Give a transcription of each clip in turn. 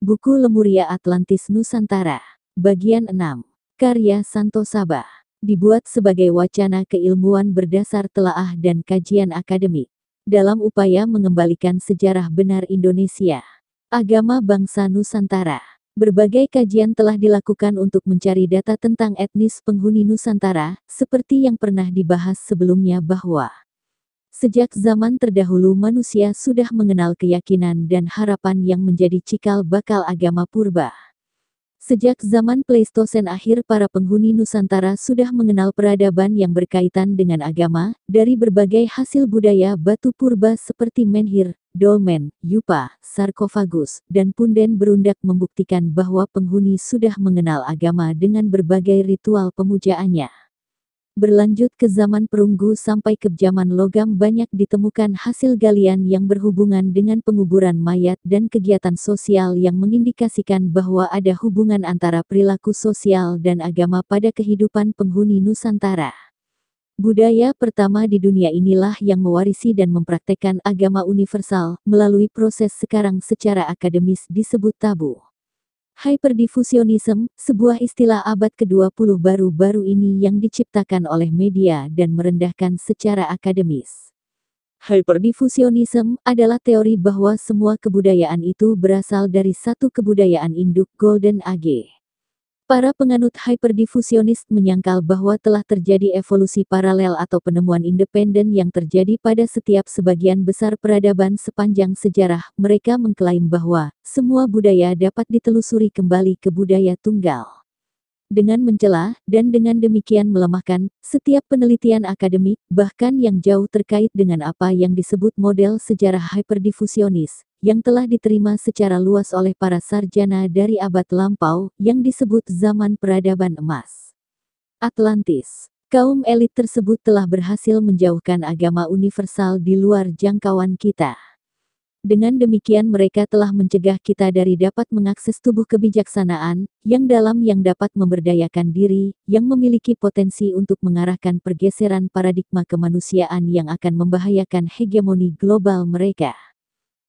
Buku Lemuria Atlantis Nusantara. Bagian 6. Karya Santo Sabah. Dibuat sebagai wacana keilmuan berdasar telaah dan kajian akademik. Dalam upaya mengembalikan sejarah benar Indonesia. Agama bangsa Nusantara. Berbagai kajian telah dilakukan untuk mencari data tentang etnis penghuni Nusantara, seperti yang pernah dibahas sebelumnya bahwa sejak zaman terdahulu manusia sudah mengenal keyakinan dan harapan yang menjadi cikal bakal agama purba. Sejak zaman Pleistosen akhir para penghuni Nusantara sudah mengenal peradaban yang berkaitan dengan agama, dari berbagai hasil budaya batu purba seperti menhir, dolmen, yupa, sarkofagus, dan punden berundak membuktikan bahwa penghuni sudah mengenal agama dengan berbagai ritual pemujaannya. Berlanjut ke zaman perunggu sampai ke zaman logam banyak ditemukan hasil galian yang berhubungan dengan penguburan mayat dan kegiatan sosial yang mengindikasikan bahwa ada hubungan antara perilaku sosial dan agama pada kehidupan penghuni Nusantara. Budaya pertama di dunia inilah yang mewarisi dan mempraktekkan agama universal, melalui proses sekarang secara akademis disebut tabu. Hyperdiffusionism, sebuah istilah abad ke-20 baru-baru ini yang diciptakan oleh media dan merendahkan secara akademis. Hyperdiffusionism adalah teori bahwa semua kebudayaan itu berasal dari satu kebudayaan induk Golden Age. Para penganut hyperdiffusionis menyangkal bahwa telah terjadi evolusi paralel atau penemuan independen yang terjadi pada setiap sebagian besar peradaban sepanjang sejarah. Mereka mengklaim bahwa semua budaya dapat ditelusuri kembali ke budaya tunggal. Dengan mencela, dan dengan demikian melemahkan, setiap penelitian akademik, bahkan yang jauh terkait dengan apa yang disebut model sejarah hyperdiffusionis, yang telah diterima secara luas oleh para sarjana dari abad lampau, yang disebut zaman peradaban emas. Atlantis. Kaum elit tersebut telah berhasil menjauhkan agama universal di luar jangkauan kita. Dengan demikian mereka telah mencegah kita dari dapat mengakses tubuh kebijaksanaan, yang dalam yang dapat memberdayakan diri, yang memiliki potensi untuk mengarahkan pergeseran paradigma kemanusiaan yang akan membahayakan hegemoni global mereka.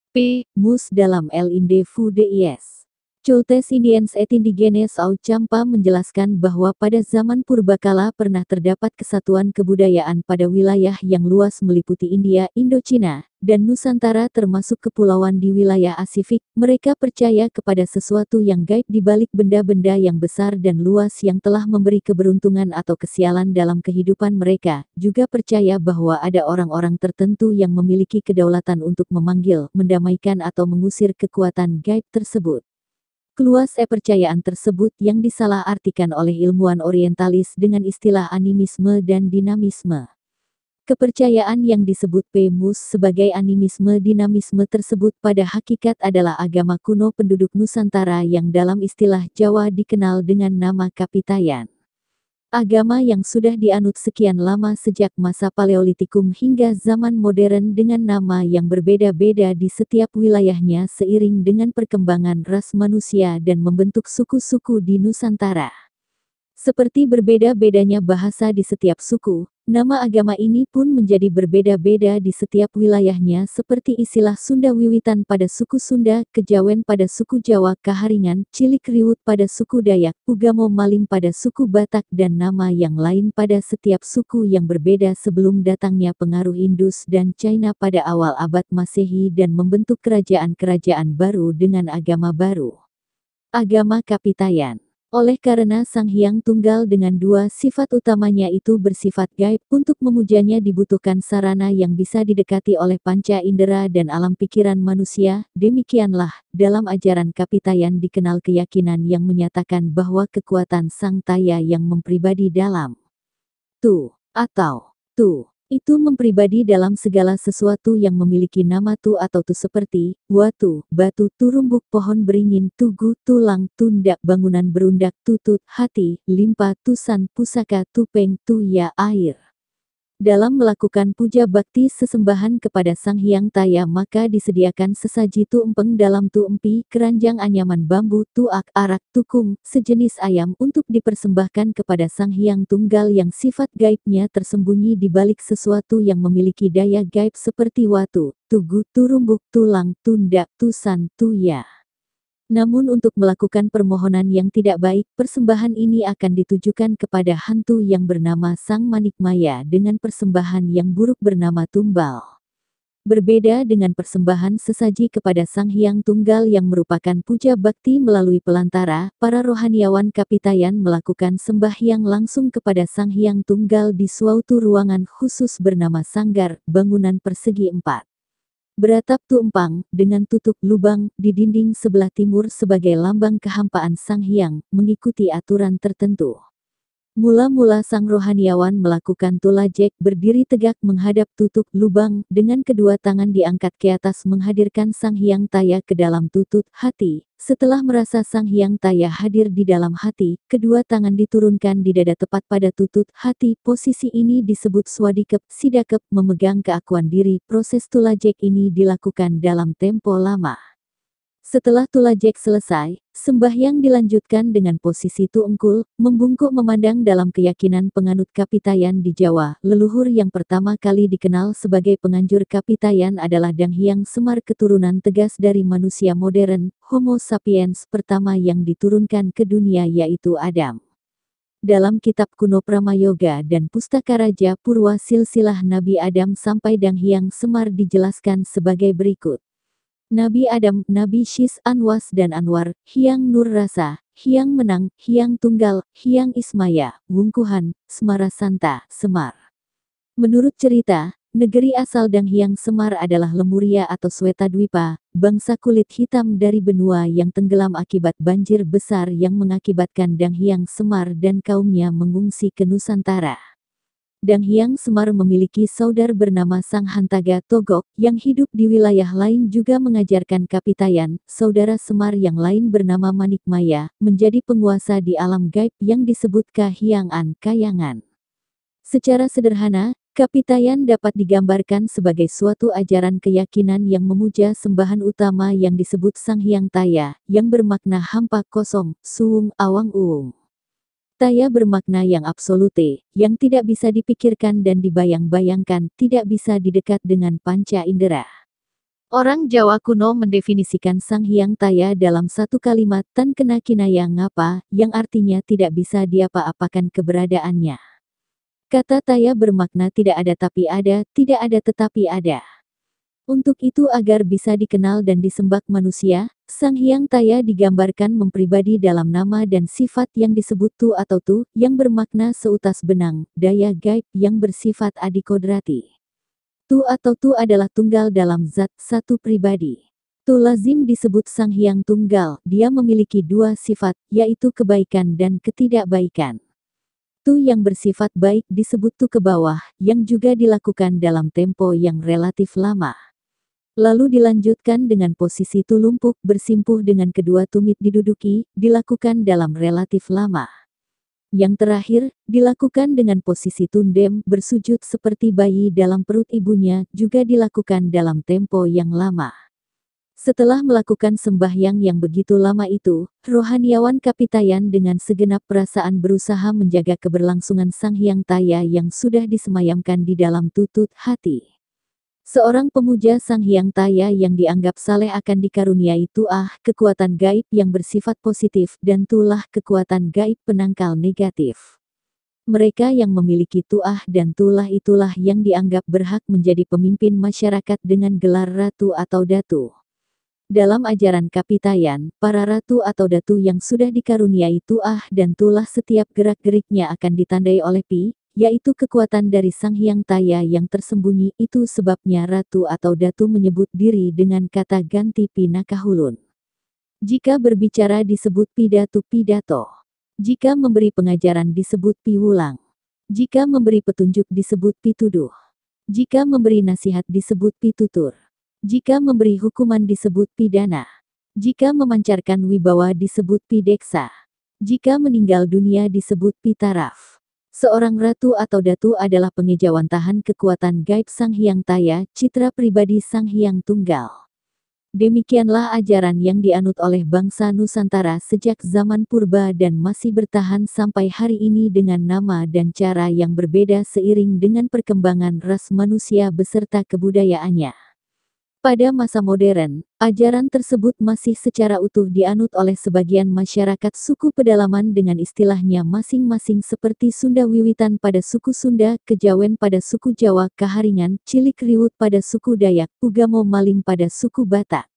P. Mus dalam L'Inde Fou Des Cultes Indiens et Indigenes au Champa menjelaskan bahwa pada zaman purbakala pernah terdapat kesatuan kebudayaan pada wilayah yang luas meliputi India, Indochina, dan Nusantara termasuk kepulauan di wilayah Asifik. Mereka percaya kepada sesuatu yang gaib di balik benda-benda yang besar dan luas yang telah memberi keberuntungan atau kesialan dalam kehidupan mereka. Juga percaya bahwa ada orang-orang tertentu yang memiliki kedaulatan untuk memanggil, mendamaikan atau mengusir kekuatan gaib tersebut. Keluas kepercayaan tersebut yang disalahartikan oleh ilmuwan orientalis dengan istilah animisme dan dinamisme. Kepercayaan yang disebut P. Mus sebagai animisme dinamisme tersebut pada hakikat adalah agama kuno penduduk Nusantara yang dalam istilah Jawa dikenal dengan nama Kapitayan. Agama yang sudah dianut sekian lama sejak masa Paleolitikum hingga zaman modern dengan nama yang berbeda-beda di setiap wilayahnya seiring dengan perkembangan ras manusia dan membentuk suku-suku di Nusantara. Seperti berbeda-bedanya bahasa di setiap suku, nama agama ini pun menjadi berbeda-beda di setiap wilayahnya seperti istilah Sunda Wiwitan pada suku Sunda, Kejawen pada suku Jawa, Kaharingan, Cilik Riwut pada suku Dayak, Ugamo Malim pada suku Batak dan nama yang lain pada setiap suku yang berbeda sebelum datangnya pengaruh Indus dan China pada awal abad Masehi dan membentuk kerajaan-kerajaan baru dengan agama baru. Agama Kapitayan. Oleh karena Sang Hyang Tunggal dengan dua sifat utamanya itu bersifat gaib, untuk memujanya dibutuhkan sarana yang bisa didekati oleh panca indera dan alam pikiran manusia. Demikianlah, dalam ajaran Kapitayan dikenal keyakinan yang menyatakan bahwa kekuatan Sang Taya yang mempribadi dalam Tu atau Tu itu mempribadi dalam segala sesuatu yang memiliki nama tu atau tu seperti watu, batu, turumbuk, pohon beringin, tugu, tulang, tundak, bangunan berundak, tutut, hati, limpa, tusan, pusaka, tupeng, tuya, air. Dalam melakukan puja bakti sesembahan kepada Sang Hyang Taya maka disediakan sesaji tu empeng dalam tu empi, keranjang anyaman bambu, tuak, arak, tukung, sejenis ayam untuk dipersembahkan kepada Sang Hyang Tunggal yang sifat gaibnya tersembunyi di balik sesuatu yang memiliki daya gaib seperti watu, tugu, turumbuk, tulang, tundak, tusan, tuya. Namun untuk melakukan permohonan yang tidak baik, persembahan ini akan ditujukan kepada hantu yang bernama Sang Manikmaya dengan persembahan yang buruk bernama tumbal. Berbeda dengan persembahan sesaji kepada Sang Hyang Tunggal yang merupakan puja bakti melalui pelantara, para rohaniawan Kapitayan melakukan sembahyang langsung kepada Sang Hyang Tunggal di suatu ruangan khusus bernama Sanggar, bangunan persegi 4. Beratap tumpang, dengan tutup lubang, di dinding sebelah timur sebagai lambang kehampaan Sang Hyang, mengikuti aturan tertentu. Mula-mula sang rohaniawan melakukan tulajek berdiri tegak menghadap tutup lubang, dengan kedua tangan diangkat ke atas menghadirkan Sang Hyang Taya ke dalam tutut hati. Setelah merasa Sang Hyang Taya hadir di dalam hati, kedua tangan diturunkan di dada tepat pada tutut hati. Posisi ini disebut swadikep, sidakep, memegang keakuan diri. Proses tulajek ini dilakukan dalam tempo lama. Setelah tulajek selesai, sembahyang dilanjutkan dengan posisi tuengkul, membungkuk memandang dalam keyakinan penganut Kapitayan di Jawa. Leluhur yang pertama kali dikenal sebagai penganjur Kapitayan adalah Dang Hyang Semar, keturunan tegas dari manusia modern, Homo sapiens pertama yang diturunkan ke dunia yaitu Adam. Dalam kitab kuno Pramayoga dan Pustaka Raja Purwa silsilah Nabi Adam sampai Dang Hyang Semar dijelaskan sebagai berikut. Nabi Adam, Nabi Syis Anwas dan Anwar, Hyang Nur Rasa, Hyang Menang, Hyang Tunggal, Hyang Ismaya, Wungkuhan, Semara Santa, Semar. Menurut cerita, negeri asal Dang Hyang Semar adalah Lemuria atau Swetadwipa, bangsa kulit hitam dari benua yang tenggelam akibat banjir besar yang mengakibatkan Dang Hyang Semar dan kaumnya mengungsi ke Nusantara. Dang Hyang Semar memiliki saudara bernama Sang Hantaga Togok, yang hidup di wilayah lain juga mengajarkan Kapitayan. Saudara Semar yang lain bernama Manikmaya, menjadi penguasa di alam gaib yang disebut Kahyangan Kayangan. Secara sederhana, Kapitayan dapat digambarkan sebagai suatu ajaran keyakinan yang memuja sembahan utama yang disebut Sang Hyang Taya, yang bermakna hampa kosong, suung, awang uung. Taya bermakna yang absolute, yang tidak bisa dipikirkan dan dibayang-bayangkan, tidak bisa didekat dengan panca indera. Orang Jawa kuno mendefinisikan Sang Hyang Taya dalam satu kalimat tan kena kinaya ngapa, yang artinya tidak bisa diapa-apakan keberadaannya. Kata Taya bermakna tidak ada tapi ada, tidak ada tetapi ada. Untuk itu agar bisa dikenal dan disembah manusia, Sang Hyang Taya digambarkan mempribadi dalam nama dan sifat yang disebut Tu atau Tu, yang bermakna seutas benang, daya gaib yang bersifat adikodrati. Tu atau Tu adalah tunggal dalam zat, satu pribadi. Tu lazim disebut Sang Hyang Tunggal, dia memiliki dua sifat, yaitu kebaikan dan ketidakbaikan. Tu yang bersifat baik disebut Tu ke bawah, yang juga dilakukan dalam tempo yang relatif lama. Lalu dilanjutkan dengan posisi Tu lumpuk bersimpuh dengan kedua tumit diduduki, dilakukan dalam relatif lama. Yang terakhir, dilakukan dengan posisi Tundem bersujud seperti bayi dalam perut ibunya, juga dilakukan dalam tempo yang lama. Setelah melakukan sembahyang yang begitu lama itu, rohaniawan Kapitayan dengan segenap perasaan berusaha menjaga keberlangsungan Sang Hyang Taya yang sudah disemayamkan di dalam tutut hati. Seorang pemuja Sang Hyang Taya yang dianggap saleh akan dikaruniai tuah, kekuatan gaib yang bersifat positif, dan tulah kekuatan gaib penangkal negatif. Mereka yang memiliki tuah dan tulah itulah yang dianggap berhak menjadi pemimpin masyarakat dengan gelar ratu atau datu. Dalam ajaran Kapitayan, para ratu atau datu yang sudah dikaruniai tuah dan tulah setiap gerak-geriknya akan ditandai oleh pi, yaitu kekuatan dari Sang Hyang Taya yang tersembunyi. Itu sebabnya ratu atau datu menyebut diri dengan kata ganti pinakahulun. Jika berbicara disebut pidato. Jika memberi pengajaran disebut piwulang. Jika memberi petunjuk disebut pituduh. Jika memberi nasihat disebut pitutur. Jika memberi hukuman disebut pidana. Jika memancarkan wibawa disebut pideksa. Jika meninggal dunia disebut pitaraf. Seorang ratu atau datu adalah pengejawantahan kekuatan gaib Sang Hyang Taya, citra pribadi Sang Hyang Tunggal. Demikianlah ajaran yang dianut oleh bangsa Nusantara sejak zaman purba dan masih bertahan sampai hari ini dengan nama dan cara yang berbeda seiring dengan perkembangan ras manusia beserta kebudayaannya. Pada masa modern, ajaran tersebut masih secara utuh dianut oleh sebagian masyarakat suku pedalaman dengan istilahnya masing-masing seperti Sunda Wiwitan pada suku Sunda, Kejawen pada suku Jawa, Kaharingan, Cilik Riwut pada suku Dayak, Ugamo Maling pada suku Batak.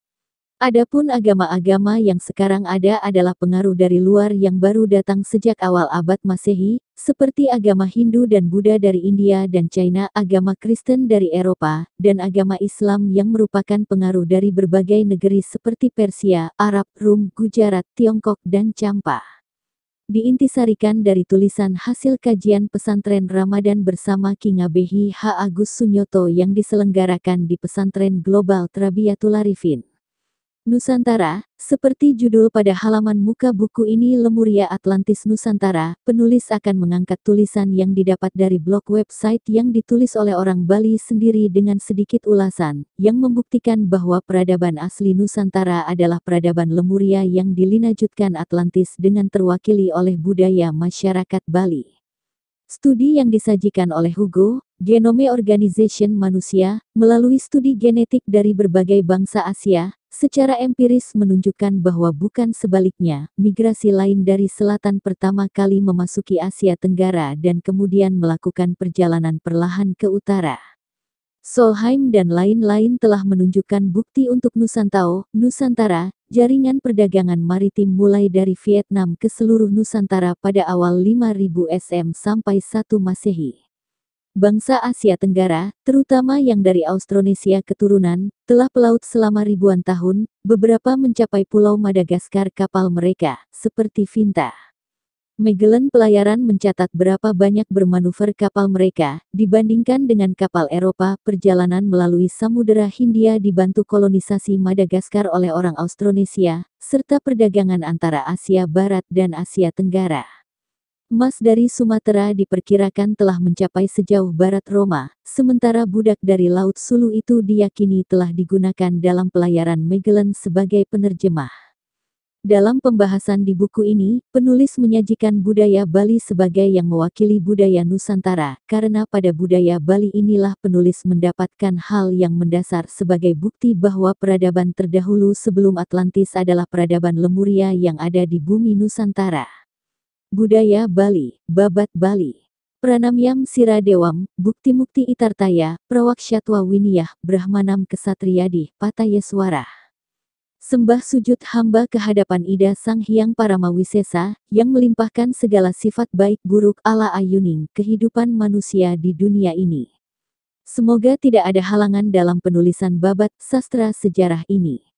Adapun agama-agama yang sekarang ada adalah pengaruh dari luar yang baru datang sejak awal abad Masehi, seperti agama Hindu dan Buddha dari India dan China, agama Kristen dari Eropa, dan agama Islam yang merupakan pengaruh dari berbagai negeri seperti Persia, Arab, Rum, Gujarat, Tiongkok, dan Champa. Diintisarikan dari tulisan hasil kajian pesantren Ramadan bersama Ki Ngabehi H. Agus Sunyoto yang diselenggarakan di Pesantren Global Trabiyatul Arifin Nusantara, seperti judul pada halaman muka buku ini Lemuria Atlantis Nusantara, penulis akan mengangkat tulisan yang didapat dari blog website yang ditulis oleh orang Bali sendiri dengan sedikit ulasan, yang membuktikan bahwa peradaban asli Nusantara adalah peradaban Lemuria yang dilinajutkan Atlantis dengan terwakili oleh budaya masyarakat Bali. Studi yang disajikan oleh Hugo, Genome Organization Manusia, melalui studi genetik dari berbagai bangsa Asia, secara empiris menunjukkan bahwa bukan sebaliknya, migrasi lain dari selatan pertama kali memasuki Asia Tenggara dan kemudian melakukan perjalanan perlahan ke utara. Solheim dan lain-lain telah menunjukkan bukti untuk Nusantara, jaringan perdagangan maritim mulai dari Vietnam ke seluruh Nusantara pada awal 5000 SM sampai 1 Masehi. Bangsa Asia Tenggara, terutama yang dari Austronesia keturunan, telah pelaut selama ribuan tahun, beberapa mencapai Pulau Madagaskar kapal mereka, seperti Vinta. Magellan pelayaran mencatat berapa banyak bermanuver kapal mereka, dibandingkan dengan kapal Eropa, perjalanan melalui Samudera Hindia dibantu kolonisasi Madagaskar oleh orang Austronesia, serta perdagangan antara Asia Barat dan Asia Tenggara. Emas dari Sumatera diperkirakan telah mencapai sejauh barat Roma, sementara budak dari Laut Sulu itu diyakini telah digunakan dalam pelayaran Magellan sebagai penerjemah. Dalam pembahasan di buku ini, penulis menyajikan budaya Bali sebagai yang mewakili budaya Nusantara, karena pada budaya Bali inilah penulis mendapatkan hal yang mendasar sebagai bukti bahwa peradaban terdahulu sebelum Atlantis adalah peradaban Lemuria yang ada di bumi Nusantara. Budaya Bali, Babat Bali. Pranamyam Siradewam, Bukti-mukti Itartaya, Prawakshatwa Winiyah, Brahmanam Kesatriyadi, Patayeswara. Sembah sujud hamba kehadapan Ida Sang Hyang Paramawisesa, yang melimpahkan segala sifat baik buruk ala ayuning kehidupan manusia di dunia ini. Semoga tidak ada halangan dalam penulisan babat sastra sejarah ini.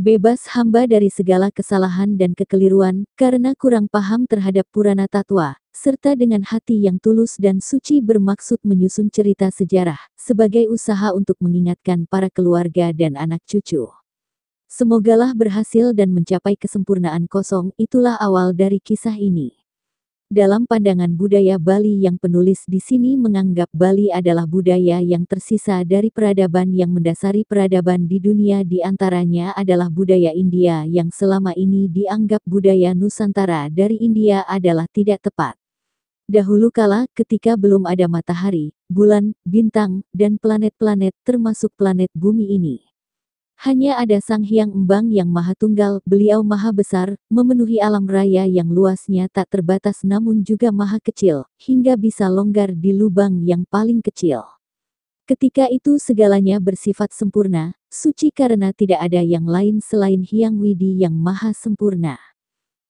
Bebas hamba dari segala kesalahan dan kekeliruan, karena kurang paham terhadap Purana Tatwa, serta dengan hati yang tulus dan suci bermaksud menyusun cerita sejarah, sebagai usaha untuk mengingatkan para keluarga dan anak cucu. Semogalah berhasil dan mencapai kesempurnaan kosong, itulah awal dari kisah ini. Dalam pandangan budaya Bali yang penulis di sini menganggap Bali adalah budaya yang tersisa dari peradaban yang mendasari peradaban di dunia, di antaranya adalah budaya India yang selama ini dianggap budaya Nusantara dari India adalah tidak tepat. Dahulu kala, ketika belum ada matahari, bulan, bintang, dan planet-planet termasuk planet bumi ini. Hanya ada Sang Hyang Embang yang Maha Tunggal, beliau Maha Besar, memenuhi alam raya yang luasnya tak terbatas namun juga Maha Kecil, hingga bisa longgar di lubang yang paling kecil. Ketika itu segalanya bersifat sempurna, suci karena tidak ada yang lain selain Hyang Widi yang Maha Sempurna.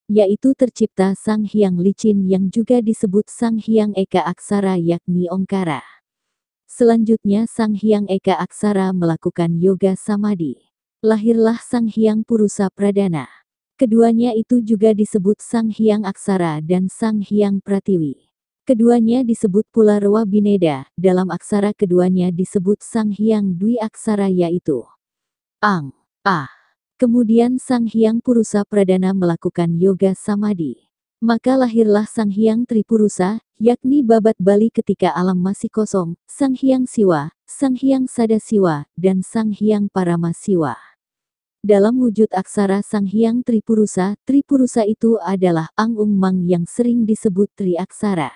Yaitu tercipta Sang Hyang Licin yang juga disebut Sang Hyang Eka Aksara yakni Ongkara. Selanjutnya Sang Hyang Eka Aksara melakukan yoga samadhi. Lahirlah Sang Hyang Purusa Pradana. Keduanya itu juga disebut Sang Hyang Aksara dan Sang Hyang Pratiwi. Keduanya disebut pula Rewa Bineda, dalam aksara keduanya disebut Sang Hyang Dwi Aksara yaitu Ang, A. Kemudian Sang Hyang Purusa Pradana melakukan yoga samadhi. Maka lahirlah Sang Hyang Tripurusa, yakni babat Bali ketika alam masih kosong, Sang Hyang Siwa, Sang Hyang Sadasiwa, dan Sang Hyang Paramasiwa. Dalam wujud aksara Sang Hyang Tripurusa, Tripurusa itu adalah Ang Ung Mang yang sering disebut Tri Aksara.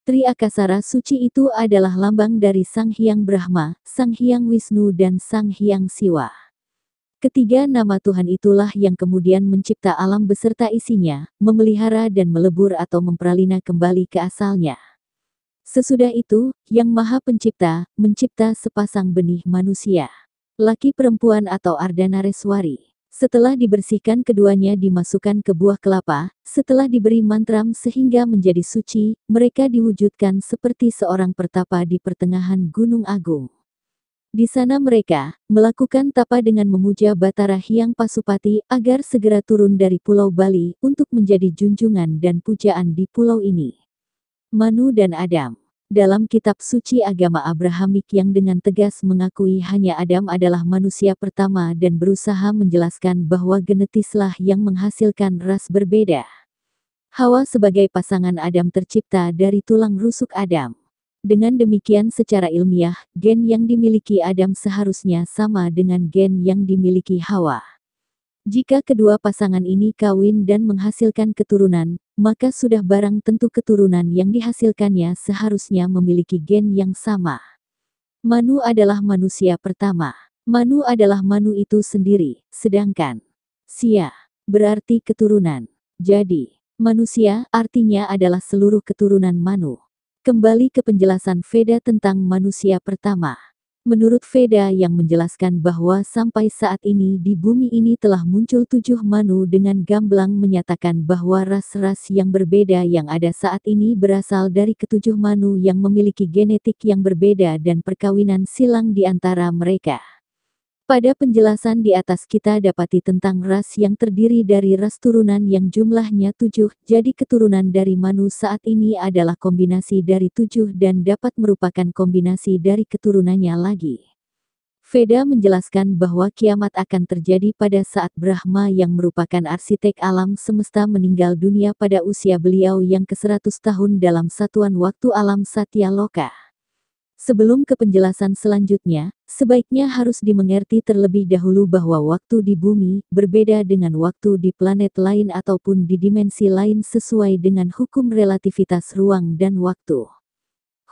Triakasara suci itu adalah lambang dari Sang Hyang Brahma, Sang Hyang Wisnu dan Sang Hyang Siwa. Ketiga nama Tuhan itulah yang kemudian mencipta alam beserta isinya, memelihara dan melebur atau memperalina kembali ke asalnya. Sesudah itu, Yang Maha Pencipta, mencipta sepasang benih manusia. Laki perempuan atau Ardhanareswari. Setelah dibersihkan keduanya dimasukkan ke buah kelapa, setelah diberi mantram sehingga menjadi suci, mereka diwujudkan seperti seorang pertapa di pertengahan Gunung Agung. Di sana mereka melakukan tapa dengan memuja Batara Hyang Pasupati agar segera turun dari Pulau Bali untuk menjadi junjungan dan pujaan di pulau ini. Manu dan Adam. Dalam kitab suci agama Abrahamik yang dengan tegas mengakui hanya Adam adalah manusia pertama dan berusaha menjelaskan bahwa genetislah yang menghasilkan ras berbeda. Hawa sebagai pasangan Adam tercipta dari tulang rusuk Adam. Dengan demikian secara ilmiah, gen yang dimiliki Adam seharusnya sama dengan gen yang dimiliki Hawa. Jika kedua pasangan ini kawin dan menghasilkan keturunan, maka sudah barang tentu keturunan yang dihasilkannya seharusnya memiliki gen yang sama. Manu adalah manusia pertama. Manu adalah Manu itu sendiri, sedangkan Sia berarti keturunan. Jadi, manusia artinya adalah seluruh keturunan Manu. Kembali ke penjelasan Veda tentang manusia pertama. Menurut Veda yang menjelaskan bahwa sampai saat ini di bumi ini telah muncul 7 Manu dengan gamblang menyatakan bahwa ras-ras yang berbeda yang ada saat ini berasal dari ketujuh Manu yang memiliki genetik yang berbeda dan perkawinan silang di antara mereka. Pada penjelasan di atas kita dapati tentang ras yang terdiri dari ras turunan yang jumlahnya 7, jadi keturunan dari Manu saat ini adalah kombinasi dari 7 dan dapat merupakan kombinasi dari keturunannya lagi. Veda menjelaskan bahwa kiamat akan terjadi pada saat Brahma yang merupakan arsitek alam semesta meninggal dunia pada usia beliau yang ke-100 tahun dalam satuan waktu alam Satya Loka. Sebelum ke penjelasan selanjutnya, sebaiknya harus dimengerti terlebih dahulu bahwa waktu di bumi berbeda dengan waktu di planet lain ataupun di dimensi lain sesuai dengan hukum relativitas ruang dan waktu.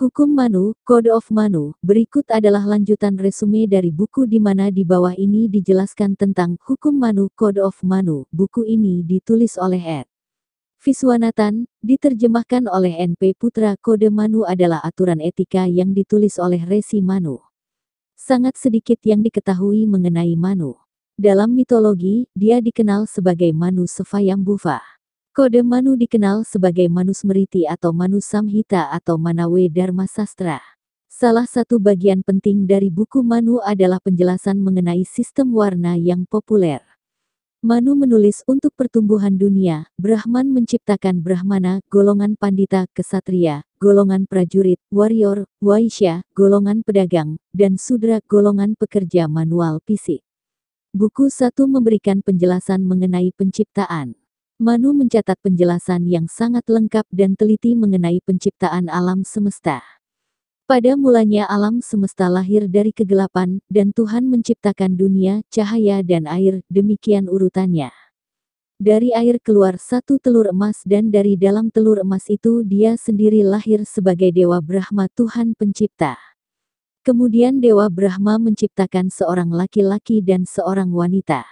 Hukum Manu, Code of Manu, berikut adalah lanjutan resume dari buku di mana di bawah ini dijelaskan tentang Hukum Manu, Code of Manu. Buku ini ditulis oleh Ed. Viswanathan, diterjemahkan oleh N.P. Putra. Kode Manu adalah aturan etika yang ditulis oleh Resi Manu. Sangat sedikit yang diketahui mengenai Manu. Dalam mitologi, dia dikenal sebagai Manu Svayambhuva. Kode Manu dikenal sebagai Manusmriti atau Manu Samhita atau Manawe Dharma Sastra. Salah satu bagian penting dari buku Manu adalah penjelasan mengenai sistem warna yang populer. Manu menulis untuk pertumbuhan dunia, Brahman menciptakan Brahmana, golongan pandita, kesatria, golongan prajurit, warrior, waisya, golongan pedagang, dan sudra, golongan pekerja manual fisik. Buku 1 memberikan penjelasan mengenai penciptaan. Manu mencatat penjelasan yang sangat lengkap dan teliti mengenai penciptaan alam semesta. Pada mulanya alam semesta lahir dari kegelapan, dan Tuhan menciptakan dunia, cahaya dan air, demikian urutannya. Dari air keluar satu telur emas dan dari dalam telur emas itu dia sendiri lahir sebagai Dewa Brahma Tuhan Pencipta. Kemudian Dewa Brahma menciptakan seorang laki-laki dan seorang wanita.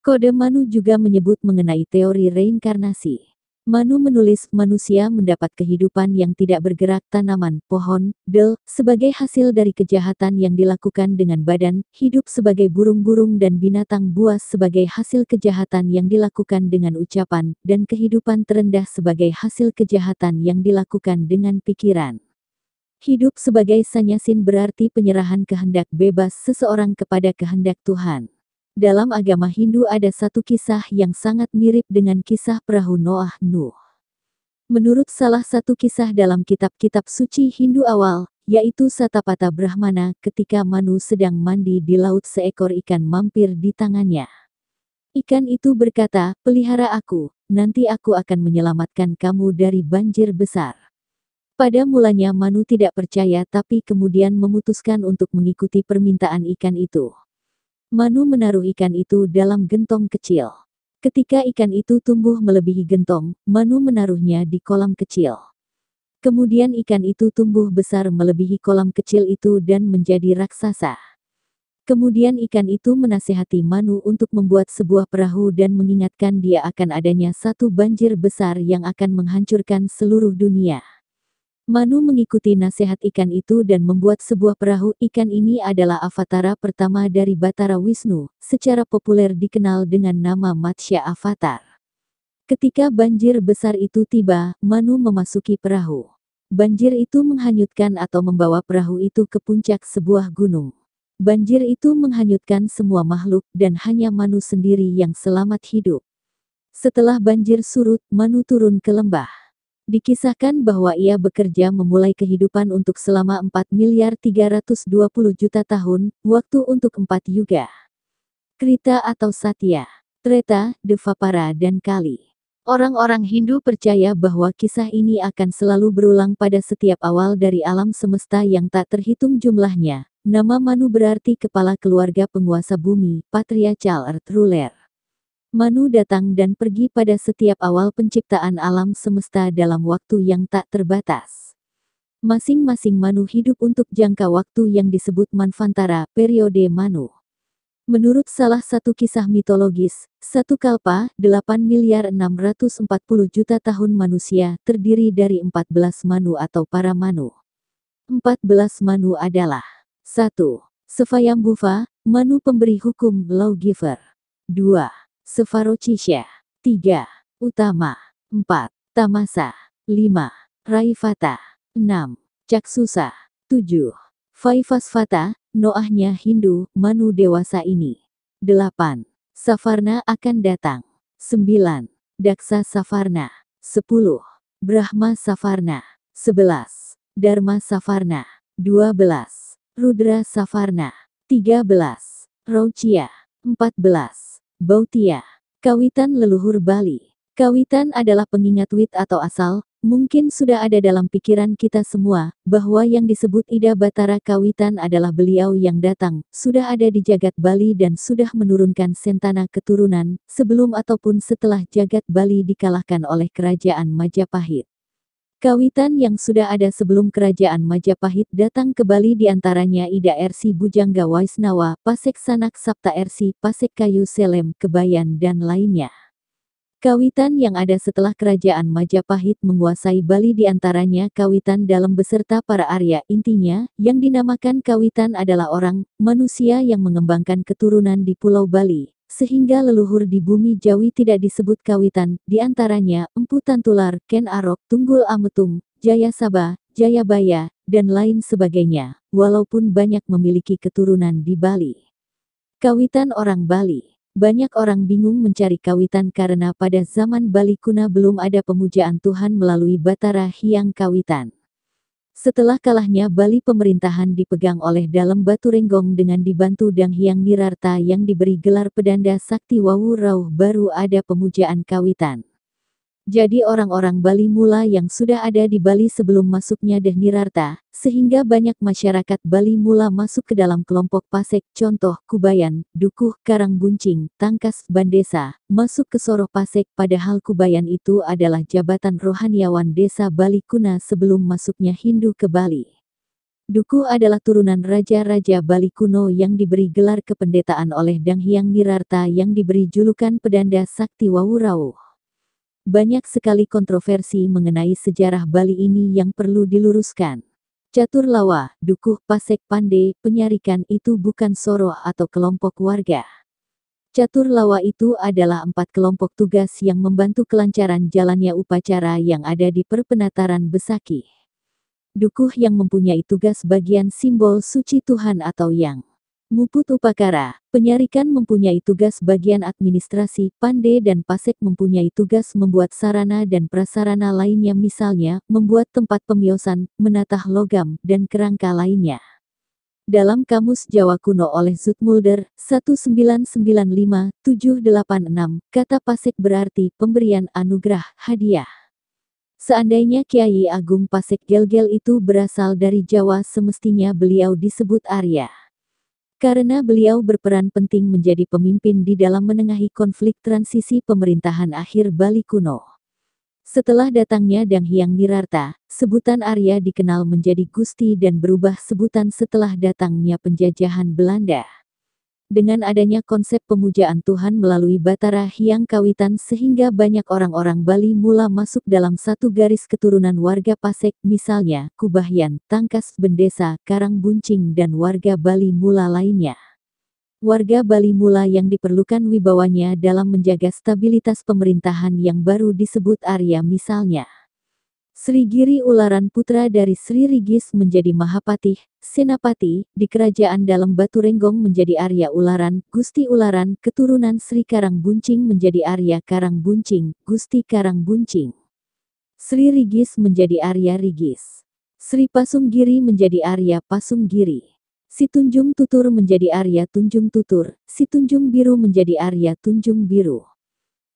Kode Manu juga menyebut mengenai teori reinkarnasi. Manu menulis manusia mendapat kehidupan yang tidak bergerak tanaman, pohon, del, sebagai hasil dari kejahatan yang dilakukan dengan badan, hidup sebagai burung-burung dan binatang buas sebagai hasil kejahatan yang dilakukan dengan ucapan, dan kehidupan terendah sebagai hasil kejahatan yang dilakukan dengan pikiran. Hidup sebagai sanyasin berarti penyerahan kehendak bebas seseorang kepada kehendak Tuhan. Dalam agama Hindu ada satu kisah yang sangat mirip dengan kisah perahu Noah Nuh. Menurut salah satu kisah dalam kitab-kitab suci Hindu awal, yaitu Satapatha Brahmana, ketika Manu sedang mandi di laut seekor ikan mampir di tangannya. Ikan itu berkata, "Pelihara aku, nanti aku akan menyelamatkan kamu dari banjir besar." Pada mulanya Manu tidak percaya tapi kemudian memutuskan untuk mengikuti permintaan ikan itu. Manu menaruh ikan itu dalam gentong kecil. Ketika ikan itu tumbuh melebihi gentong, Manu menaruhnya di kolam kecil. Kemudian ikan itu tumbuh besar melebihi kolam kecil itu dan menjadi raksasa. Kemudian ikan itu menasihati Manu untuk membuat sebuah perahu dan mengingatkan dia akan adanya satu banjir besar yang akan menghancurkan seluruh dunia. Manu mengikuti nasihat ikan itu dan membuat sebuah perahu. Ikan ini adalah avatara pertama dari Batara Wisnu, secara populer dikenal dengan nama Matsya Avatar. Ketika banjir besar itu tiba, Manu memasuki perahu. Banjir itu menghanyutkan atau membawa perahu itu ke puncak sebuah gunung. Banjir itu menghanyutkan semua makhluk dan hanya Manu sendiri yang selamat hidup. Setelah banjir surut, Manu turun ke lembah. Dikisahkan bahwa ia bekerja memulai kehidupan untuk selama 4.320.000.000 tahun, waktu untuk 4 yuga. Krita atau Satya, Treta, Dvapara dan Kali. Orang-orang Hindu percaya bahwa kisah ini akan selalu berulang pada setiap awal dari alam semesta yang tak terhitung jumlahnya. Nama Manu berarti kepala keluarga penguasa bumi, patriarchal earth ruler. Manu datang dan pergi pada setiap awal penciptaan alam semesta dalam waktu yang tak terbatas. Masing-masing Manu hidup untuk jangka waktu yang disebut Manvantara, periode Manu. Menurut salah satu kisah mitologis, satu kalpa, 8.640.000.000 tahun manusia, terdiri dari 14 Manu atau para Manu. 14 Manu adalah 1. Svayambhuva, Manu pemberi hukum, lawgiver. 2. Svarocisha. 3. Utama. 4. Tamasa. 5. Raivata. 6. Caksusa. 7. Vaivasvata, Noahnya Hindu, Manu dewasa ini. 8. Savarna akan datang. 9. Daksa Savarna. 10. Brahma Savarna. 11. Dharma Savarna. 12. Rudra Savarna. 13. Raucia. 14. Bautia. Kawitan leluhur Bali. Kawitan adalah pengingat wit atau asal. Mungkin sudah ada dalam pikiran kita semua, bahwa yang disebut Ida Batara Kawitan adalah beliau yang datang, sudah ada di jagat Bali dan sudah menurunkan sentana keturunan, sebelum ataupun setelah jagat Bali dikalahkan oleh kerajaan Majapahit. Kawitan yang sudah ada sebelum kerajaan Majapahit datang ke Bali diantaranya Ida Ersi Bujangga Waisnawa, Pasek Sanak Sapta Ersi, Pasek Kayu Selem, Kebayan dan lainnya. Kawitan yang ada setelah kerajaan Majapahit menguasai Bali diantaranya Kawitan Dalam beserta para Arya. Intinya, yang dinamakan Kawitan adalah orang, manusia yang mengembangkan keturunan di Pulau Bali, sehingga leluhur di bumi Jawi tidak disebut Kawitan, diantaranya Empu Tantular, Ken Arok, Tunggul Ametung, Jayasaba, Jayabaya, dan lain sebagainya, walaupun banyak memiliki keturunan di Bali. Kawitan orang Bali. Banyak orang bingung mencari kawitan karena pada zaman Bali kuna belum ada pemujaan Tuhan melalui Batara Hyang Kawitan. Setelah kalahnya Bali pemerintahan dipegang oleh Dalem Baturenggong dengan dibantu Dang Hyang Nirarta yang diberi gelar Pedanda Sakti Wawu Rauh baru ada pemujaan kawitan. Jadi orang-orang Bali mula yang sudah ada di Bali sebelum masuknya Deh Nirarta, sehingga banyak masyarakat Bali mula masuk ke dalam kelompok Pasek, contoh Kubayan, Dukuh, Karangbuncing, Tangkas, Bandesa, masuk ke Soroh Pasek padahal Kubayan itu adalah jabatan rohaniawan desa Bali kuna sebelum masuknya Hindu ke Bali. Dukuh adalah turunan raja-raja Bali kuno yang diberi gelar kependetaan oleh Dang Hyang Nirarta yang diberi julukan Pedanda Sakti Wawu Rauh. Banyak sekali kontroversi mengenai sejarah Bali ini yang perlu diluruskan. Catur Lawa, Dukuh, Pasek Pande, Penyarikan itu bukan Soroh atau kelompok warga. Catur Lawa itu adalah 4 kelompok tugas yang membantu kelancaran jalannya upacara yang ada di Perpenataran Besakih. Dukuh yang mempunyai tugas bagian simbol suci Tuhan atau yang Muput Upakara, Penyarikan mempunyai tugas bagian administrasi, Pande dan Pasek mempunyai tugas membuat sarana dan prasarana lainnya misalnya, membuat tempat pemiosan, menatah logam, dan kerangka lainnya. Dalam Kamus Jawa Kuno oleh Zoetmulder, 1995-786, kata Pasek berarti pemberian anugerah, hadiah. Seandainya Kiai Agung Pasek Gelgel itu berasal dari Jawa semestinya beliau disebut Arya. Karena beliau berperan penting menjadi pemimpin di dalam menengahi konflik transisi pemerintahan akhir Bali kuno. Setelah datangnya Dang Hyang Nirarta, sebutan Arya dikenal menjadi Gusti dan berubah sebutan setelah datangnya penjajahan Belanda. Dengan adanya konsep pemujaan Tuhan melalui Batara Hyang Kawitan sehingga banyak orang-orang Bali mula masuk dalam satu garis keturunan warga Pasek, misalnya Kubahyan, Tangkas, Bendesa, Karangbuncing dan warga Bali Mula lainnya. Warga Bali Mula yang diperlukan wibawanya dalam menjaga stabilitas pemerintahan yang baru disebut Arya, misalnya Sri Giri Ularan putra dari Sri Rigis menjadi Mahapatih, Senapati, di kerajaan dalam Batu Renggong menjadi Arya Ularan, Gusti Ularan, keturunan Sri Karangbuncing menjadi Arya Karangbuncing, Gusti Karangbuncing. Sri Rigis menjadi Arya Rigis. Sri Pasunggiri menjadi Arya Pasunggiri. Si Tunjung Tutur menjadi Arya Tunjung Tutur, si Tunjung Biru menjadi Arya Tunjung Biru.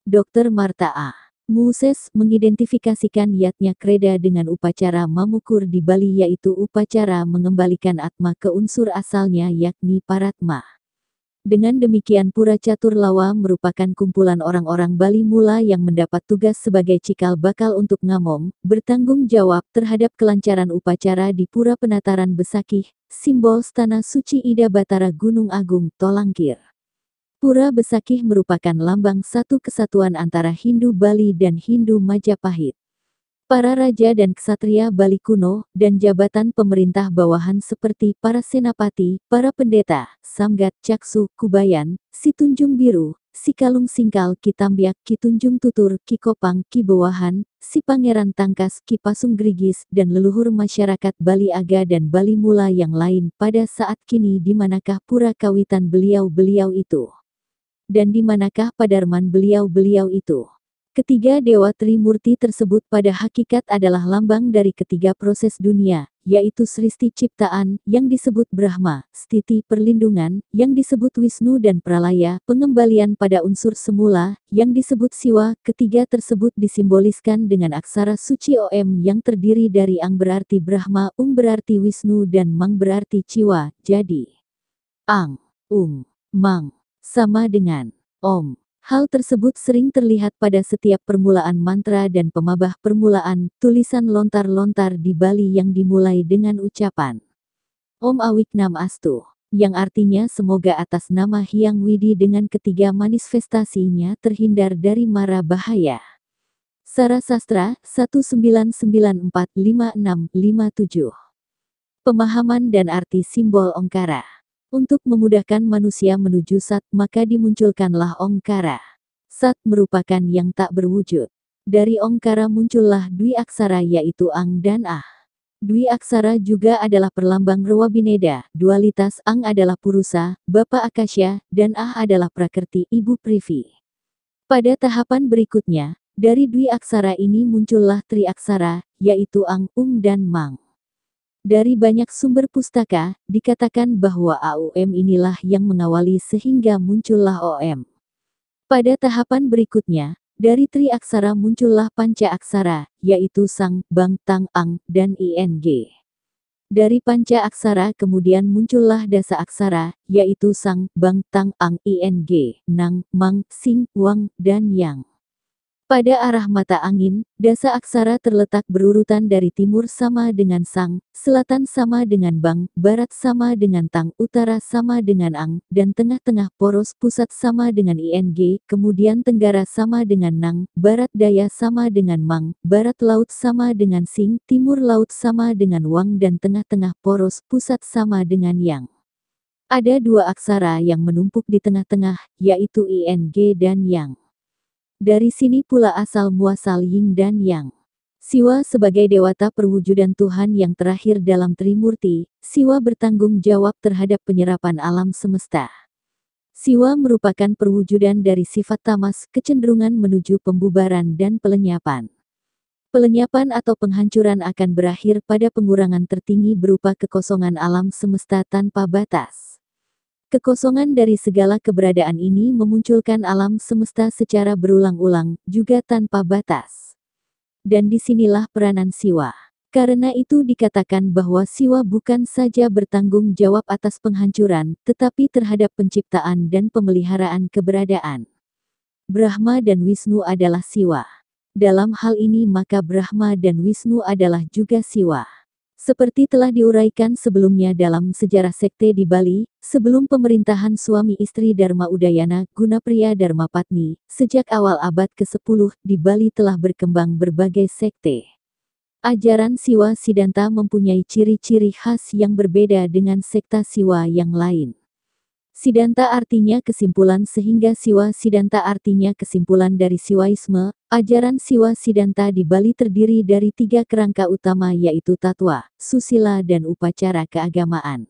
Dr. Marta A. Moses mengidentifikasikan Yatnya Kreda dengan upacara Mamukur di Bali, yaitu upacara mengembalikan Atma ke unsur asalnya yakni Paratma. Dengan demikian Pura Catur Lawa merupakan kumpulan orang-orang Bali Mula yang mendapat tugas sebagai cikal bakal untuk ngamong, bertanggung jawab terhadap kelancaran upacara di Pura Penataran Besakih, simbol Stana Suci Ida Batara Gunung Agung, Tolangkir. Pura Besakih merupakan lambang satu kesatuan antara Hindu Bali dan Hindu Majapahit. Para raja dan ksatria Bali kuno, dan jabatan pemerintah bawahan seperti para senapati, para pendeta, samgat, caksu, kubayan, si Tunjung Biru, si Kalung Singkal, ki Tambyak, ki Tunjung Tutur, ki Kopang, ki Bawahan, si Pangeran Tangkas, ki Pasung Grigis, dan leluhur masyarakat Bali Aga dan Bali Mula yang lain pada saat kini di manakah pura kawitan beliau-beliau itu? Dan di manakah padarman beliau-beliau itu? Ketiga Dewa Trimurti tersebut pada hakikat adalah lambang dari ketiga proses dunia, yaitu Sristi Ciptaan, yang disebut Brahma, Stiti Perlindungan, yang disebut Wisnu dan Pralaya, pengembalian pada unsur semula, yang disebut Siwa. Ketiga tersebut disimboliskan dengan aksara suci Om yang terdiri dari Ang berarti Brahma, berarti Wisnu dan Mang berarti Ciwa, jadi Ang, Mang, sama dengan Om. Hal tersebut sering terlihat pada setiap permulaan mantra dan pemabah permulaan, tulisan lontar-lontar di Bali yang dimulai dengan ucapan Om Awik Nam Astu, yang artinya semoga atas nama Hyang Widi dengan ketiga manifestasinya terhindar dari mara bahaya. Sara Sastra, 19945657. Pemahaman dan arti simbol Ongkara. Untuk memudahkan manusia menuju Sat, maka dimunculkanlah Ongkara. Sat merupakan yang tak berwujud. Dari Ongkara muncullah Dwi Aksara yaitu Ang dan Ah. Dwi Aksara juga adalah perlambang Rewabineda, dualitas Ang adalah Purusa, Bapa Akasya, dan Ah adalah Prakerti, Ibu Privi. Pada tahapan berikutnya, dari Dwi Aksara ini muncullah Tri Aksara, yaitu Ang, dan Mang. Dari banyak sumber pustaka, dikatakan bahwa AUM inilah yang mengawali sehingga muncullah OM. Pada tahapan berikutnya, dari Tri Aksara muncullah Panca Aksara, yaitu Sang, Bang, Tang, Ang, dan ING. Dari Panca Aksara kemudian muncullah Dasa Aksara, yaitu Sang, Bang, Tang, Ang, ING, Nang, Mang, Sing, Wang, dan Yang. Pada arah mata angin, Dasa Aksara terletak berurutan dari timur sama dengan Sang, selatan sama dengan Bang, barat sama dengan Tang, utara sama dengan Ang, dan tengah-tengah poros pusat sama dengan ING, kemudian tenggara sama dengan Nang, barat daya sama dengan Mang, barat laut sama dengan Sing, timur laut sama dengan Wang dan tengah-tengah poros pusat sama dengan Yang. Ada dua aksara yang menumpuk di tengah-tengah, yaitu ING dan Yang. Dari sini pula asal-muasal Yin dan Yang. Siwa sebagai dewata perwujudan Tuhan yang terakhir dalam Trimurti, Siwa bertanggung jawab terhadap penyerapan alam semesta. Siwa merupakan perwujudan dari sifat tamas, kecenderungan menuju pembubaran dan pelenyapan. Pelenyapan atau penghancuran akan berakhir pada pengurangan tertinggi berupa kekosongan alam semesta tanpa batas. Kekosongan dari segala keberadaan ini memunculkan alam semesta secara berulang-ulang, juga tanpa batas. Dan disinilah peranan Siwa. Karena itu dikatakan bahwa Siwa bukan saja bertanggung jawab atas penghancuran, tetapi terhadap penciptaan dan pemeliharaan keberadaan. Brahma dan Wisnu adalah Siwa. Dalam hal ini maka Brahma dan Wisnu adalah juga Siwa. Seperti telah diuraikan sebelumnya dalam sejarah sekte di Bali, sebelum pemerintahan suami istri Dharma Udayana Gunapriya Dharmapatni, sejak awal abad ke-10 di Bali telah berkembang berbagai sekte. Ajaran Siwa Siddhanta mempunyai ciri-ciri khas yang berbeda dengan sekta Siwa yang lain. Siddhanta artinya kesimpulan sehingga Siwa Siddhanta artinya kesimpulan dari Siwaisme. Ajaran Siwa Siddhanta di Bali terdiri dari 3 kerangka utama yaitu tatwa, susila dan upacara keagamaan.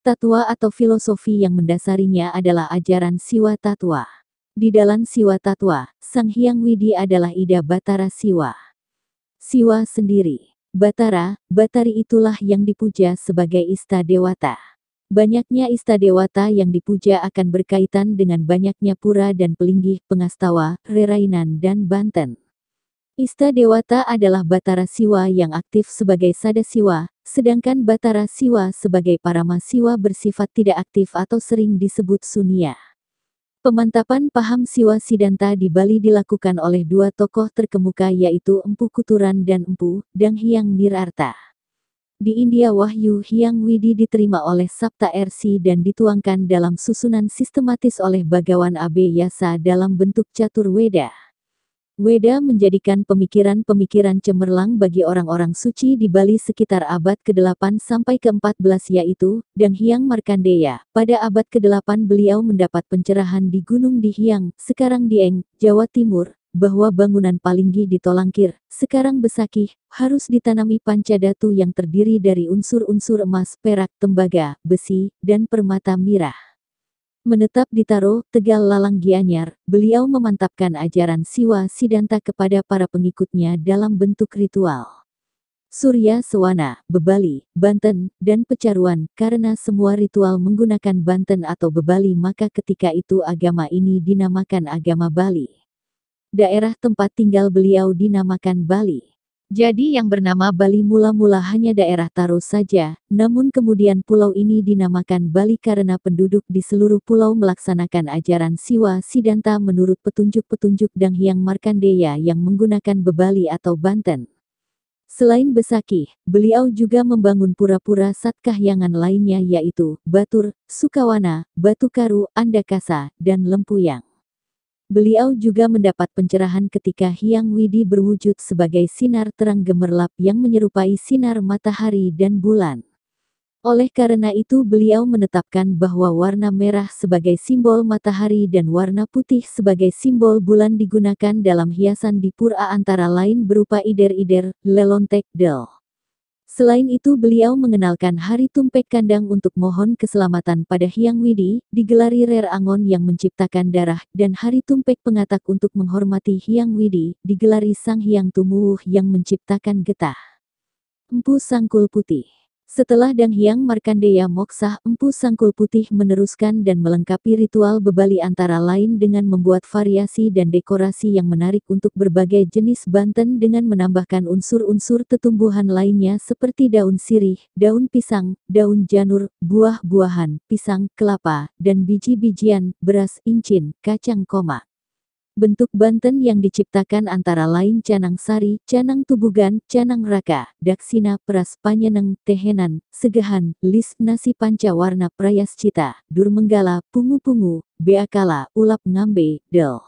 Tatwa atau filosofi yang mendasarinya adalah ajaran Siwa Tatwa. Di dalam Siwa Tatwa, Sang Hyang Widi adalah Ida Batara Siwa. Siwa sendiri, Batara, Batari itulah yang dipuja sebagai Ista Dewata. Banyaknya Ista Dewata yang dipuja akan berkaitan dengan banyaknya pura dan pelinggih, pengastawa, rerainan dan banten. Ista Dewata adalah Batara Siwa yang aktif sebagai Sada Siwa, sedangkan Batara Siwa sebagai Parama Siwa bersifat tidak aktif atau sering disebut Sunya. Pemantapan paham Siwa Siddhanta di Bali dilakukan oleh 2 tokoh terkemuka yaitu Empu Kuturan dan Empu Dang Hyang Nirarta. Di India Wahyu Hyang Widi diterima oleh Sapta Rsi dan dituangkan dalam susunan sistematis oleh Bhagawan Abhyasa dalam bentuk catur Weda. Weda menjadikan pemikiran-pemikiran cemerlang bagi orang-orang suci di Bali sekitar abad ke-8 sampai ke-14 yaitu Dang Hyang Markandeya. Pada abad ke-8 beliau mendapat pencerahan di Gunung Dihyang, sekarang Dieng, Jawa Timur, bahwa bangunan Palinggi di Tolangkir, sekarang Besakih, harus ditanami pancadatu yang terdiri dari unsur-unsur emas, perak, tembaga, besi, dan permata mirah. Menetap di Taro, Tegal Lalang Gianyar, beliau memantapkan ajaran Siwa Siddhanta kepada para pengikutnya dalam bentuk ritual. Surya Sewana, Bebali, Banten, dan Pecaruan, karena semua ritual menggunakan Banten atau Bebali maka ketika itu agama ini dinamakan agama Bali. Daerah tempat tinggal beliau dinamakan Bali. Jadi yang bernama Bali mula-mula hanya daerah Taro saja, namun kemudian pulau ini dinamakan Bali karena penduduk di seluruh pulau melaksanakan ajaran Siwa Siddhanta menurut petunjuk-petunjuk Dang Hyang Markandeya yang menggunakan Bebali atau Banten. Selain Besakih, beliau juga membangun pura-pura Satkahyangan lainnya yaitu Batur, Sukawana, Batu Karu, Andakasa, dan Lempuyang. Beliau juga mendapat pencerahan ketika Hyang Widi berwujud sebagai sinar terang gemerlap yang menyerupai sinar matahari dan bulan. Oleh karena itu beliau menetapkan bahwa warna merah sebagai simbol matahari dan warna putih sebagai simbol bulan digunakan dalam hiasan di pura antara lain berupa ider-ider, lelontek, del. Selain itu beliau mengenalkan hari tumpek kandang untuk mohon keselamatan pada Hyang Widi, digelari Rer Angon yang menciptakan darah, dan hari tumpek pengatak untuk menghormati Hyang Widi, digelari Sang Hyang Tumuwuh yang menciptakan getah. Empu Sangkul Putih. Setelah Dang Hyang Markandeya moksah, Empu Sangkul Putih meneruskan dan melengkapi ritual Bebali antara lain dengan membuat variasi dan dekorasi yang menarik untuk berbagai jenis Banten dengan menambahkan unsur-unsur tetumbuhan lainnya seperti daun sirih, daun pisang, daun janur, buah-buahan, pisang, kelapa, dan biji-bijian, beras, incin, kacang koma. Bentuk Banten yang diciptakan antara lain Canang Sari, Canang Tubugan, Canang Raka, Daksina, Pras, Panyeneng, Tehenan, Segahan, Lis, Nasi Panca Warna Prayascita, Durmenggala, Pungu-Pungu, Beakala, Ulap Ngambe, Del.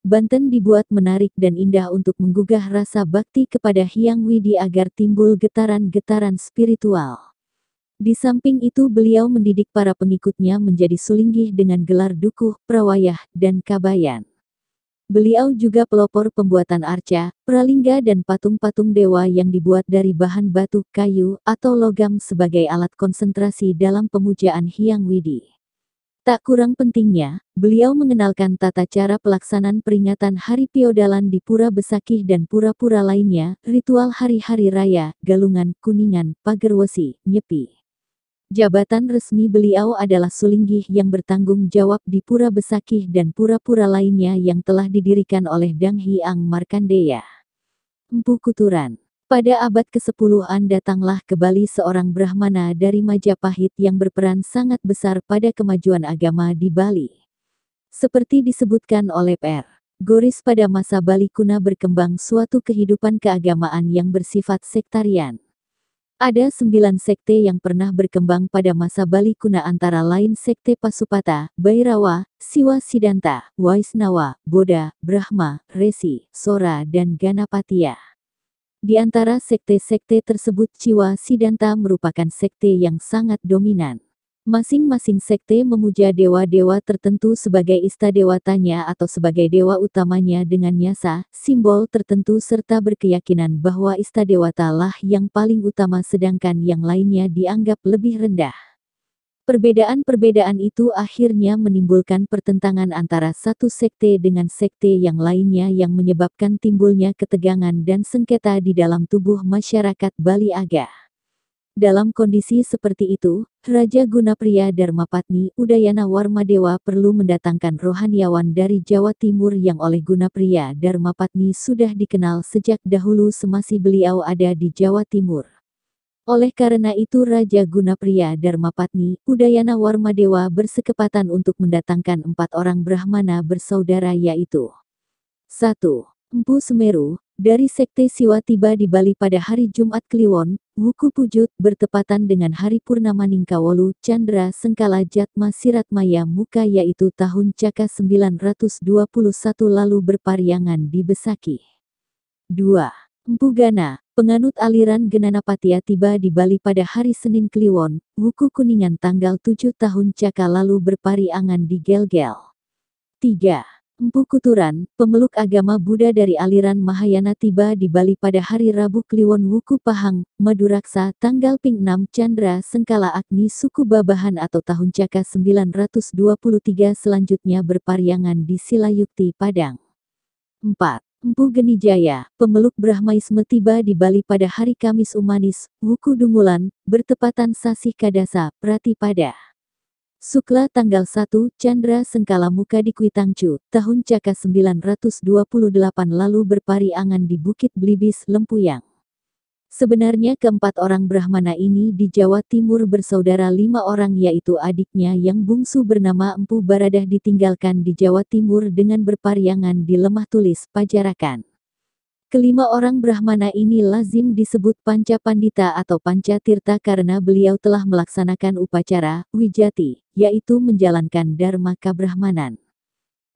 Banten dibuat menarik dan indah untuk menggugah rasa bakti kepada Hyang Widi agar timbul getaran-getaran spiritual. Di samping itu beliau mendidik para pengikutnya menjadi sulinggih dengan gelar dukuh, prawayah, dan kabayan. Beliau juga pelopor pembuatan arca, pralingga dan patung-patung dewa yang dibuat dari bahan batu, kayu, atau logam sebagai alat konsentrasi dalam pemujaan Hyang Widi. Tak kurang pentingnya, beliau mengenalkan tata cara pelaksanaan peringatan Hari Piodalan di Pura Besakih dan pura-pura lainnya, ritual hari-hari raya, Galungan, Kuningan, Pagerwesi, Nyepi. Jabatan resmi beliau adalah sulinggih yang bertanggung jawab di Pura Besakih dan pura-pura lainnya yang telah didirikan oleh Dang Hyang Markandeya. Empu Kuturan. Pada abad ke-10 datanglah ke Bali seorang Brahmana dari Majapahit yang berperan sangat besar pada kemajuan agama di Bali. Seperti disebutkan oleh Pr. Goris pada masa Bali kuna berkembang suatu kehidupan keagamaan yang bersifat sektarian. Ada 9 sekte yang pernah berkembang pada masa Bali kuna antara lain sekte Pasupata, Bhairawa, Siwa Siddhanta, Waisnawa, Boddha, Brahma, Resi, Sora dan Ganapatiya. Di antara sekte-sekte tersebut Siwa Siddhanta merupakan sekte yang sangat dominan. Masing-masing sekte memuja dewa-dewa tertentu sebagai istadewatanya atau sebagai dewa utamanya dengan nyasa, simbol tertentu serta berkeyakinan bahwa istadewata lah yang paling utama sedangkan yang lainnya dianggap lebih rendah. Perbedaan-perbedaan itu akhirnya menimbulkan pertentangan antara satu sekte dengan sekte yang lainnya yang menyebabkan timbulnya ketegangan dan sengketa di dalam tubuh masyarakat Bali Aga. Dalam kondisi seperti itu, Raja Gunapriya Dharmapatni Udayana Warmadewa perlu mendatangkan rohaniawan dari Jawa Timur yang oleh Gunapriya Dharmapatni sudah dikenal sejak dahulu semasa beliau ada di Jawa Timur. Oleh karena itu Raja Gunapriya Dharmapatni Udayana Warmadewa bersekepatan untuk mendatangkan 4 orang Brahmana bersaudara yaitu 1. Empu Semeru, dari sekte Siwa tiba di Bali pada hari Jumat Kliwon, Wuku Pujut, bertepatan dengan hari Purnama Ningkawolu, Chandra Sengkala Jatma Siratmaya Muka yaitu tahun Caka 921 lalu berpariangan di Besaki. 2. Empu Gana, penganut aliran Gananapatiya tiba di Bali pada hari Senin Kliwon, Wuku Kuningan tanggal 7 tahun Caka lalu berpariangan di Gelgel. 3. Empu Kuturan, pemeluk agama Buddha dari aliran Mahayana tiba di Bali pada hari Rabu Kliwon Wuku Pahang, Maduraksa, tanggal Ping 6 Chandra Sengkala Agni suku Babahan atau tahun Caka 923 selanjutnya berpariangan di Silayukti Padang. 4. Empu Genijaya, pemeluk Brahmaisme tiba di Bali pada hari Kamis Umanis, Wuku Dungulan, bertepatan Sasih Kadasa, Pratipada. Sukla tanggal 1 Chandra Sengkala Muka di Kuitangcu, tahun Caka 928 lalu berpariangan di Bukit Blibis, Lempuyang. Sebenarnya keempat orang Brahmana ini di Jawa Timur bersaudara 5 orang yaitu adiknya yang bungsu bernama Empu Baradah ditinggalkan di Jawa Timur dengan berpariangan di Lemah Tulis, Pajarakan. Kelima orang Brahmana ini lazim disebut Panca Pandita atau Panca Tirta karena beliau telah melaksanakan upacara, wijati, yaitu menjalankan Dharma Kabrahmanan.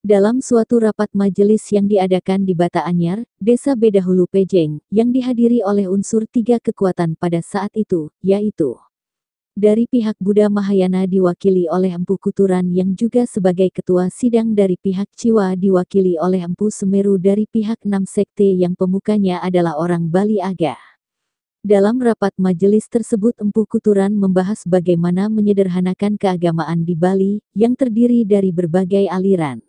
Dalam suatu rapat majelis yang diadakan di Bata Anyar, Desa Bedahulu Pejeng, yang dihadiri oleh unsur 3 kekuatan pada saat itu, yaitu dari pihak Buddha Mahayana diwakili oleh Empu Kuturan yang juga sebagai ketua sidang dari pihak Ciwa diwakili oleh Empu Semeru dari pihak 6 sekte yang pemukanya adalah orang Bali Aga. Dalam rapat majelis tersebut Empu Kuturan membahas bagaimana menyederhanakan keagamaan di Bali, yang terdiri dari berbagai aliran.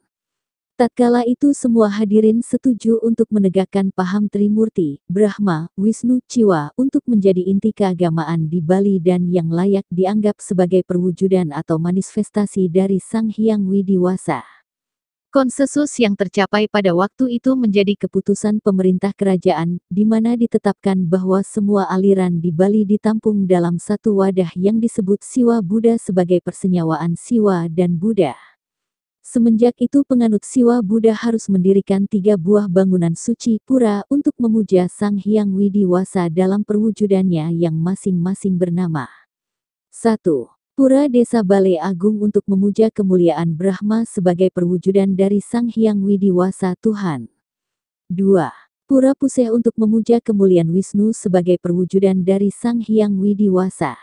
Tatkala itu semua hadirin setuju untuk menegakkan paham Trimurti, Brahma, Wisnu, Ciwa untuk menjadi inti keagamaan di Bali dan yang layak dianggap sebagai perwujudan atau manifestasi dari Sang Hyang Widiwasa. Konsensus yang tercapai pada waktu itu menjadi keputusan pemerintah kerajaan, di mana ditetapkan bahwa semua aliran di Bali ditampung dalam satu wadah yang disebut Siwa Buddha sebagai persenyawaan Siwa dan Buddha. Semenjak itu penganut Siwa Buddha harus mendirikan 3 buah bangunan suci pura untuk memuja Sang Hyang Widiwasa dalam perwujudannya yang masing-masing bernama 1. Pura Desa Balai Agung untuk memuja kemuliaan Brahma sebagai perwujudan dari Sang Hyang Widiwasa Tuhan. 2. Pura Puseh untuk memuja kemuliaan Wisnu sebagai perwujudan dari Sang Hyang Widiwasa.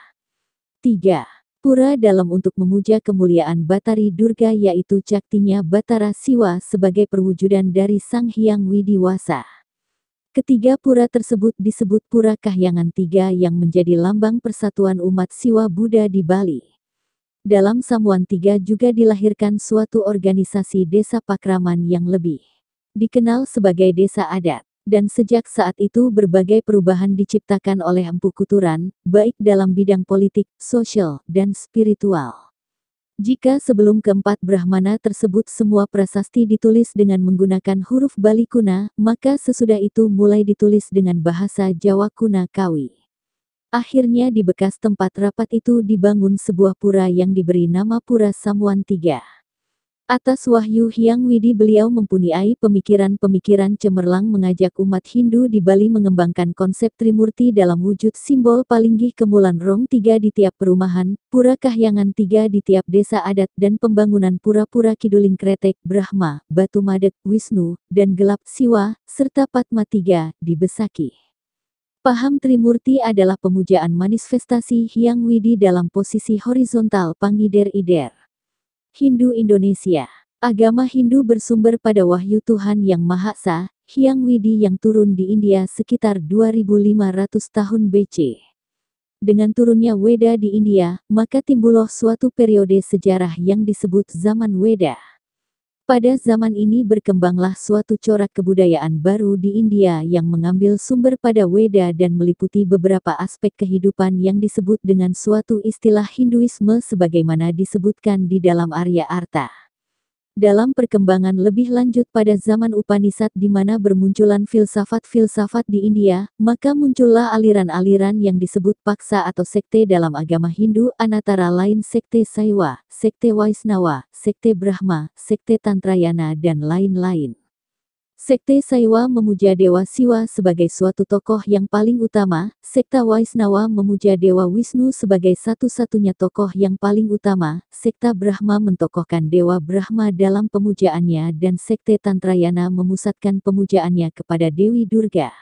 3. Pura dalam untuk memuja kemuliaan Batari Durga yaitu caktinya Batara Siwa sebagai perwujudan dari Sang Hyang Widiwasa. Ketiga pura tersebut disebut Pura Kahyangan 3 yang menjadi lambang persatuan umat Siwa Buddha di Bali. Dalam Samuan 3 juga dilahirkan suatu organisasi desa pakraman yang lebih dikenal sebagai desa adat. Dan sejak saat itu berbagai perubahan diciptakan oleh Empu Kuturan, baik dalam bidang politik, sosial, dan spiritual. Jika sebelum keempat Brahmana tersebut semua prasasti ditulis dengan menggunakan huruf Bali kuna, maka sesudah itu mulai ditulis dengan bahasa Jawa kuna Kawi. Akhirnya di bekas tempat rapat itu dibangun sebuah pura yang diberi nama Pura Samuan 3. Atas wahyu Hyang Widi beliau mempunyai pemikiran-pemikiran cemerlang mengajak umat Hindu di Bali mengembangkan konsep Trimurti dalam wujud simbol palinggih kemulan rong 3 di tiap perumahan, pura kahyangan 3 di tiap desa adat dan pembangunan pura-pura Kiduling Kretek, Brahma, Batu Madek, Wisnu, dan Gelap Siwa, serta Padma 3 di Besaki. Paham Trimurti adalah pemujaan manifestasi Hyang Widi dalam posisi horizontal pangider-ider. Hindu Indonesia. Agama Hindu bersumber pada wahyu Tuhan Yang Maha Esa, Hyang Widi yang turun di India sekitar 2500 tahun BC. Dengan turunnya Weda di India, maka timbullah suatu periode sejarah yang disebut zaman Weda. Pada zaman ini berkembanglah suatu corak kebudayaan baru di India yang mengambil sumber pada Weda dan meliputi beberapa aspek kehidupan yang disebut dengan suatu istilah Hinduisme sebagaimana disebutkan di dalam Arya Arta. Dalam perkembangan lebih lanjut pada zaman Upanishad di mana bermunculan filsafat-filsafat di India, maka muncullah aliran-aliran yang disebut paksa atau sekte dalam agama Hindu antara lain sekte Saiwa, sekte Waisnawa, sekte Brahma, sekte Tantrayana dan lain-lain. Sekte Saiwa memuja Dewa Siwa sebagai suatu tokoh yang paling utama, sekte Waisnawa memuja Dewa Wisnu sebagai satu-satunya tokoh yang paling utama, sekte Brahma mentokohkan Dewa Brahma dalam pemujaannya dan sekte Tantrayana memusatkan pemujaannya kepada Dewi Durga.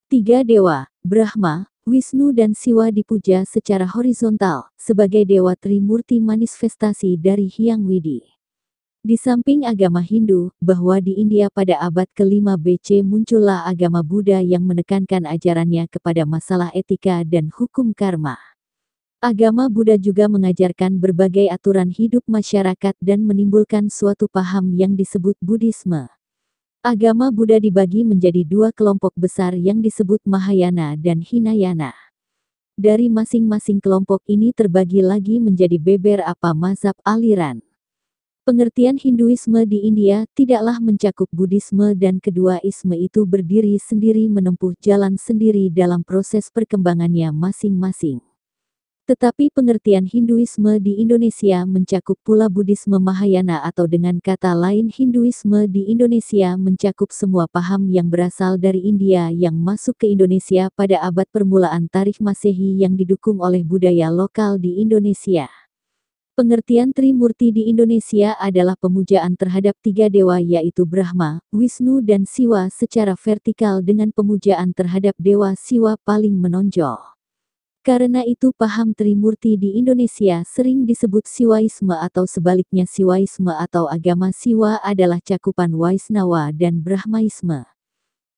Tiga dewa, Brahma, Wisnu dan Siwa dipuja secara horizontal, sebagai dewa Trimurti manifestasi dari Hyang Widi. Di samping agama Hindu, bahwa di India pada abad ke-5 BC muncullah agama Buddha yang menekankan ajarannya kepada masalah etika dan hukum karma. Agama Buddha juga mengajarkan berbagai aturan hidup masyarakat dan menimbulkan suatu paham yang disebut Buddhisme. Agama Buddha dibagi menjadi dua kelompok besar yang disebut Mahayana dan Hinayana. Dari masing-masing kelompok ini terbagi lagi menjadi beberapa mazhab aliran. Pengertian Hinduisme di India tidaklah mencakup Buddhisme dan kedua isme itu berdiri sendiri menempuh jalan sendiri dalam proses perkembangannya masing-masing. Tetapi pengertian Hinduisme di Indonesia mencakup pula Buddhisme Mahayana atau dengan kata lain Hinduisme di Indonesia mencakup semua paham yang berasal dari India yang masuk ke Indonesia pada abad permulaan Tarikh Masehi yang didukung oleh budaya lokal di Indonesia. Pengertian Trimurti di Indonesia adalah pemujaan terhadap tiga dewa yaitu Brahma, Wisnu dan Siwa secara vertikal dengan pemujaan terhadap Dewa Siwa paling menonjol. Karena itu paham Trimurti di Indonesia sering disebut Siwaisme atau sebaliknya Siwaisme atau agama Siwa adalah cakupan Waisnawa dan Brahmaisme.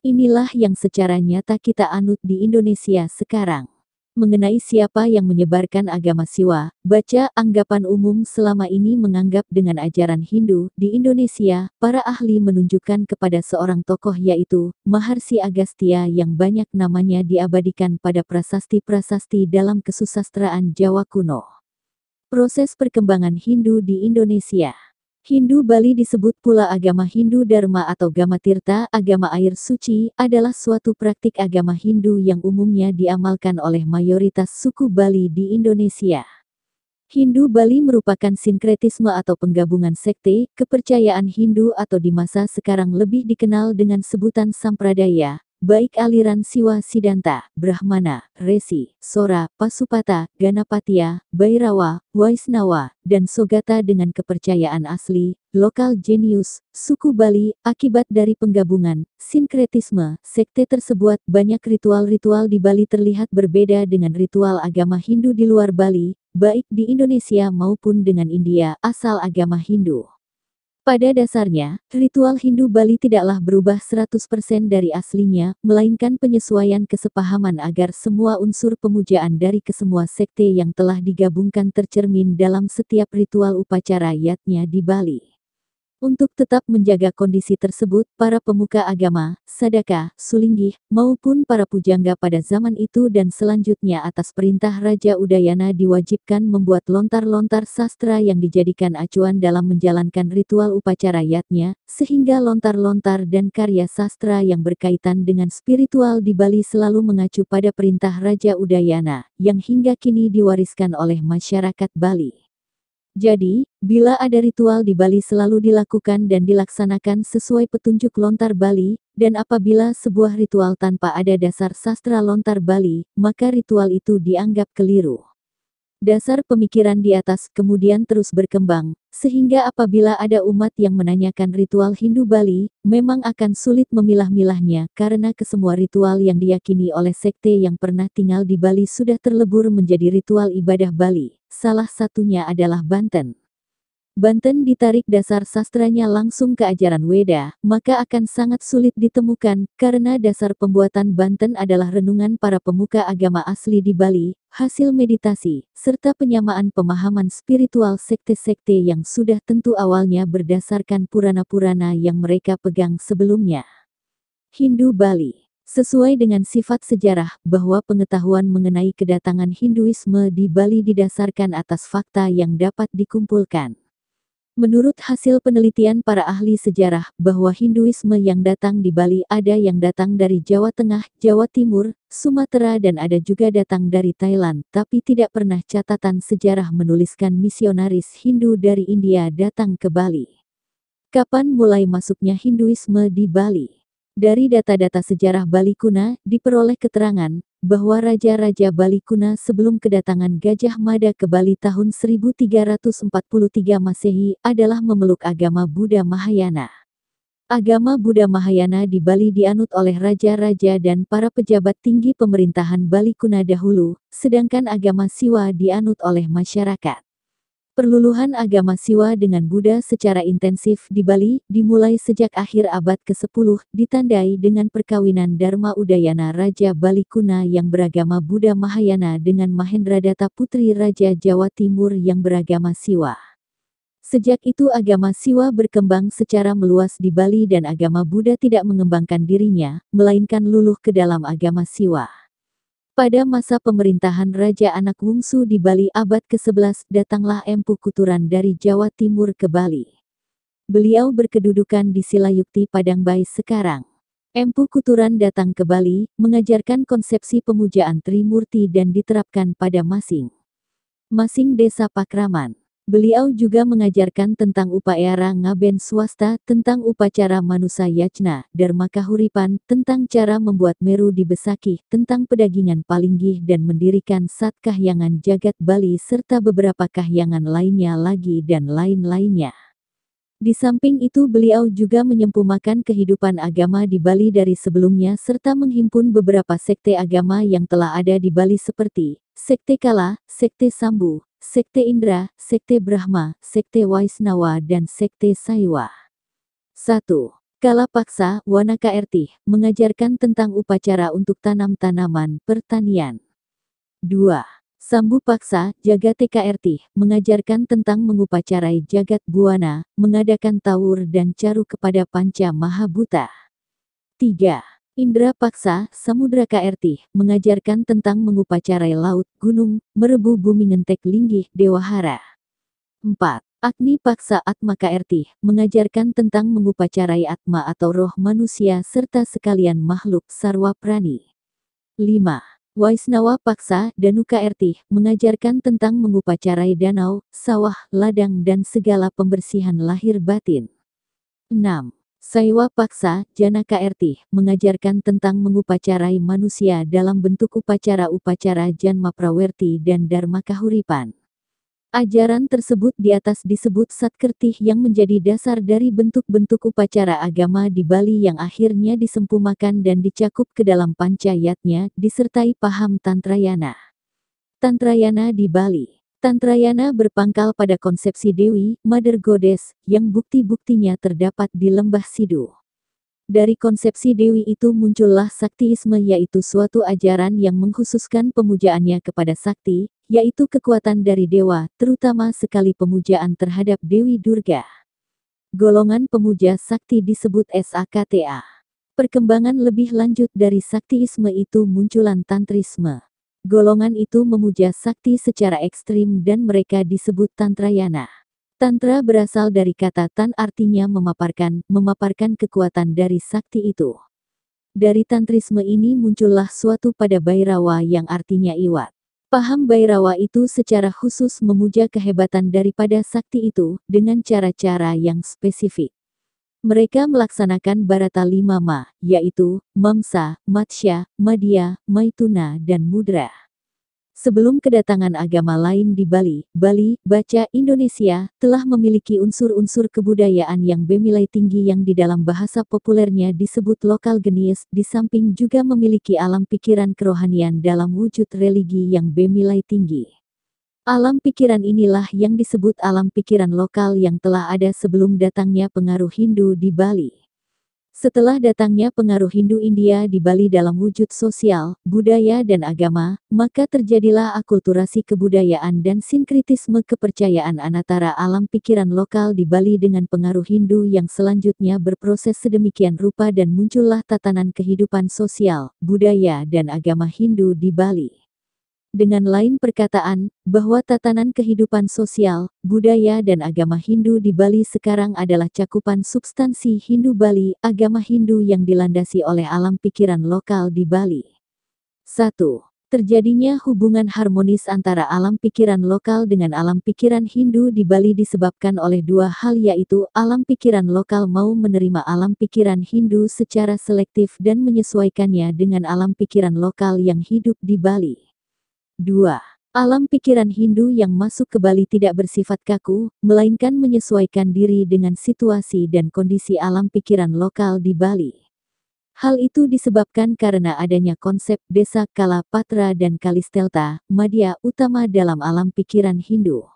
Inilah yang secara nyata kita anut di Indonesia sekarang. Mengenai siapa yang menyebarkan agama Siwa, baca anggapan umum selama ini menganggap dengan ajaran Hindu di Indonesia, para ahli menunjukkan kepada seorang tokoh yaitu Maharsi Agastya yang banyak namanya diabadikan pada prasasti-prasasti dalam kesusastraan Jawa kuno. Proses perkembangan Hindu di Indonesia. Hindu Bali disebut pula agama Hindu Dharma atau Gamatirta, agama air suci, adalah suatu praktik agama Hindu yang umumnya diamalkan oleh mayoritas suku Bali di Indonesia. Hindu Bali merupakan sinkretisme atau penggabungan sekte, kepercayaan Hindu atau di masa sekarang lebih dikenal dengan sebutan Sampradaya, baik aliran Siwa Siddhanta, Brahmana, Resi, Sora, Pasupata, Ganapatya, Bhairawa, Waisnawa, dan Sogata dengan kepercayaan asli, lokal genius, suku Bali, akibat dari penggabungan, sinkretisme, sekte tersebut banyak ritual-ritual di Bali terlihat berbeda dengan ritual agama Hindu di luar Bali, baik di Indonesia maupun dengan India, asal agama Hindu. Pada dasarnya, ritual Hindu Bali tidaklah berubah 100% dari aslinya, melainkan penyesuaian kesepahaman agar semua unsur pemujaan dari kesemua sekte yang telah digabungkan tercermin dalam setiap ritual upacara yatnya di Bali. Untuk tetap menjaga kondisi tersebut, para pemuka agama, sadaka, sulinggih, maupun para pujangga pada zaman itu dan selanjutnya atas perintah Raja Udayana diwajibkan membuat lontar-lontar sastra yang dijadikan acuan dalam menjalankan ritual upacara yatnya, sehingga lontar-lontar dan karya sastra yang berkaitan dengan spiritual di Bali selalu mengacu pada perintah Raja Udayana, yang hingga kini diwariskan oleh masyarakat Bali. Jadi, bila ada ritual di Bali selalu dilakukan dan dilaksanakan sesuai petunjuk lontar Bali, dan apabila sebuah ritual tanpa ada dasar sastra lontar Bali, maka ritual itu dianggap keliru. Dasar pemikiran di atas kemudian terus berkembang, sehingga apabila ada umat yang menanyakan ritual Hindu Bali, memang akan sulit memilah-milahnya karena kesemua ritual yang diyakini oleh sekte yang pernah tinggal di Bali sudah terlebur menjadi ritual ibadah Bali. Salah satunya adalah Banten. Banten ditarik dasar sastranya langsung ke ajaran Weda, maka akan sangat sulit ditemukan, karena dasar pembuatan Banten adalah renungan para pemuka agama asli di Bali, hasil meditasi, serta penyamaan pemahaman spiritual sekte-sekte yang sudah tentu awalnya berdasarkan purana-purana yang mereka pegang sebelumnya. Hindu Bali. Sesuai dengan sifat sejarah, bahwa pengetahuan mengenai kedatangan Hinduisme di Bali didasarkan atas fakta yang dapat dikumpulkan. Menurut hasil penelitian para ahli sejarah, bahwa Hinduisme yang datang di Bali ada yang datang dari Jawa Tengah, Jawa Timur, Sumatera dan ada juga datang dari Thailand, tapi tidak pernah catatan sejarah menuliskan misionaris Hindu dari India datang ke Bali. Kapan mulai masuknya Hinduisme di Bali? Dari data-data sejarah Bali kuno, diperoleh keterangan bahwa raja-raja Bali kuno sebelum kedatangan Gajah Mada ke Bali tahun 1343 Masehi adalah memeluk agama Buddha Mahayana. Agama Buddha Mahayana di Bali dianut oleh raja-raja dan para pejabat tinggi pemerintahan Bali kuno dahulu, sedangkan agama Siwa dianut oleh masyarakat. Perluluhan agama Siwa dengan Buddha secara intensif di Bali dimulai sejak akhir abad ke-10, ditandai dengan perkawinan Dharma Udayana Raja Bali kuno yang beragama Buddha Mahayana dengan Mahendradatta Putri Raja Jawa Timur yang beragama Siwa. Sejak itu agama Siwa berkembang secara meluas di Bali dan agama Buddha tidak mengembangkan dirinya, melainkan luluh ke dalam agama Siwa. Pada masa pemerintahan Raja Anak Wungsu di Bali abad ke-11, datanglah Empu Kuturan dari Jawa Timur ke Bali. Beliau berkedudukan di Silayukti Padangbai sekarang. Empu Kuturan datang ke Bali, mengajarkan konsepsi pemujaan Trimurti dan diterapkan pada masing-masing desa Pakraman. Beliau juga mengajarkan tentang upayara ngaben swasta, tentang upacara manusa yajna, dharma kahuripan, tentang cara membuat meru di Besakih, tentang pedagingan palinggih dan mendirikan Sat Kahyangan Jagat Bali serta beberapa kahyangan lainnya lagi dan lain-lainnya. Di samping itu beliau juga menyempurnakan kehidupan agama di Bali dari sebelumnya serta menghimpun beberapa sekte agama yang telah ada di Bali seperti Sekte Kala, Sekte Sambu, Sekte Indra, Sekte Brahma, Sekte Waisnawa dan Sekte Saiwa. 1. Kala Paksa, Wanaka Erti, mengajarkan tentang upacara untuk tanam-tanaman, pertanian. 2. Sambu Paksa, Jagat TKRT, mengajarkan tentang mengupacarai Jagat Buana, mengadakan tawur dan caru kepada Panca Mahabhuta. 3. Indra Paksa, Samudra KRT, mengajarkan tentang mengupacarai laut, gunung, merebu bumi ngentek linggih, Dewahara. 4. Agni Paksa Atma KRT, mengajarkan tentang mengupacarai Atma atau roh manusia serta sekalian makhluk sarwa prani. 5. Waisnawa Paksa, Danu KRT, mengajarkan tentang mengupacarai danau, sawah, ladang dan segala pembersihan lahir batin. 6. Saiwa Paksa, Jana KRT, mengajarkan tentang mengupacarai manusia dalam bentuk upacara-upacara Janma Prawerti dan Dharma Kahuripan. Ajaran tersebut di atas disebut Satkertih yang menjadi dasar dari bentuk-bentuk upacara agama di Bali yang akhirnya disempurnakan dan dicakup ke dalam pancayatnya, disertai paham Tantrayana. Tantrayana di Bali. Tantrayana berpangkal pada konsepsi Dewi, Mother Goddess, yang bukti-buktinya terdapat di Lembah Sidu. Dari konsepsi Dewi itu muncullah Saktiisme yaitu suatu ajaran yang mengkhususkan pemujaannya kepada Sakti, yaitu kekuatan dari dewa, terutama sekali pemujaan terhadap Dewi Durga. Golongan pemuja Sakti disebut Sakta. Perkembangan lebih lanjut dari Saktiisme itu munculan Tantrisme. Golongan itu memuja Sakti secara ekstrim dan mereka disebut Tantrayana. Tantra berasal dari kata tan artinya memaparkan kekuatan dari Sakti itu. Dari Tantrisme ini muncullah suatu pada Bhairawa yang artinya iwat. Paham Bhairawa itu secara khusus memuja kehebatan daripada sakti itu, dengan cara-cara yang spesifik. Mereka melaksanakan Bharata 5 ma, yaitu, Mamsa, Matsya, Madhya, Maituna dan Mudra. Sebelum kedatangan agama lain di Bali, Baca Indonesia, telah memiliki unsur-unsur kebudayaan yang bernilai tinggi yang di dalam bahasa populernya disebut lokal genius, di samping juga memiliki alam pikiran kerohanian dalam wujud religi yang bernilai tinggi. Alam pikiran inilah yang disebut alam pikiran lokal yang telah ada sebelum datangnya pengaruh Hindu di Bali. Setelah datangnya pengaruh Hindu India di Bali dalam wujud sosial, budaya dan agama, maka terjadilah akulturasi kebudayaan dan sinkritisme kepercayaan antara alam pikiran lokal di Bali dengan pengaruh Hindu yang selanjutnya berproses sedemikian rupa dan muncullah tatanan kehidupan sosial, budaya dan agama Hindu di Bali. Dengan lain perkataan, bahwa tatanan kehidupan sosial, budaya dan agama Hindu di Bali sekarang adalah cakupan substansi Hindu Bali, agama Hindu yang dilandasi oleh alam pikiran lokal di Bali. 1. Terjadinya hubungan harmonis antara alam pikiran lokal dengan alam pikiran Hindu di Bali disebabkan oleh dua hal, yaitu alam pikiran lokal mau menerima alam pikiran Hindu secara selektif dan menyesuaikannya dengan alam pikiran lokal yang hidup di Bali. 2. Alam pikiran Hindu yang masuk ke Bali tidak bersifat kaku, melainkan menyesuaikan diri dengan situasi dan kondisi alam pikiran lokal di Bali. Hal itu disebabkan karena adanya konsep desa Kala Patra dan Kalistelta, Madhya utama dalam alam pikiran Hindu.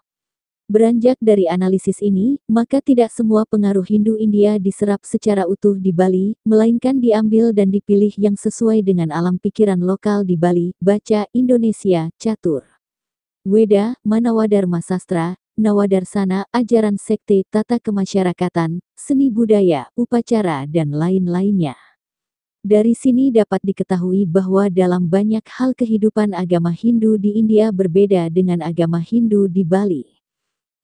Beranjak dari analisis ini, maka tidak semua pengaruh Hindu India diserap secara utuh di Bali, melainkan diambil dan dipilih yang sesuai dengan alam pikiran lokal di Bali. Baca Indonesia, Catur. Weda, Manawadharma Sastra, Nawadarsana, ajaran sekte, tata kemasyarakatan, seni budaya, upacara dan lain-lainnya. Dari sini dapat diketahui bahwa dalam banyak hal kehidupan agama Hindu di India berbeda dengan agama Hindu di Bali.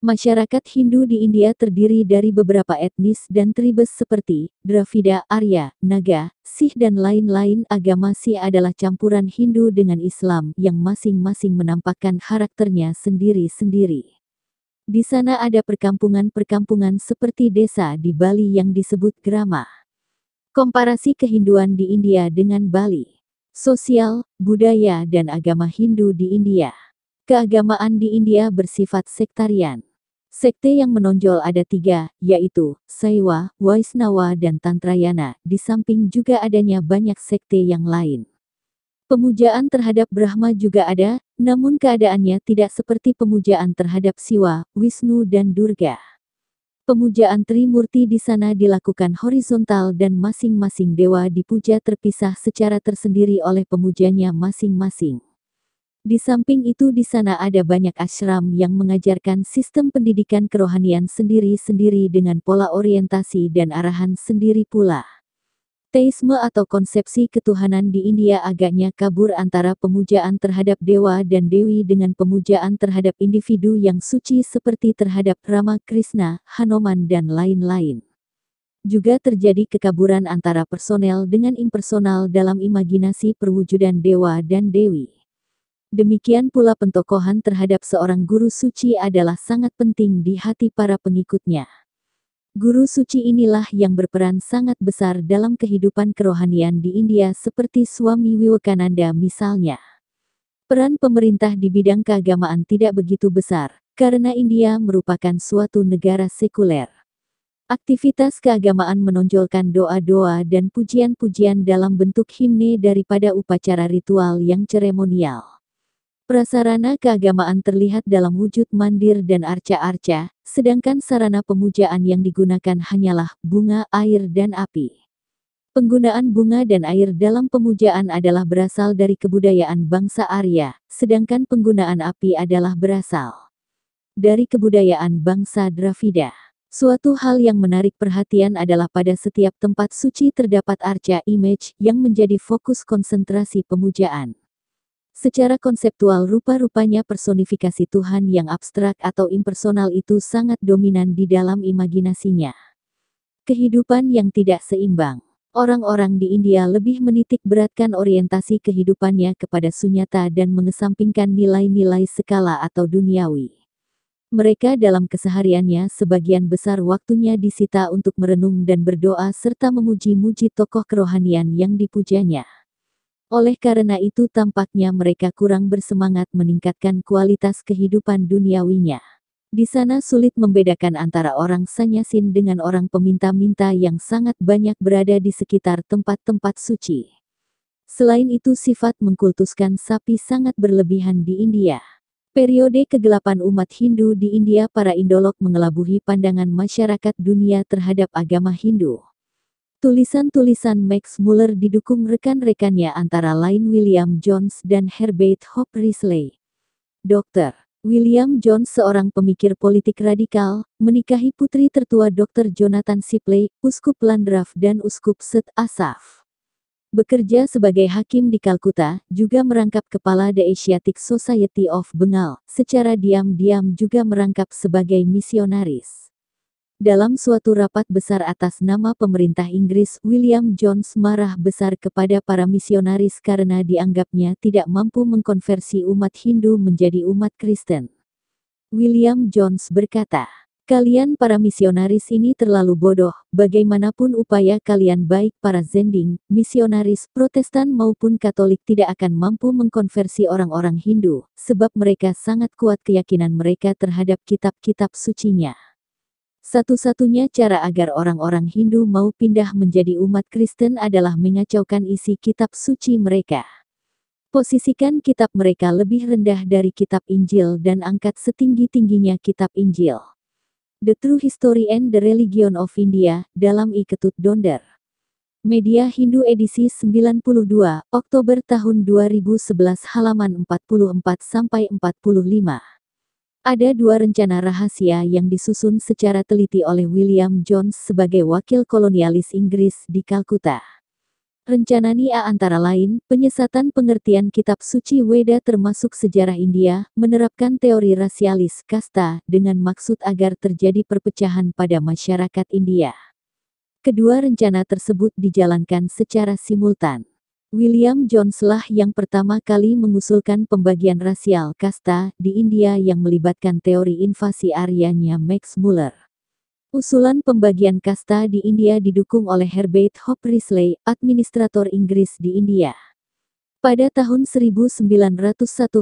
Masyarakat Hindu di India terdiri dari beberapa etnis dan tribes seperti Dravida, Arya, Naga, Sikh dan lain-lain. Agama Sikh adalah campuran Hindu dengan Islam yang masing-masing menampakkan karakternya sendiri-sendiri. Di sana ada perkampungan-perkampungan seperti desa di Bali yang disebut grama. Komparasi kehinduan di India dengan Bali. Sosial, budaya dan agama Hindu di India. Keagamaan di India bersifat sektarian. Sekte yang menonjol ada 3, yaitu Saiwa, Waisnawa dan Tantrayana, di samping juga adanya banyak sekte yang lain. Pemujaan terhadap Brahma juga ada, namun keadaannya tidak seperti pemujaan terhadap Siwa, Wisnu dan Durga. Pemujaan Trimurti di sana dilakukan horizontal dan masing-masing dewa dipuja terpisah secara tersendiri oleh pemujanya masing-masing. Di samping itu di sana ada banyak ashram yang mengajarkan sistem pendidikan kerohanian sendiri-sendiri dengan pola orientasi dan arahan sendiri pula. Teisme atau konsepsi ketuhanan di India agaknya kabur antara pemujaan terhadap dewa dan dewi dengan pemujaan terhadap individu yang suci seperti terhadap Rama, Krishna, Hanuman dan lain-lain. Juga terjadi kekaburan antara personel dengan impersonal dalam imajinasi perwujudan dewa dan dewi. Demikian pula pentokohan terhadap seorang guru suci adalah sangat penting di hati para pengikutnya. Guru suci inilah yang berperan sangat besar dalam kehidupan kerohanian di India seperti Swami Vivekananda misalnya. Peran pemerintah di bidang keagamaan tidak begitu besar, karena India merupakan suatu negara sekuler. Aktivitas keagamaan menonjolkan doa-doa dan pujian-pujian dalam bentuk himne daripada upacara ritual yang seremonial. Prasarana keagamaan terlihat dalam wujud mandir dan arca-arca, sedangkan sarana pemujaan yang digunakan hanyalah bunga, air dan api. Penggunaan bunga dan air dalam pemujaan adalah berasal dari kebudayaan bangsa Arya, sedangkan penggunaan api adalah berasal dari kebudayaan bangsa Dravida. Suatu hal yang menarik perhatian adalah pada setiap tempat suci terdapat arca image yang menjadi fokus konsentrasi pemujaan. Secara konseptual rupa-rupanya personifikasi Tuhan yang abstrak atau impersonal itu sangat dominan di dalam imajinasinya. Kehidupan yang tidak seimbang. Orang-orang di India lebih menitik beratkan orientasi kehidupannya kepada sunyata dan mengesampingkan nilai-nilai skala atau duniawi. Mereka dalam kesehariannya sebagian besar waktunya disita untuk merenung dan berdoa serta memuji-muji tokoh kerohanian yang dipujanya. Oleh karena itu tampaknya mereka kurang bersemangat meningkatkan kualitas kehidupan duniawinya. Di sana sulit membedakan antara orang sanyasin dengan orang peminta-minta yang sangat banyak berada di sekitar tempat-tempat suci. Selain itu sifat mengkultuskan sapi sangat berlebihan di India. Periode kegelapan umat Hindu di India, para Indolog mengelabuhi pandangan masyarakat dunia terhadap agama Hindu. Tulisan-tulisan Max Muller didukung rekan-rekannya antara lain William Jones dan Herbert Hooper Risley. Dr. William Jones, seorang pemikir politik radikal, menikahi putri tertua Dr. Jonathan Shipley, uskup Landgraf dan uskup St. Asaph. Bekerja sebagai hakim di Kalkuta, juga merangkap kepala The Asiatic Society of Bengal, secara diam-diam juga merangkap sebagai misionaris. Dalam suatu rapat besar atas nama pemerintah Inggris, William Jones marah besar kepada para misionaris karena dianggapnya tidak mampu mengkonversi umat Hindu menjadi umat Kristen. William Jones berkata, "Kalian para misionaris ini terlalu bodoh, bagaimanapun upaya kalian baik para Zending, misionaris, Protestan maupun Katolik tidak akan mampu mengkonversi orang-orang Hindu, sebab mereka sangat kuat keyakinan mereka terhadap kitab-kitab sucinya. Satu-satunya cara agar orang-orang Hindu mau pindah menjadi umat Kristen adalah mengacaukan isi kitab suci mereka. Posisikan kitab mereka lebih rendah dari kitab Injil dan angkat setinggi-tingginya kitab Injil." The True History and the Religion of India, dalam I Ketut Donder. Media Hindu edisi 92, Oktober tahun 2011 halaman 44-45. Ada dua rencana rahasia yang disusun secara teliti oleh William Jones sebagai wakil kolonialis Inggris di Kalkuta. Rencana NIA antara lain, penyesatan pengertian kitab suci Weda termasuk sejarah India, menerapkan teori rasialis kasta, dengan maksud agar terjadi perpecahan pada masyarakat India. Kedua rencana tersebut dijalankan secara simultan. William Jones lah yang pertama kali mengusulkan pembagian rasial kasta di India yang melibatkan teori invasi Aryanya Max Muller. Usulan pembagian kasta di India didukung oleh Herbert Hooper Risley, administrator Inggris di India. Pada tahun 1901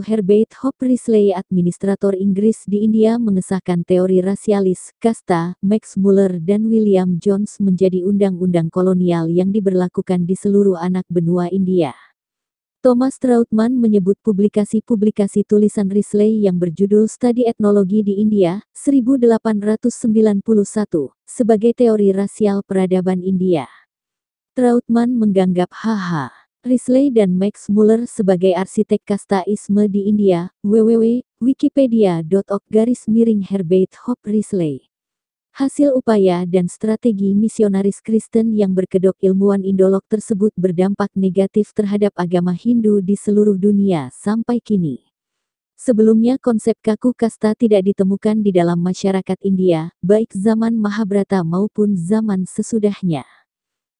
Herbert Hooper Risley, administrator Inggris di India, mengesahkan teori rasialis kasta. Max Muller dan William Jones menjadi undang-undang kolonial yang diberlakukan di seluruh anak benua India. Thomas Trautmann menyebut publikasi-publikasi tulisan Risley yang berjudul Studi Etnologi di India, 1891, sebagai teori rasial peradaban India. Trautmann menganggap H.H. Risley dan Max Muller sebagai arsitek kastaisme di India. www.wikipedia.org/Herbert Hooper Risley. Hasil upaya dan strategi misionaris Kristen yang berkedok ilmuwan Indolog tersebut berdampak negatif terhadap agama Hindu di seluruh dunia sampai kini. Sebelumnya konsep kaku kasta tidak ditemukan di dalam masyarakat India, baik zaman Mahabharata maupun zaman sesudahnya.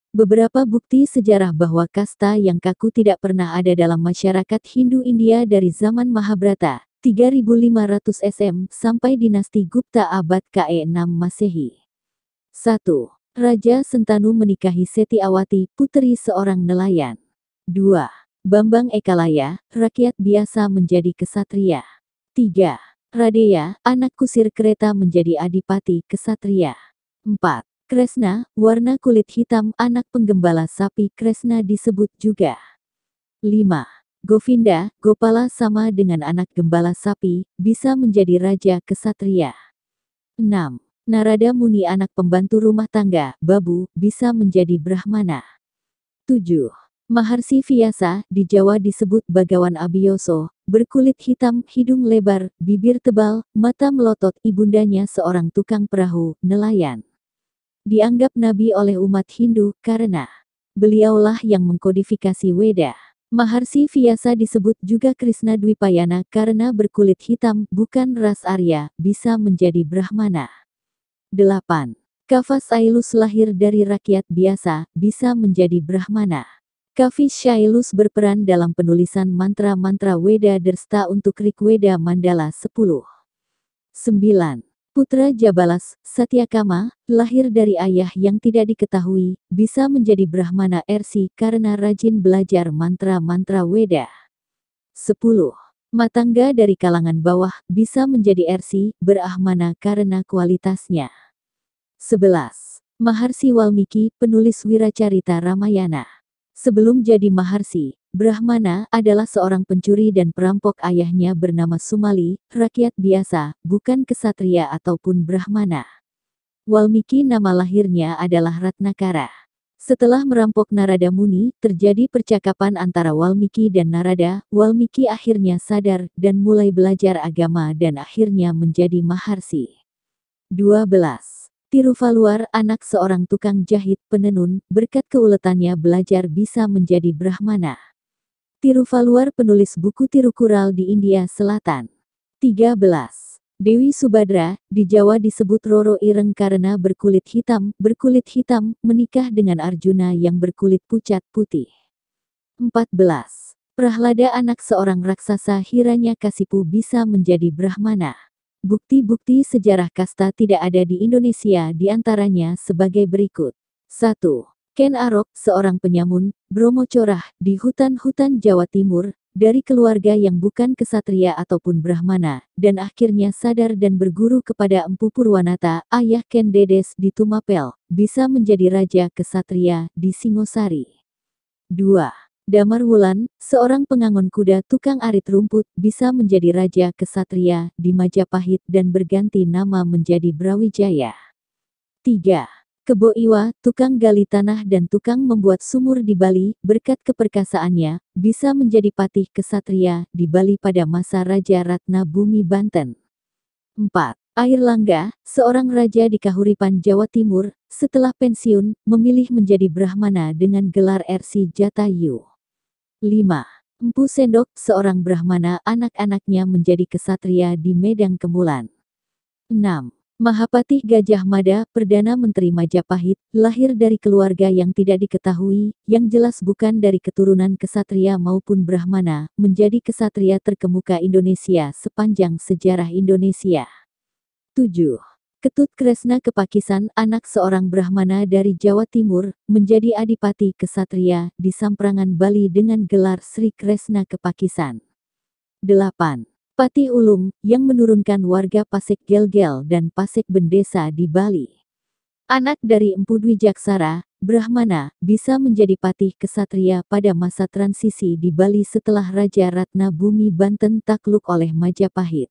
Beberapa bukti sejarah bahwa kasta yang kaku tidak pernah ada dalam masyarakat Hindu India dari zaman Mahabharata, 3500 SM, sampai dinasti Gupta abad ke-6 Masehi. 1. Raja Sentanu menikahi Setiawati, putri seorang nelayan. 2. Bambang Ekalaya, rakyat biasa menjadi kesatria. 3. Radeya, anak kusir kereta menjadi adipati kesatria. 4. Kresna, warna kulit hitam, anak penggembala sapi Kresna disebut juga. 5. Govinda, Gopala sama dengan anak gembala sapi, bisa menjadi raja kesatria. 6. Narada Muni, anak pembantu rumah tangga, Babu, bisa menjadi Brahmana. 7. Maharsi Vyasa, di Jawa disebut Bagawan Abhiyoso, berkulit hitam, hidung lebar, bibir tebal, mata melotot, ibundanya seorang tukang perahu, nelayan. Dianggap nabi oleh umat Hindu, karena beliaulah yang mengkodifikasi Weda. Maharsi Vyasa disebut juga Krishna Dwipayana karena berkulit hitam, bukan ras Arya, bisa menjadi Brahmana. 8. Kavas Ailus lahir dari rakyat biasa, bisa menjadi Brahmana. Kavi Shailus berperan dalam penulisan mantra-mantra Weda Dersta untuk Rigveda Mandala 10. 9. Putra Jabalas, Satyakama, lahir dari ayah yang tidak diketahui, bisa menjadi Brahmana Rsi karena rajin belajar mantra-mantra Weda. 10. Matangga dari kalangan bawah, bisa menjadi Rsi, Brahmana karena kualitasnya. 11. Maharsi Walmiki, penulis Wiracarita Ramayana. Sebelum jadi Maharsi, Brahmana adalah seorang pencuri dan perampok. Ayahnya bernama Sumali, rakyat biasa, bukan kesatria ataupun Brahmana. Walmiki nama lahirnya adalah Ratnakara. Setelah merampok Narada Muni, terjadi percakapan antara Walmiki dan Narada. Walmiki akhirnya sadar dan mulai belajar agama dan akhirnya menjadi Maharsi. 12. Tiruvaluar, anak seorang tukang jahit penenun, berkat keuletannya belajar bisa menjadi Brahmana. Tiruvaluar penulis buku Tirukural di India Selatan. 13. Dewi Subadra, di Jawa disebut Roro Ireng karena berkulit hitam, menikah dengan Arjuna yang berkulit pucat putih. 14. Prahlada, anak seorang raksasa Hiranyakasipu, bisa menjadi Brahmana. Bukti-bukti sejarah kasta tidak ada di Indonesia, diantaranya sebagai berikut. 1. Ken Arok, seorang penyamun, Bromocorah, di hutan-hutan Jawa Timur, dari keluarga yang bukan kesatria ataupun Brahmana, dan akhirnya sadar dan berguru kepada Empu Purwanata, ayah Ken Dedes di Tumapel, bisa menjadi raja kesatria di Singosari. 2. Damar Wulan, seorang pengangon kuda tukang arit rumput, bisa menjadi raja kesatria di Majapahit dan berganti nama menjadi Brawijaya. 3. Kebo Iwa, tukang gali tanah dan tukang membuat sumur di Bali, berkat keperkasaannya, bisa menjadi patih kesatria di Bali pada masa Raja Ratna Bumi Banten. 4. Airlangga, seorang raja di Kahuripan Jawa Timur, setelah pensiun, memilih menjadi Brahmana dengan gelar Rsi Jatayu. 5. Empu Sendok, seorang Brahmana, anak-anaknya menjadi kesatria di Medang Kemulan. 6. Mahapatih Gajah Mada, Perdana Menteri Majapahit, lahir dari keluarga yang tidak diketahui, yang jelas bukan dari keturunan kesatria maupun Brahmana, menjadi kesatria terkemuka Indonesia sepanjang sejarah Indonesia. 7. Ketut Kresna Kepakisan, anak seorang Brahmana dari Jawa Timur, menjadi adipati kesatria di Samprangan Bali dengan gelar Sri Kresna Kepakisan. 8. Patih Ulung, yang menurunkan warga Pasek Gel-Gel dan Pasek Bendesa di Bali. Anak dari Empu Dwi Jaksara, Brahmana, bisa menjadi patih kesatria pada masa transisi di Bali setelah Raja Ratna Bumi Banten takluk oleh Majapahit.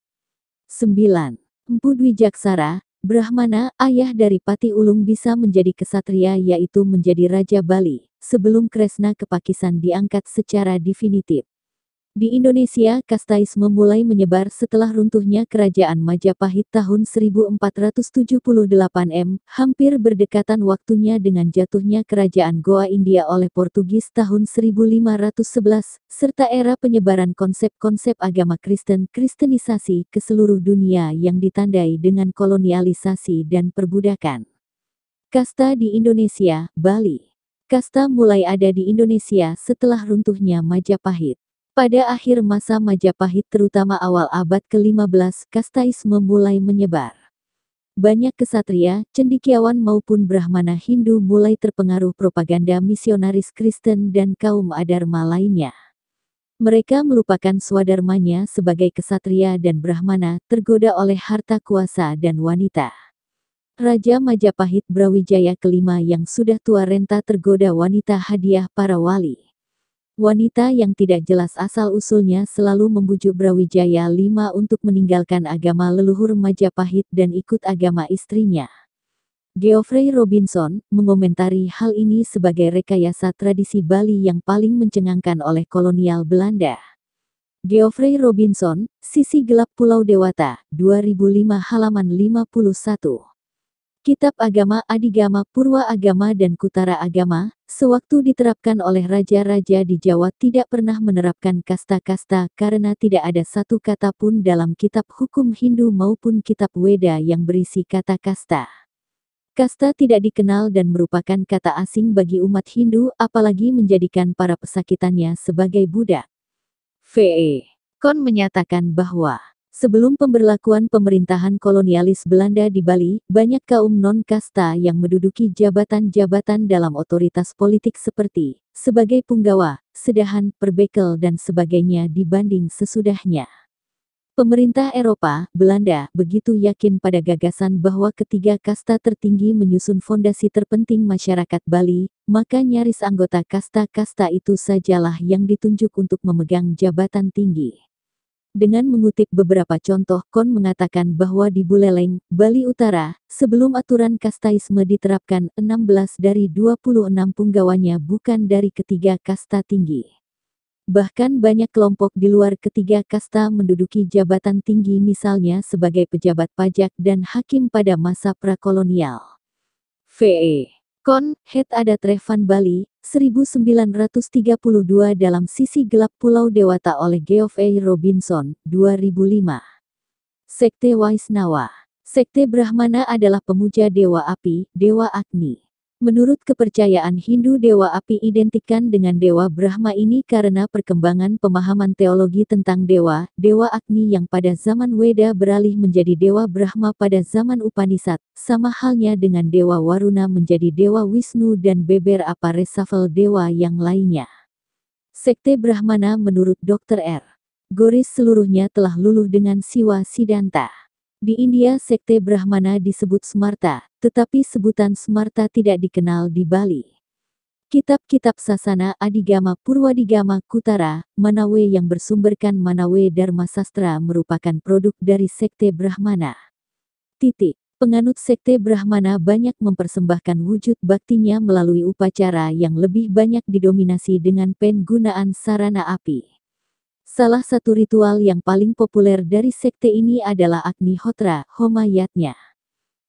9. Empu Dwi Jaksara, Brahmana, ayah dari Patih Ulung, bisa menjadi kesatria yaitu menjadi Raja Bali, sebelum Kresna Kepakisan diangkat secara definitif. Di Indonesia, kastaisme mulai menyebar setelah runtuhnya Kerajaan Majapahit tahun 1478 m, hampir berdekatan waktunya dengan jatuhnya Kerajaan Goa India oleh Portugis tahun 1511, serta era penyebaran konsep-konsep agama Kristen, kristenisasi ke seluruh dunia yang ditandai dengan kolonialisasi dan perbudakan. Kasta di Indonesia, Bali. Kasta mulai ada di Indonesia setelah runtuhnya Majapahit. Pada akhir masa Majapahit terutama awal abad ke-15, kastaisme mulai menyebar. Banyak kesatria, cendekiawan maupun Brahmana Hindu mulai terpengaruh propaganda misionaris Kristen dan kaum Adharma lainnya. Mereka melupakan swadharmanya sebagai kesatria dan Brahmana, tergoda oleh harta kuasa dan wanita. Raja Majapahit Brawijaya kelima yang sudah tua renta tergoda wanita hadiah para wali. Wanita yang tidak jelas asal-usulnya selalu membujuk Brawijaya V untuk meninggalkan agama leluhur Majapahit dan ikut agama istrinya. Geoffrey Robinson mengomentari hal ini sebagai rekayasa tradisi Bali yang paling mencengangkan oleh kolonial Belanda. Geoffrey Robinson, Sisi Gelap Pulau Dewata, 2005 halaman 51. Kitab Agama Adigama Purwa Agama dan Kutara Agama, sewaktu diterapkan oleh raja-raja di Jawa tidak pernah menerapkan kasta-kasta karena tidak ada satu kata pun dalam kitab hukum Hindu maupun kitab Weda yang berisi kata kasta. Kasta tidak dikenal dan merupakan kata asing bagi umat Hindu, apalagi menjadikan para pesakitannya sebagai budak. V.E. Kon menyatakan bahwa sebelum pemberlakuan pemerintahan kolonialis Belanda di Bali, banyak kaum non-kasta yang menduduki jabatan-jabatan dalam otoritas politik seperti sebagai punggawa, sedahan, perbekel dan sebagainya dibanding sesudahnya. Pemerintah Eropa, Belanda, begitu yakin pada gagasan bahwa ketiga kasta tertinggi menyusun fondasi terpenting masyarakat Bali, maka nyaris anggota kasta-kasta itu sajalah yang ditunjuk untuk memegang jabatan tinggi. Dengan mengutip beberapa contoh, Kon mengatakan bahwa di Buleleng, Bali Utara, sebelum aturan kastaisme diterapkan, 16 dari 26 punggawanya bukan dari ketiga kasta tinggi. Bahkan banyak kelompok di luar ketiga kasta menduduki jabatan tinggi misalnya sebagai pejabat pajak dan hakim pada masa prakolonial. V.E. Kon, Het Adat Revan Bali, 1932 dalam Sisi Gelap Pulau Dewata oleh Geoffrey Robinson, 2005. Sekte Waisnawa. Sekte Brahmana adalah pemuja dewa api, dewa Agni. Menurut kepercayaan Hindu, dewa api identikan dengan dewa Brahma ini karena perkembangan pemahaman teologi tentang dewa Agni yang pada zaman Weda beralih menjadi dewa Brahma pada zaman Upanishad, sama halnya dengan dewa Waruna menjadi dewa Wisnu dan beberapa reshuffle dewa yang lainnya. Sekte Brahmana menurut Dr. R. Goris seluruhnya telah luluh dengan Siwa Siddhanta. Di India sekte Brahmana disebut Smarta, tetapi sebutan Smarta tidak dikenal di Bali. Kitab-kitab Sasana Adigama Purwadigama Kutara, Manawe yang bersumberkan Manawe Dharma Sastra merupakan produk dari sekte Brahmana. Penganut sekte Brahmana banyak mempersembahkan wujud baktinya melalui upacara yang lebih banyak didominasi dengan penggunaan sarana api. Salah satu ritual yang paling populer dari sekte ini adalah Agnihotra, Homa Yatnya.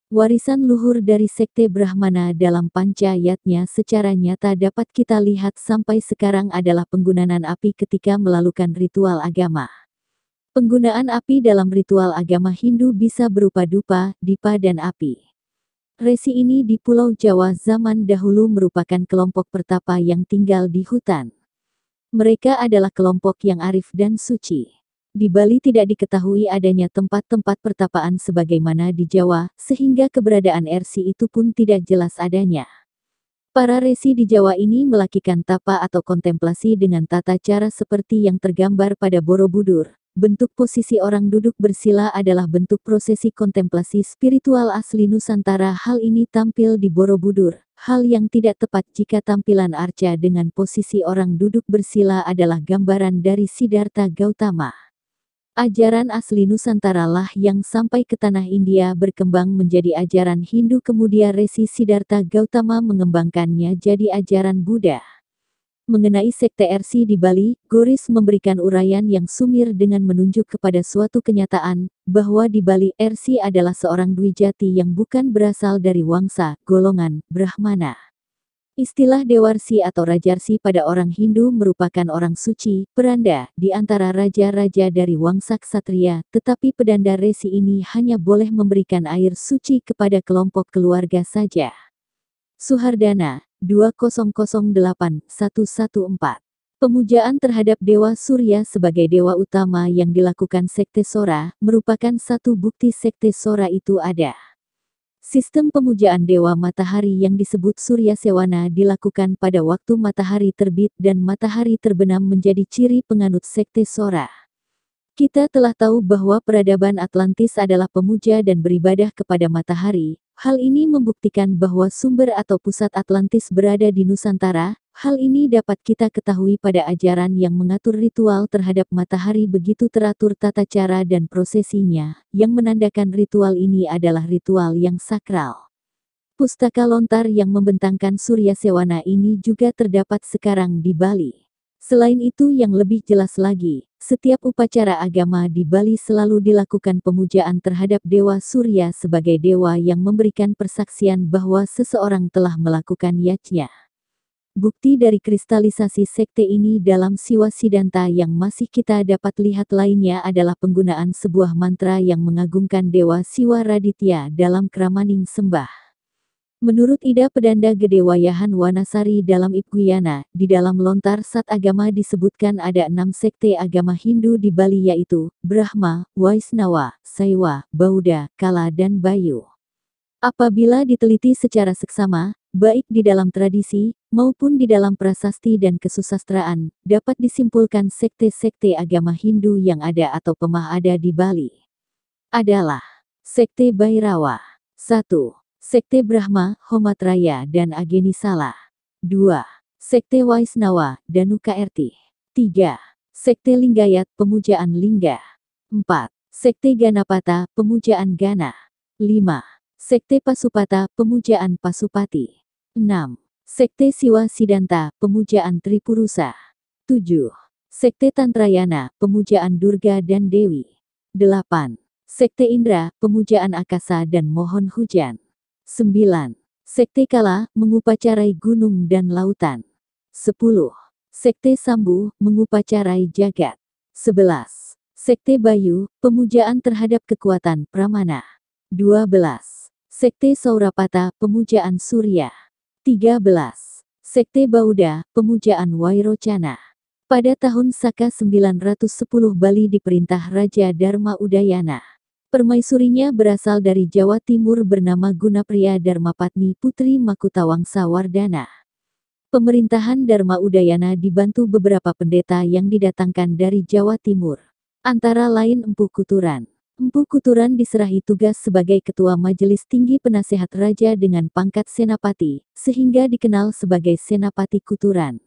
Warisan luhur dari sekte Brahmana dalam Panca Yatnya secara nyata dapat kita lihat sampai sekarang adalah penggunaan api ketika melakukan ritual agama. Penggunaan api dalam ritual agama Hindu bisa berupa dupa, dipa dan api. Resi ini di Pulau Jawa zaman dahulu merupakan kelompok pertapa yang tinggal di hutan. Mereka adalah kelompok yang arif dan suci. Di Bali tidak diketahui adanya tempat-tempat pertapaan sebagaimana di Jawa, sehingga keberadaan resi itu pun tidak jelas adanya. Para resi di Jawa ini melakukan tapa atau kontemplasi dengan tata cara seperti yang tergambar pada Borobudur. Bentuk posisi orang duduk bersila adalah bentuk prosesi kontemplasi spiritual asli Nusantara. Hal ini tampil di Borobudur. Hal yang tidak tepat jika tampilan arca dengan posisi orang duduk bersila adalah gambaran dari Siddhartha Gautama. Ajaran asli Nusantara lah yang sampai ke tanah India berkembang menjadi ajaran Hindu, kemudian Resi Siddhartha Gautama mengembangkannya jadi ajaran Buddha. Mengenai sekte RC di Bali, Goris memberikan uraian yang sumir dengan menunjuk kepada suatu kenyataan, bahwa di Bali RC adalah seorang Dwijati yang bukan berasal dari wangsa, golongan, Brahmana. Istilah Dewarsi atau Rajarsi pada orang Hindu merupakan orang suci, peranda, di antara raja-raja dari wangsa Ksatria, tetapi pedanda resi ini hanya boleh memberikan air suci kepada kelompok keluarga saja. Suhardana 2008-114. Pemujaan terhadap Dewa Surya sebagai dewa utama yang dilakukan sekte Sora, merupakan satu bukti sekte Sora itu ada. Sistem pemujaan Dewa Matahari yang disebut Surya Sewana dilakukan pada waktu matahari terbit dan matahari terbenam menjadi ciri penganut sekte Sora. Kita telah tahu bahwa peradaban Atlantis adalah pemuja dan beribadah kepada matahari. Hal ini membuktikan bahwa sumber atau pusat Atlantis berada di Nusantara. Hal ini dapat kita ketahui pada ajaran yang mengatur ritual terhadap matahari begitu teratur tata cara dan prosesinya, yang menandakan ritual ini adalah ritual yang sakral. Pustaka lontar yang membentangkan Surya Sewana ini juga terdapat sekarang di Bali. Selain itu yang lebih jelas lagi, setiap upacara agama di Bali selalu dilakukan pemujaan terhadap Dewa Surya sebagai dewa yang memberikan persaksian bahwa seseorang telah melakukan yajna. Bukti dari kristalisasi sekte ini dalam Siwa Siddhanta yang masih kita dapat lihat lainnya adalah penggunaan sebuah mantra yang mengagungkan Dewa Siwa Raditya dalam Kramaning Sembah. Menurut Ida Pedanda Gedewayahan Wanasari dalam Ibguyana, di dalam lontar sat agama disebutkan ada 6 sekte agama Hindu di Bali yaitu, Brahma, Waisnawa, Saiwa, Bauddha, Kala dan Bayu. Apabila diteliti secara seksama, baik di dalam tradisi, maupun di dalam prasasti dan kesusastraan, dapat disimpulkan sekte-sekte agama Hindu yang ada atau pemah ada di Bali adalah Sekte Bhairawa. 1. Sekte Brahma, Homatraya dan Agenisala. 2. Sekte Waisnawa, Danukaerti. 3. Sekte Linggayat, Pemujaan Lingga. 4. Sekte Ganapata, Pemujaan Gana. 5. Sekte Pasupata, Pemujaan Pasupati. 6. Sekte Siwa Sidanta, Pemujaan Tripurusa. 7. Sekte Tantrayana, Pemujaan Durga dan Dewi. 8. Sekte Indra, Pemujaan Akasa dan Mohon Hujan. 9. Sekte Kala, mengupacarai gunung dan lautan. 10. Sekte Sambu, mengupacarai jagat. 11. Sekte Bayu, pemujaan terhadap kekuatan pramana. 12. Sekte Saurapata, pemujaan surya. 13. Sekte Bauddha, pemujaan Wairocana. Pada tahun Saka 910 Bali diperintah Raja Dharma Udayana. Permaisurinya berasal dari Jawa Timur bernama Gunapriya Dharmapatni Putri Makutawangsa Wardana. Pemerintahan Dharma Udayana dibantu beberapa pendeta yang didatangkan dari Jawa Timur. Antara lain Empu Kuturan. Empu Kuturan diserahi tugas sebagai Ketua Majelis Tinggi Penasehat Raja dengan pangkat Senapati, sehingga dikenal sebagai Senapati Kuturan.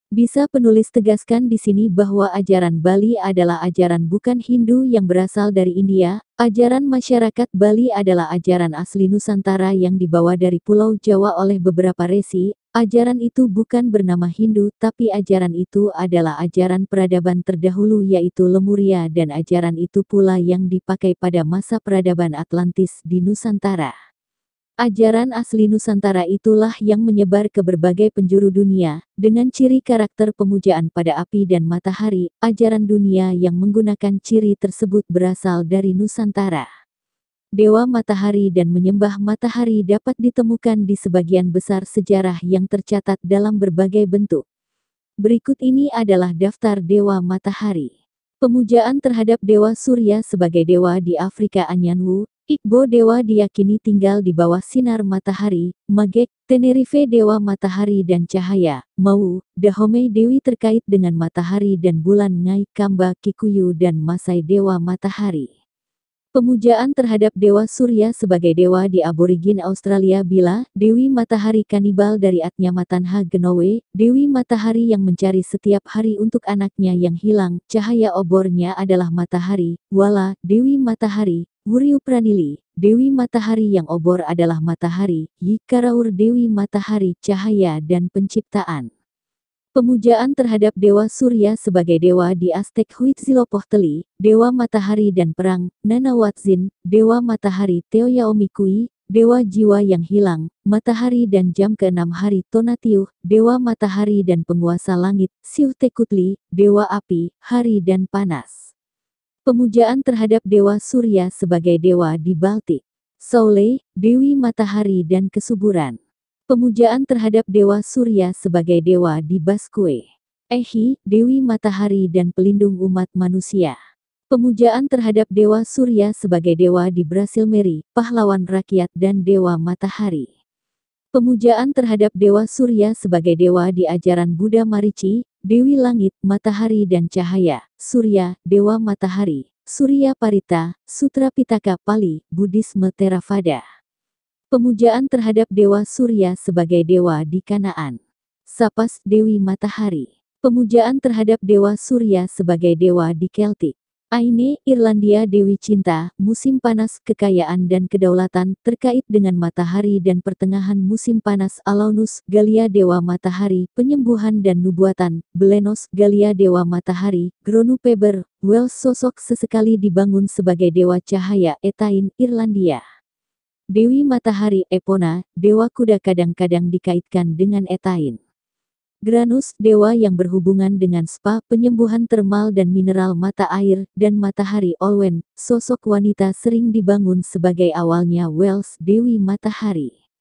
Bisa penulis tegaskan di sini bahwa ajaran Bali adalah ajaran bukan Hindu yang berasal dari India. Ajaran masyarakat Bali adalah ajaran asli Nusantara yang dibawa dari Pulau Jawa oleh beberapa resi. Ajaran itu bukan bernama Hindu, tapi ajaran itu adalah ajaran peradaban terdahulu yaitu Lemuria dan ajaran itu pula yang dipakai pada masa peradaban Atlantis di Nusantara. Ajaran asli Nusantara itulah yang menyebar ke berbagai penjuru dunia, dengan ciri karakter pemujaan pada api dan matahari. Ajaran dunia yang menggunakan ciri tersebut berasal dari Nusantara. Dewa matahari dan menyembah matahari dapat ditemukan di sebagian besar sejarah yang tercatat dalam berbagai bentuk. Berikut ini adalah daftar dewa matahari. Pemujaan terhadap Dewa Surya sebagai dewa di Afrika Anyanwu. Igbo dewa diyakini tinggal di bawah sinar matahari. Magek, Tenerife dewa matahari dan cahaya. Mau, Dahomey dewi terkait dengan matahari dan bulan. Ngai, Kamba, Kikuyu dan Masai dewa matahari. Pemujaan terhadap Dewa Surya sebagai dewa di aborigin Australia Bila, Dewi Matahari kanibal dari etnia Matanha Genowe, Dewi Matahari yang mencari setiap hari untuk anaknya yang hilang, cahaya obornya adalah matahari. Wala, Dewi Matahari. Wuryu Pranili, Dewi Matahari yang obor adalah matahari. Yikaraur Dewi Matahari cahaya dan penciptaan. Pemujaan terhadap Dewa Surya sebagai dewa di Aztec Huitzilopochtli, Dewa Matahari dan Perang. Nanahuatzin, Dewa Matahari Teoyaomikui, Dewa Jiwa yang hilang, Matahari dan jam ke-6 hari Tonatiuh, Dewa Matahari dan Penguasa Langit. Siuhtekutli, Dewa Api, Hari dan Panas. Pemujaan terhadap Dewa Surya sebagai dewa di Baltik. Saule, Dewi Matahari dan Kesuburan. Pemujaan terhadap Dewa Surya sebagai dewa di Basque. Ehi, Dewi Matahari dan pelindung umat manusia. Pemujaan terhadap Dewa Surya sebagai dewa di Brasilmeri, pahlawan rakyat dan Dewa Matahari. Pemujaan terhadap Dewa Surya sebagai dewa di ajaran Buddha Marici, Dewi Langit, Matahari dan Cahaya. Surya, Dewa Matahari. Surya Parita, Sutra Pitaka Pali, Buddhisme Theravada. Pemujaan terhadap Dewa Surya sebagai dewa di Kanaan. Sapas, Dewi Matahari. Pemujaan terhadap Dewa Surya sebagai dewa di Celtic. Aine, Irlandia Dewi Cinta, musim panas, kekayaan dan kedaulatan, terkait dengan matahari dan pertengahan musim panas. Alaunus, Galia Dewa Matahari, penyembuhan dan nubuatan. Belenos, Galia Dewa Matahari. Gronu Peber, Wells sosok sesekali dibangun sebagai dewa cahaya. Etain, Irlandia. Dewi Matahari Epona, dewa kuda kadang-kadang dikaitkan dengan Etain. Granus, dewa yang berhubungan dengan spa, penyembuhan termal dan mineral mata air, dan matahari Olwen, sosok wanita sering dibangun sebagai awalnya Wells, Dewi Matahari.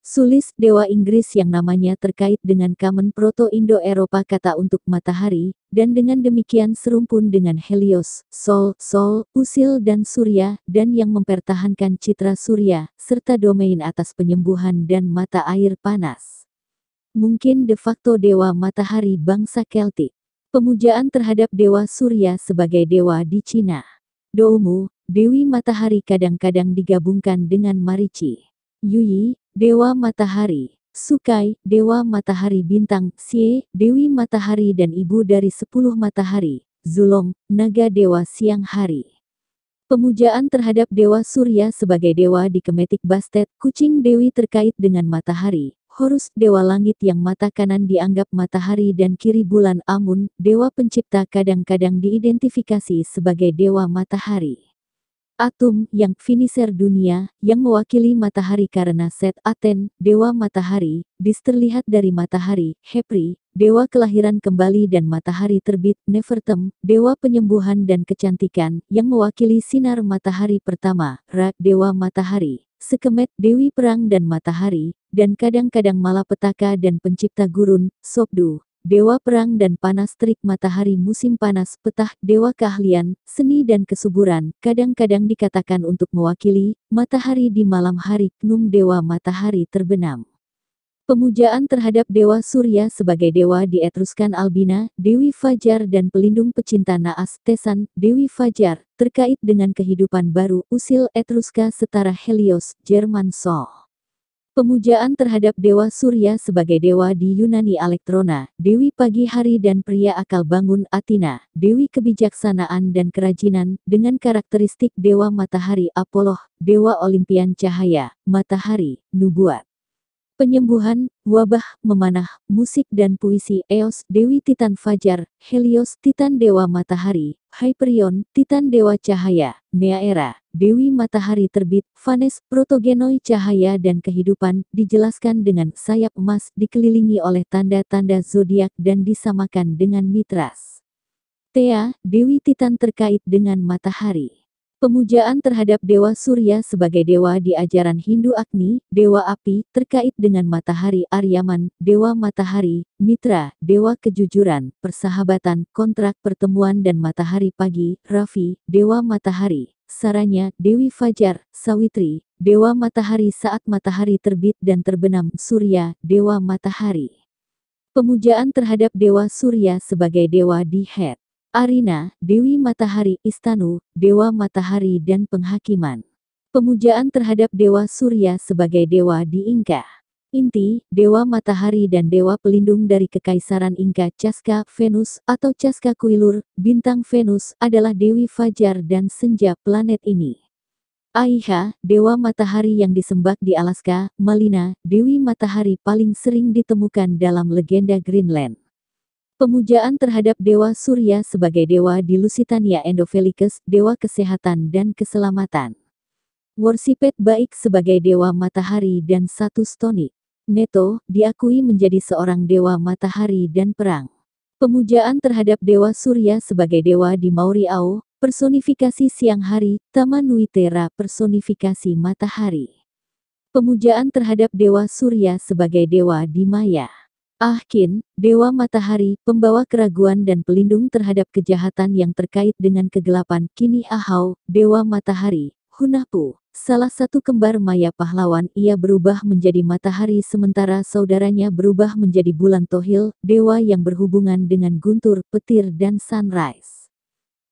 Sulis, dewa Inggris yang namanya terkait dengan Kamen Proto-Indo-Eropa kata untuk matahari, dan dengan demikian serumpun dengan Helios, Sol, Usil dan Surya, dan yang mempertahankan citra Surya, serta domain atas penyembuhan dan mata air panas. Mungkin de facto dewa matahari bangsa Keltik. Pemujaan terhadap dewa Surya sebagai dewa di Cina. Doumu, Dewi Matahari kadang-kadang digabungkan dengan Marici. Yuyi, Dewa Matahari. Sukai, Dewa Matahari Bintang. Xie, Dewi Matahari dan Ibu dari 10 Matahari. Zulong, Naga Dewa Siang Hari. Pemujaan terhadap Dewa Surya sebagai dewa di Kemetik Bastet, kucing Dewi terkait dengan matahari. Horus, Dewa Langit yang mata kanan dianggap matahari dan kiri bulan. Amun, Dewa Pencipta kadang-kadang diidentifikasi sebagai Dewa Matahari. Atum, yang finisher dunia, yang mewakili matahari karena Set Aten, dewa matahari, terlihat dari matahari. Hepri, dewa kelahiran kembali dan matahari terbit. Nefertem, dewa penyembuhan dan kecantikan, yang mewakili sinar matahari pertama. Ra, dewa matahari. Sekemet, dewi perang dan matahari, dan kadang-kadang malapetaka dan pencipta gurun. Sobdu, dewa perang dan panas terik matahari musim panas. Petah, dewa keahlian, seni dan kesuburan, kadang-kadang dikatakan untuk mewakili matahari di malam hari. Knum, dewa matahari terbenam. Pemujaan terhadap Dewa Surya sebagai dewa di Etruskan. Albina, Dewi Fajar dan pelindung pecinta Naas. Tesan, Dewi Fajar, terkait dengan kehidupan baru. Usil, Etruska setara Helios, Jerman. Sol. Pemujaan terhadap Dewa Surya sebagai dewa di Yunani. Elektrona, Dewi pagi hari dan pria akal bangun. Athena, Dewi kebijaksanaan dan kerajinan, dengan karakteristik Dewa Matahari. Apollo, Dewa Olimpian cahaya, matahari, nubuat, penyembuhan, wabah, memanah, musik dan puisi. Eos, Dewi Titan Fajar. Helios, Titan Dewa Matahari. Hyperion, Titan Dewa Cahaya. Neaera, Dewi Matahari terbit. Vanes, Protogenoi cahaya dan kehidupan, dijelaskan dengan sayap emas, dikelilingi oleh tanda-tanda zodiak dan disamakan dengan Mitras. Thea, Dewi Titan terkait dengan matahari. Pemujaan terhadap Dewa Surya sebagai dewa di ajaran Hindu. Agni, dewa api, terkait dengan matahari. Aryaman, dewa matahari. Mitra, dewa kejujuran, persahabatan, kontrak, pertemuan dan matahari pagi. Ravi, dewa matahari. Saranya, Dewi Fajar. Sawitri, dewa matahari saat matahari terbit dan terbenam. Surya, dewa matahari. Pemujaan terhadap Dewa Surya sebagai dewa di Het. Arina, Dewi Matahari. Istanu, Dewa Matahari dan penghakiman. Pemujaan terhadap Dewa Surya sebagai dewa di Inka. Inti, Dewa Matahari dan Dewa Pelindung dari Kekaisaran Inka. Casca, Venus, atau Casca Kuilur, bintang Venus, adalah Dewi Fajar dan senja planet ini. Aiha, Dewa Matahari yang disembah di Alaska. Malina, Dewi Matahari paling sering ditemukan dalam legenda Greenland. Pemujaan terhadap Dewa Surya sebagai dewa di Lusitania. Endophelicus, dewa kesehatan dan keselamatan. Worsiped baik sebagai dewa matahari dan satu stonik. Neto, diakui menjadi seorang dewa matahari dan perang. Pemujaan terhadap Dewa Surya sebagai dewa di Mauriao, personifikasi siang hari. Tamanuitera, personifikasi matahari. Pemujaan terhadap Dewa Surya sebagai dewa di Maya. Ahkin, dewa matahari, pembawa keraguan dan pelindung terhadap kejahatan yang terkait dengan kegelapan. Kini Ahau, dewa matahari. Hunahpu, salah satu kembar Maya pahlawan, ia berubah menjadi matahari sementara saudaranya berubah menjadi bulan. Tohil, dewa yang berhubungan dengan guntur, petir dan sunrise.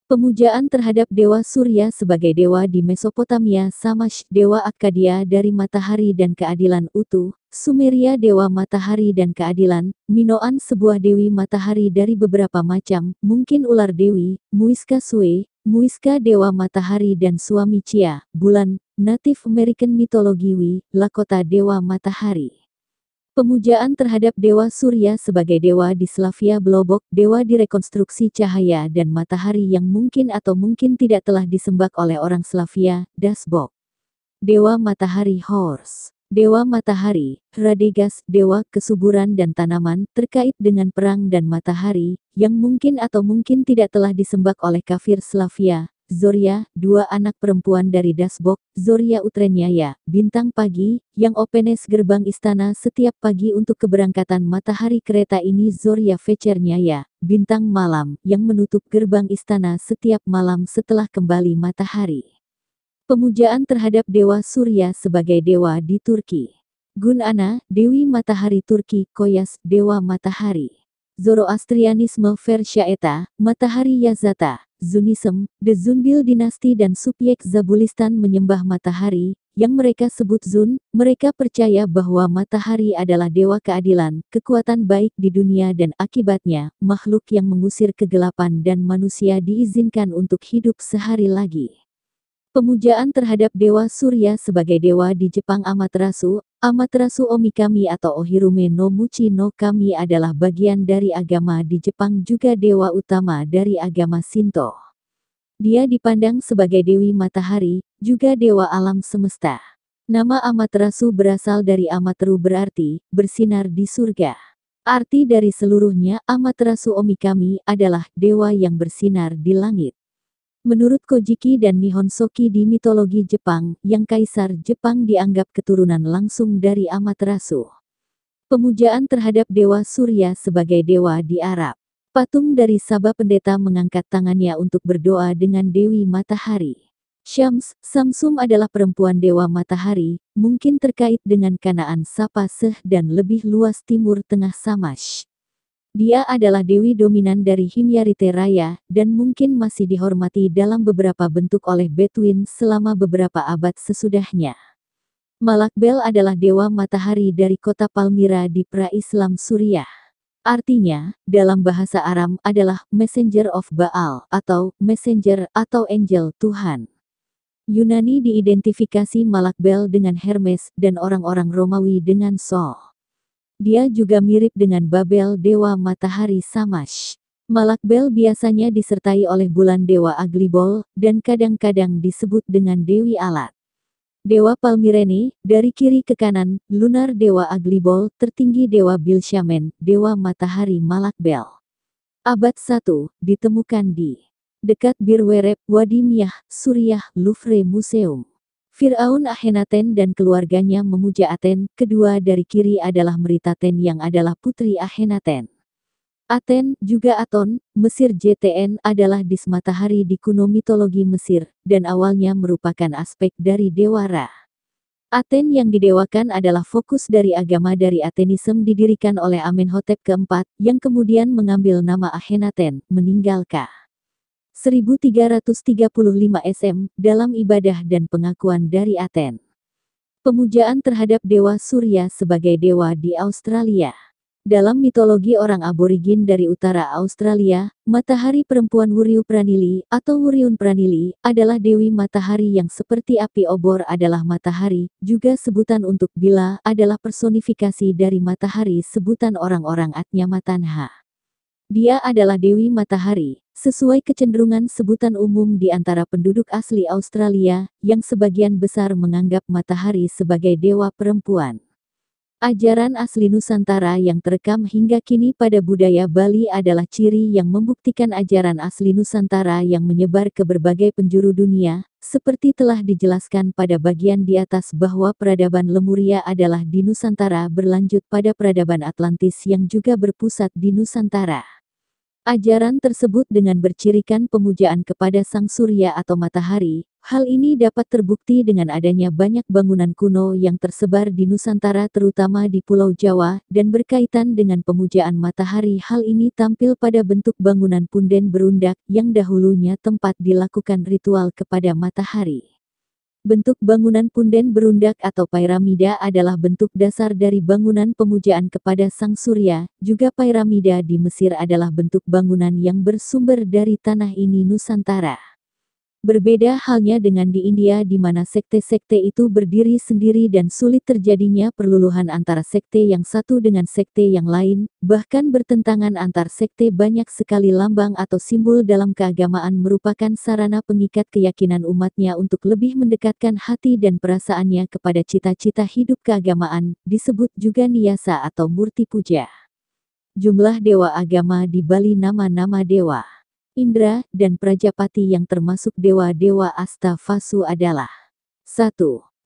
Pemujaan terhadap Dewa Surya sebagai dewa di Mesopotamia. Shamash, dewa Akkadia dari matahari dan keadilan. Utu, Sumeria, dewa matahari dan keadilan. Minoan, sebuah dewi matahari dari beberapa macam, mungkin ular dewi. Muisca Sue, Muisca dewa matahari dan suami Cia, bulan. Native American Mythology. Lakota, dewa matahari. Pemujaan terhadap Dewa Surya sebagai dewa di Slavia. Blobok, dewa direkonstruksi cahaya dan matahari yang mungkin atau mungkin tidak telah disembah oleh orang Slavia. Dasbok, dewa matahari. Horse, dewa matahari. Radegas, dewa kesuburan dan tanaman, terkait dengan perang dan matahari, yang mungkin atau mungkin tidak telah disembah oleh kafir Slavia. Zorya, dua anak perempuan dari Dasbok, Zorya Utrenyaya, bintang pagi, yang openes gerbang istana setiap pagi untuk keberangkatan matahari kereta ini Zorya Vechernyaya, bintang malam, yang menutup gerbang istana setiap malam setelah kembali matahari. Pemujaan terhadap Dewa Surya sebagai dewa di Turki. Gun Ana, Dewi Matahari Turki, Koyas, Dewa Matahari. Zoroastrianisme Versyaeta, Matahari Yazata, Zunism, The Zunbil dinasti dan subyek Zabulistan menyembah matahari, yang mereka sebut Zun. Mereka percaya bahwa matahari adalah dewa keadilan, kekuatan baik di dunia dan akibatnya, makhluk yang mengusir kegelapan dan manusia diizinkan untuk hidup sehari lagi. Pemujaan terhadap Dewa Surya sebagai dewa di Jepang Amaterasu. Amaterasu Omikami atau Ohirume no Muchi no Kami adalah bagian dari agama di Jepang, juga dewa utama dari agama Shinto. Dia dipandang sebagai Dewi Matahari, juga dewa alam semesta. Nama Amaterasu berasal dari Amateru berarti, bersinar di surga. Arti dari seluruhnya Amaterasu Omikami adalah dewa yang bersinar di langit. Menurut Kojiki dan Nihon Shoki di mitologi Jepang, yang Kaisar Jepang dianggap keturunan langsung dari Amaterasu. Pemujaan terhadap Dewa Surya sebagai dewa di Arab. Patung dari Sabah pendeta mengangkat tangannya untuk berdoa dengan Dewi Matahari. Syams, Samsum adalah perempuan Dewa Matahari, mungkin terkait dengan Kanaan Sapaseh dan lebih luas Timur Tengah Samash. Dia adalah dewi dominan dari Himyarite Raya, dan mungkin masih dihormati dalam beberapa bentuk oleh Betuin selama beberapa abad sesudahnya. Malakbel adalah dewa matahari dari kota Palmyra di pra-Islam Suriah. Artinya, dalam bahasa Aram adalah Messenger of Baal, atau Messenger atau Angel Tuhan. Yunani diidentifikasi Malakbel dengan Hermes, dan orang-orang Romawi dengan Sol. Dia juga mirip dengan Babel dewa matahari Samash. Malakbel biasanya disertai oleh bulan dewa Aglibol, dan kadang-kadang disebut dengan Dewi Alat. Dewa Palmyrene, dari kiri ke kanan, lunar dewa Aglibol, tertinggi dewa Bilshamen, dewa matahari Malakbel. Abad 1, ditemukan di dekat Bir Wereb, Wadi Miyah, Suriah, Louvre Museum. Fir'aun Akhenaten dan keluarganya memuja Aten, kedua dari kiri adalah Meritaten yang adalah putri Akhenaten. Aten, juga Aton, Mesir JTN adalah dis matahari di kuno mitologi Mesir, dan awalnya merupakan aspek dari Dewa Ra. Aten yang didewakan adalah fokus dari agama dari Atenisme didirikan oleh Amenhotep keempat, yang kemudian mengambil nama Akhenaten, meninggal K. 1335 SM, dalam ibadah dan pengakuan dari Aten. Pemujaan terhadap Dewa Surya sebagai dewa di Australia. Dalam mitologi orang aborigin dari utara Australia, matahari perempuan Wuryu Pranili, atau Wuryun Pranili, adalah dewi matahari yang seperti api obor adalah matahari, juga sebutan untuk Bila, adalah personifikasi dari matahari sebutan orang-orang Atnyamatanha. Dia adalah Dewi Matahari, sesuai kecenderungan sebutan umum di antara penduduk asli Australia, yang sebagian besar menganggap matahari sebagai dewa perempuan. Ajaran asli Nusantara yang terekam hingga kini pada budaya Bali adalah ciri yang membuktikan ajaran asli Nusantara yang menyebar ke berbagai penjuru dunia, seperti telah dijelaskan pada bagian di atas bahwa peradaban Lemuria adalah di Nusantara berlanjut pada peradaban Atlantis yang juga berpusat di Nusantara. Ajaran tersebut dengan bercirikan pemujaan kepada sang surya atau matahari. Hal ini dapat terbukti dengan adanya banyak bangunan kuno yang tersebar di Nusantara terutama di Pulau Jawa, dan berkaitan dengan pemujaan matahari. Hal ini tampil pada bentuk bangunan punden berundak, yang dahulunya tempat dilakukan ritual kepada matahari. Bentuk bangunan punden berundak atau piramida adalah bentuk dasar dari bangunan pemujaan kepada sang surya. Juga piramida di Mesir adalah bentuk bangunan yang bersumber dari tanah ini Nusantara. Berbeda halnya dengan di India di mana sekte-sekte itu berdiri sendiri dan sulit terjadinya perluluhan antara sekte yang satu dengan sekte yang lain, bahkan bertentangan antar sekte. Banyak sekali lambang atau simbol dalam keagamaan merupakan sarana pengikat keyakinan umatnya untuk lebih mendekatkan hati dan perasaannya kepada cita-cita hidup keagamaan, disebut juga niyasa atau murti puja. Jumlah dewa agama di Bali. Nama-nama dewa Indra, dan Prajapati yang termasuk dewa-dewa Asta Vasu adalah 1.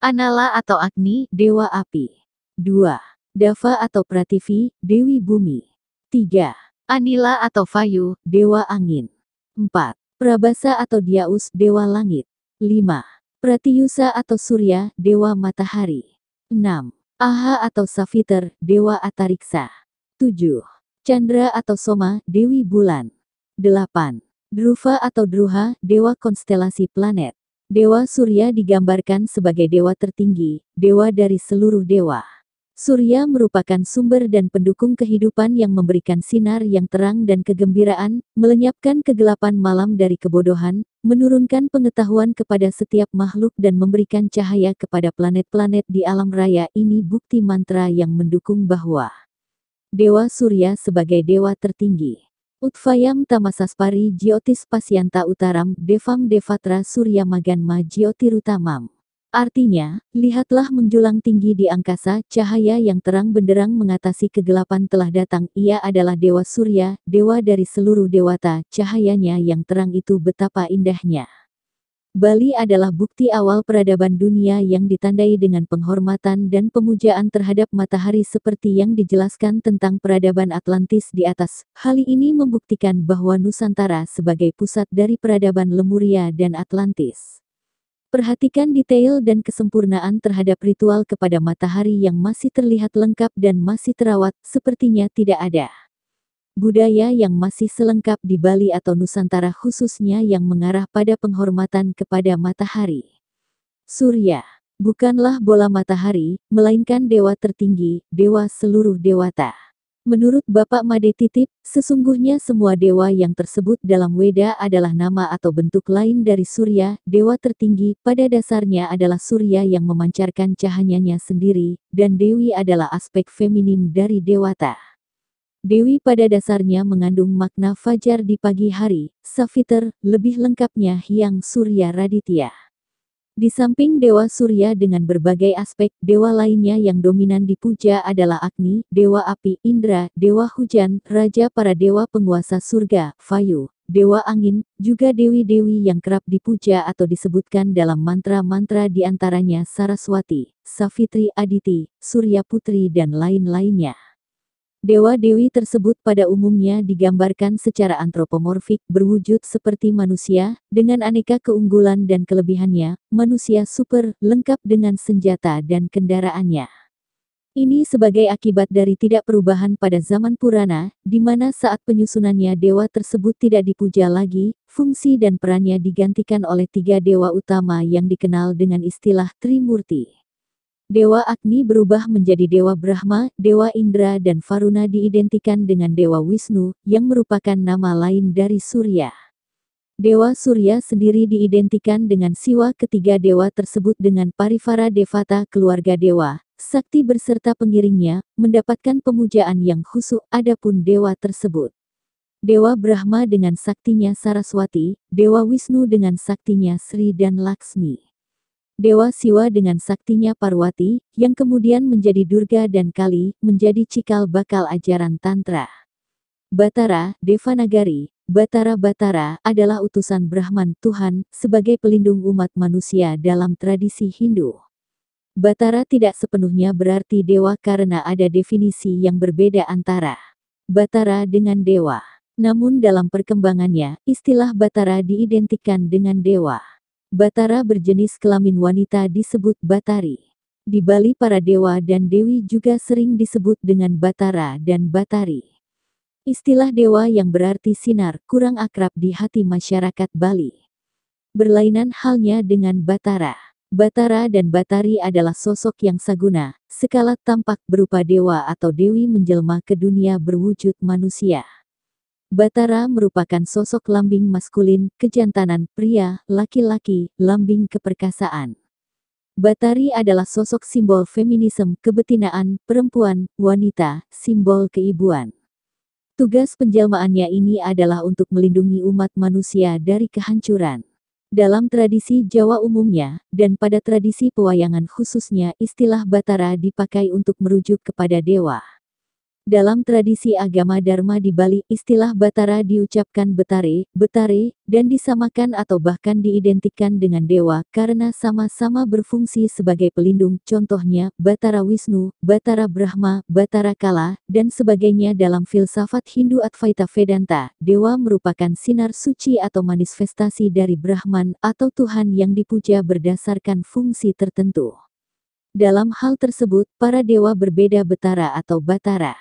Anala atau Agni, Dewa Api. 2. Dava atau Prativi, Dewi Bumi. 3. Anila atau Vayu, Dewa Angin. 4. Prabasa atau Dyaus, Dewa Langit. 5. Pratiyusa atau Surya, Dewa Matahari. 6. Aha atau Saviter, Dewa Atariksa. 7. Chandra atau Soma, Dewi Bulan. 8. Dhruva atau Druha, Dewa Konstelasi Planet. Dewa Surya digambarkan sebagai dewa tertinggi, dewa dari seluruh dewa. Surya merupakan sumber dan pendukung kehidupan yang memberikan sinar yang terang dan kegembiraan, melenyapkan kegelapan malam dari kebodohan, menurunkan pengetahuan kepada setiap makhluk dan memberikan cahaya kepada planet-planet di alam raya. Ini bukti mantra yang mendukung bahwa Dewa Surya sebagai dewa tertinggi. Utvayam Tamasaspari Jyotis Pasyanta Utaram Devam Devatra Surya Maganma Jyotirutamam. Artinya, lihatlah menjulang tinggi di angkasa, cahaya yang terang benderang mengatasi kegelapan telah datang. Ia adalah Dewa Surya, dewa dari seluruh dewata, cahayanya yang terang itu betapa indahnya. Bali adalah bukti awal peradaban dunia yang ditandai dengan penghormatan dan pemujaan terhadap matahari seperti yang dijelaskan tentang peradaban Atlantis di atas. Hal ini membuktikan bahwa Nusantara sebagai pusat dari peradaban Lemuria dan Atlantis. Perhatikan detail dan kesempurnaan terhadap ritual kepada matahari yang masih terlihat lengkap dan masih terawat, sepertinya tidak ada budaya yang masih selengkap di Bali atau Nusantara khususnya yang mengarah pada penghormatan kepada matahari. Surya bukanlah bola matahari, melainkan dewa tertinggi, dewa seluruh dewata. Menurut Bapak Made Titip, sesungguhnya semua dewa yang tersebut dalam Weda adalah nama atau bentuk lain dari Surya, dewa tertinggi. Pada dasarnya adalah Surya yang memancarkan cahayanya sendiri, dan Dewi adalah aspek feminim dari dewata. Dewi pada dasarnya mengandung makna fajar di pagi hari, Saviter, lebih lengkapnya Hyang Surya Raditya. Di samping Dewa Surya dengan berbagai aspek, dewa lainnya yang dominan dipuja adalah Agni, Dewa Api, Indra, Dewa Hujan, Raja para Dewa Penguasa Surga, Vayu, Dewa Angin, juga dewi-dewi yang kerap dipuja atau disebutkan dalam mantra-mantra diantaranya Saraswati, Savitri Aditi, Surya Putri dan lain-lainnya. Dewa-dewi tersebut pada umumnya digambarkan secara antropomorfik berwujud seperti manusia, dengan aneka keunggulan dan kelebihannya, manusia super, lengkap dengan senjata dan kendaraannya. Ini sebagai akibat dari tidak perubahan pada zaman Purana, di mana saat penyusunannya dewa tersebut tidak dipuja lagi, fungsi dan perannya digantikan oleh 3 dewa utama yang dikenal dengan istilah Trimurti. Dewa Agni berubah menjadi Dewa Brahma, Dewa Indra dan Varuna diidentikan dengan Dewa Wisnu, yang merupakan nama lain dari Surya. Dewa Surya sendiri diidentikan dengan Siwa. Ketiga dewa tersebut dengan Parivara Devata keluarga dewa, sakti beserta pengiringnya, mendapatkan pemujaan yang khusyuk. Adapun dewa tersebut, Dewa Brahma dengan saktinya Saraswati, Dewa Wisnu dengan saktinya Sri dan Laksmi. Dewa Siwa dengan saktinya Parwati, yang kemudian menjadi Durga dan Kali, menjadi cikal bakal ajaran Tantra. Batara, Devanagari, Batara-Batara, adalah utusan Brahman Tuhan, sebagai pelindung umat manusia dalam tradisi Hindu. Batara tidak sepenuhnya berarti dewa karena ada definisi yang berbeda antara Batara dengan dewa. Namun dalam perkembangannya, istilah Batara diidentikan dengan dewa. Batara berjenis kelamin wanita disebut Batari. Di Bali para dewa dan dewi juga sering disebut dengan Batara dan Batari. Istilah dewa yang berarti sinar kurang akrab di hati masyarakat Bali. Berlainan halnya dengan Batara. Batara dan Batari adalah sosok yang saguna, sekala tampak berupa dewa atau dewi menjelma ke dunia berwujud manusia. Batara merupakan sosok lambing maskulin, kejantanan, pria, laki-laki, lambing keperkasaan. Batari adalah sosok simbol feminisme, kebetinaan, perempuan, wanita, simbol keibuan. Tugas penjelmaannya ini adalah untuk melindungi umat manusia dari kehancuran. Dalam tradisi Jawa umumnya, dan pada tradisi pewayangan khususnya, istilah Batara dipakai untuk merujuk kepada dewa. Dalam tradisi agama Dharma di Bali, istilah Batara diucapkan Betare, Betare, dan disamakan atau bahkan diidentikan dengan dewa karena sama-sama berfungsi sebagai pelindung. Contohnya, Batara Wisnu, Batara Brahma, Batara Kala, dan sebagainya dalam filsafat Hindu Advaita Vedanta. Dewa merupakan sinar suci atau manifestasi dari Brahman atau Tuhan yang dipuja berdasarkan fungsi tertentu. Dalam hal tersebut, para dewa berbeda Betara atau Batara.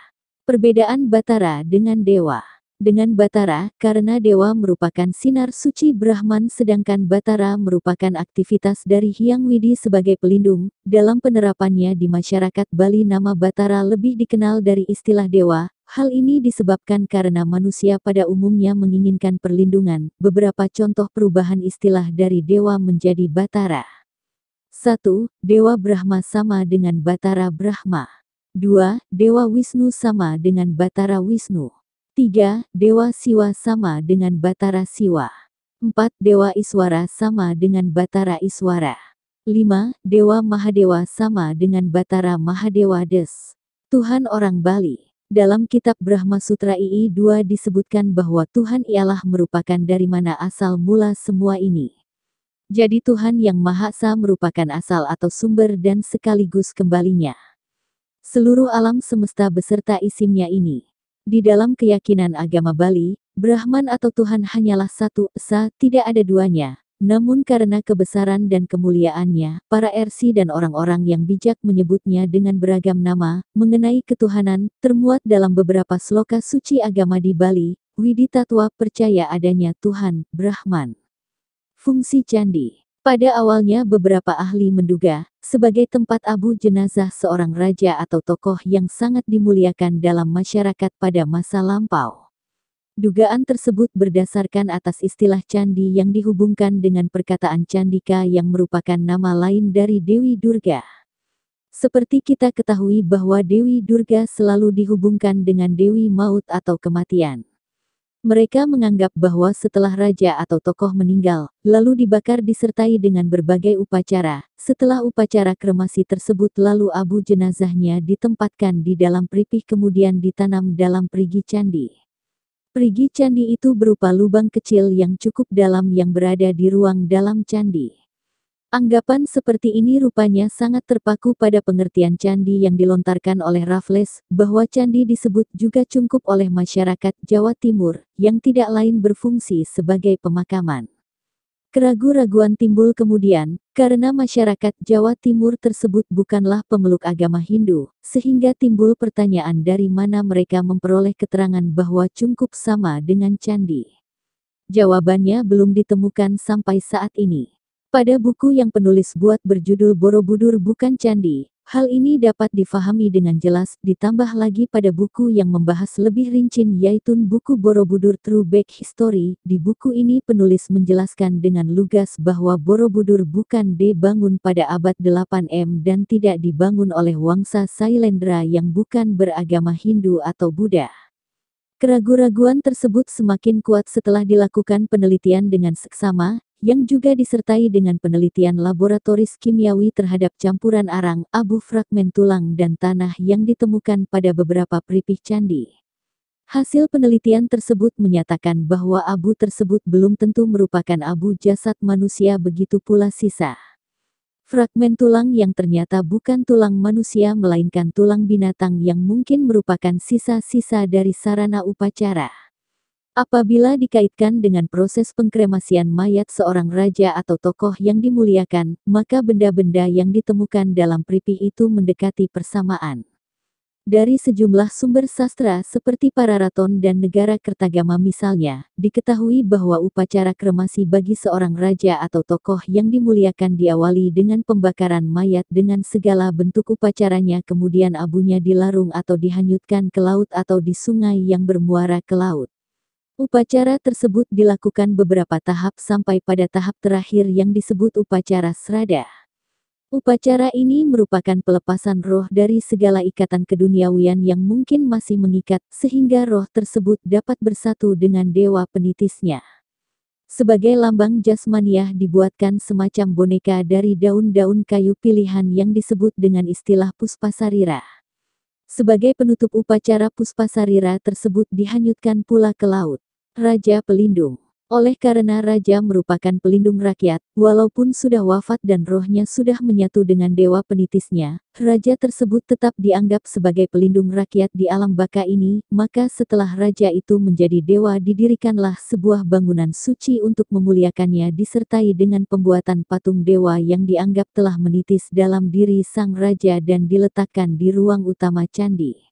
Perbedaan Batara dengan Dewa. Dengan Batara, karena Dewa merupakan sinar suci Brahman sedangkan Batara merupakan aktivitas dari Hyang Widi sebagai pelindung, dalam penerapannya di masyarakat Bali nama Batara lebih dikenal dari istilah Dewa. Hal ini disebabkan karena manusia pada umumnya menginginkan perlindungan. Beberapa contoh perubahan istilah dari Dewa menjadi Batara. 1. Dewa Brahma sama dengan Batara Brahma. 2. Dewa Wisnu sama dengan Batara Wisnu. 3. Dewa Siwa sama dengan Batara Siwa. 4. Dewa Iswara sama dengan Batara Iswara. 5. Dewa Mahadewa sama dengan Batara Mahadewa Des. Tuhan orang Bali. Dalam kitab Brahma Sutra II 2 disebutkan bahwa Tuhan ialah merupakan dari mana asal mula semua ini. Jadi Tuhan yang Maha Esa merupakan asal atau sumber dan sekaligus kembalinya. Seluruh alam semesta beserta isimnya ini. Di dalam keyakinan agama Bali, Brahman atau Tuhan hanyalah satu esa, tidak ada duanya. Namun karena kebesaran dan kemuliaannya, para ersi dan orang-orang yang bijak menyebutnya dengan beragam nama, mengenai ketuhanan, termuat dalam beberapa sloka suci agama di Bali. Widi Tatwa percaya adanya Tuhan, Brahman. Fungsi candi. Pada awalnya beberapa ahli menduga, sebagai tempat abu jenazah seorang raja atau tokoh yang sangat dimuliakan dalam masyarakat pada masa lampau. Dugaan tersebut berdasarkan atas istilah candi yang dihubungkan dengan perkataan Candika yang merupakan nama lain dari Dewi Durga. Seperti kita ketahui bahwa Dewi Durga selalu dihubungkan dengan Dewi Maut atau kematian. Mereka menganggap bahwa setelah raja atau tokoh meninggal, lalu dibakar disertai dengan berbagai upacara. Setelah upacara kremasi tersebut lalu abu jenazahnya ditempatkan di dalam peripih kemudian ditanam dalam perigi candi. Perigi candi itu berupa lubang kecil yang cukup dalam yang berada di ruang dalam candi. Anggapan seperti ini rupanya sangat terpaku pada pengertian candi yang dilontarkan oleh Raffles, bahwa candi disebut juga cungkup oleh masyarakat Jawa Timur, yang tidak lain berfungsi sebagai pemakaman. Keraguan-raguan timbul kemudian, karena masyarakat Jawa Timur tersebut bukanlah pemeluk agama Hindu, sehingga timbul pertanyaan dari mana mereka memperoleh keterangan bahwa cungkup sama dengan candi. Jawabannya belum ditemukan sampai saat ini. Pada buku yang penulis buat berjudul Borobudur Bukan Candi, hal ini dapat difahami dengan jelas, ditambah lagi pada buku yang membahas lebih rinci yaitu buku Borobudur True Back History. Di buku ini penulis menjelaskan dengan lugas bahwa Borobudur bukan dibangun pada abad 8M dan tidak dibangun oleh Wangsa Sailendra yang bukan beragama Hindu atau Buddha. Keraguan-raguan tersebut semakin kuat setelah dilakukan penelitian dengan seksama, yang juga disertai dengan penelitian laboratoris kimiawi terhadap campuran arang, abu fragmen tulang dan tanah yang ditemukan pada beberapa peripih candi. Hasil penelitian tersebut menyatakan bahwa abu tersebut belum tentu merupakan abu jasad manusia, begitu pula sisa fragmen tulang yang ternyata bukan tulang manusia melainkan tulang binatang yang mungkin merupakan sisa-sisa dari sarana upacara. Apabila dikaitkan dengan proses pengkremasian mayat seorang raja atau tokoh yang dimuliakan, maka benda-benda yang ditemukan dalam peripih itu mendekati persamaan. Dari sejumlah sumber sastra seperti Pararaton dan Negara Kertagama misalnya, diketahui bahwa upacara kremasi bagi seorang raja atau tokoh yang dimuliakan diawali dengan pembakaran mayat dengan segala bentuk upacaranya, kemudian abunya dilarung atau dihanyutkan ke laut atau di sungai yang bermuara ke laut. Upacara tersebut dilakukan beberapa tahap sampai pada tahap terakhir yang disebut upacara srada. Upacara ini merupakan pelepasan roh dari segala ikatan keduniawian yang mungkin masih mengikat, sehingga roh tersebut dapat bersatu dengan dewa penitisnya. Sebagai lambang jasmaniah dibuatkan semacam boneka dari daun-daun kayu pilihan yang disebut dengan istilah puspasarira. Sebagai penutup upacara Puspasarira tersebut dihanyutkan pula ke laut. Raja Pelindung. Oleh karena raja merupakan pelindung rakyat, walaupun sudah wafat dan rohnya sudah menyatu dengan dewa penitisnya, raja tersebut tetap dianggap sebagai pelindung rakyat di alam baka ini, maka setelah raja itu menjadi dewa didirikanlah sebuah bangunan suci untuk memuliakannya disertai dengan pembuatan patung dewa yang dianggap telah menitis dalam diri sang raja dan diletakkan di ruang utama candi.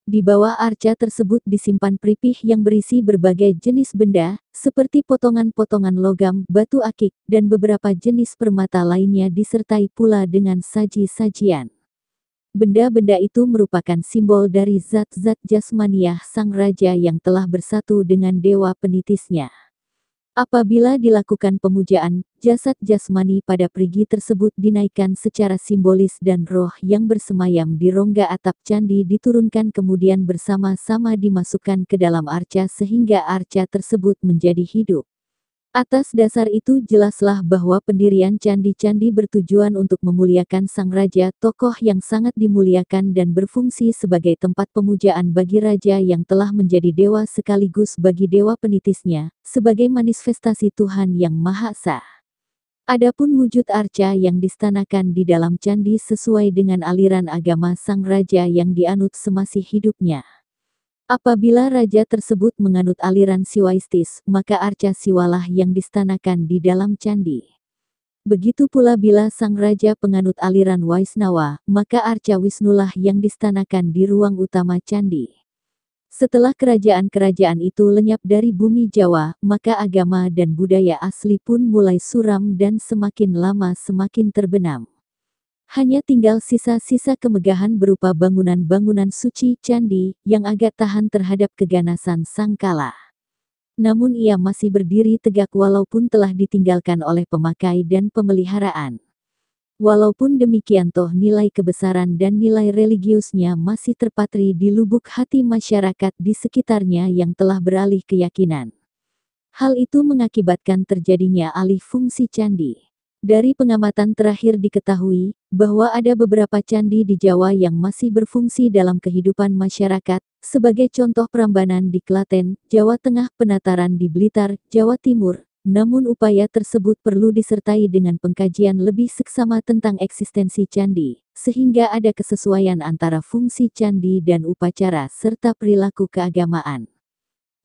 Di bawah arca tersebut disimpan pripih yang berisi berbagai jenis benda, seperti potongan-potongan logam, batu akik, dan beberapa jenis permata lainnya disertai pula dengan saji-sajian. Benda-benda itu merupakan simbol dari zat-zat jasmaniah sang raja yang telah bersatu dengan dewa penitisnya. Apabila dilakukan pemujaan, jasad jasmani pada perigi tersebut dinaikkan secara simbolis dan roh yang bersemayam di rongga atap candi diturunkan kemudian bersama-sama dimasukkan ke dalam arca sehingga arca tersebut menjadi hidup. Atas dasar itu jelaslah bahwa pendirian candi-candi bertujuan untuk memuliakan sang raja, tokoh yang sangat dimuliakan dan berfungsi sebagai tempat pemujaan bagi raja yang telah menjadi dewa sekaligus bagi dewa penitisnya, sebagai manifestasi Tuhan yang Maha Esa. Adapun wujud arca yang distanakan di dalam candi sesuai dengan aliran agama sang raja yang dianut semasih hidupnya. Apabila raja tersebut menganut aliran Siwaistis, maka arca Siwalah yang distanakan di dalam candi. Begitu pula bila sang raja penganut aliran Waisnawa, maka arca Wisnulah yang distanakan di ruang utama candi. Setelah kerajaan-kerajaan itu lenyap dari bumi Jawa, maka agama dan budaya asli pun mulai suram dan semakin lama semakin terbenam. Hanya tinggal sisa-sisa kemegahan berupa bangunan-bangunan suci candi yang agak tahan terhadap keganasan sangkala. Namun ia masih berdiri tegak walaupun telah ditinggalkan oleh pemakai dan pemeliharaan. Walaupun demikian toh nilai kebesaran dan nilai religiusnya masih terpatri di lubuk hati masyarakat di sekitarnya yang telah beralih keyakinan. Hal itu mengakibatkan terjadinya alih fungsi candi. Dari pengamatan terakhir diketahui, bahwa ada beberapa candi di Jawa yang masih berfungsi dalam kehidupan masyarakat, sebagai contoh Prambanan di Klaten, Jawa Tengah, Penataran di Blitar, Jawa Timur. Namun upaya tersebut perlu disertai dengan pengkajian lebih seksama tentang eksistensi candi, sehingga ada kesesuaian antara fungsi candi dan upacara serta perilaku keagamaan.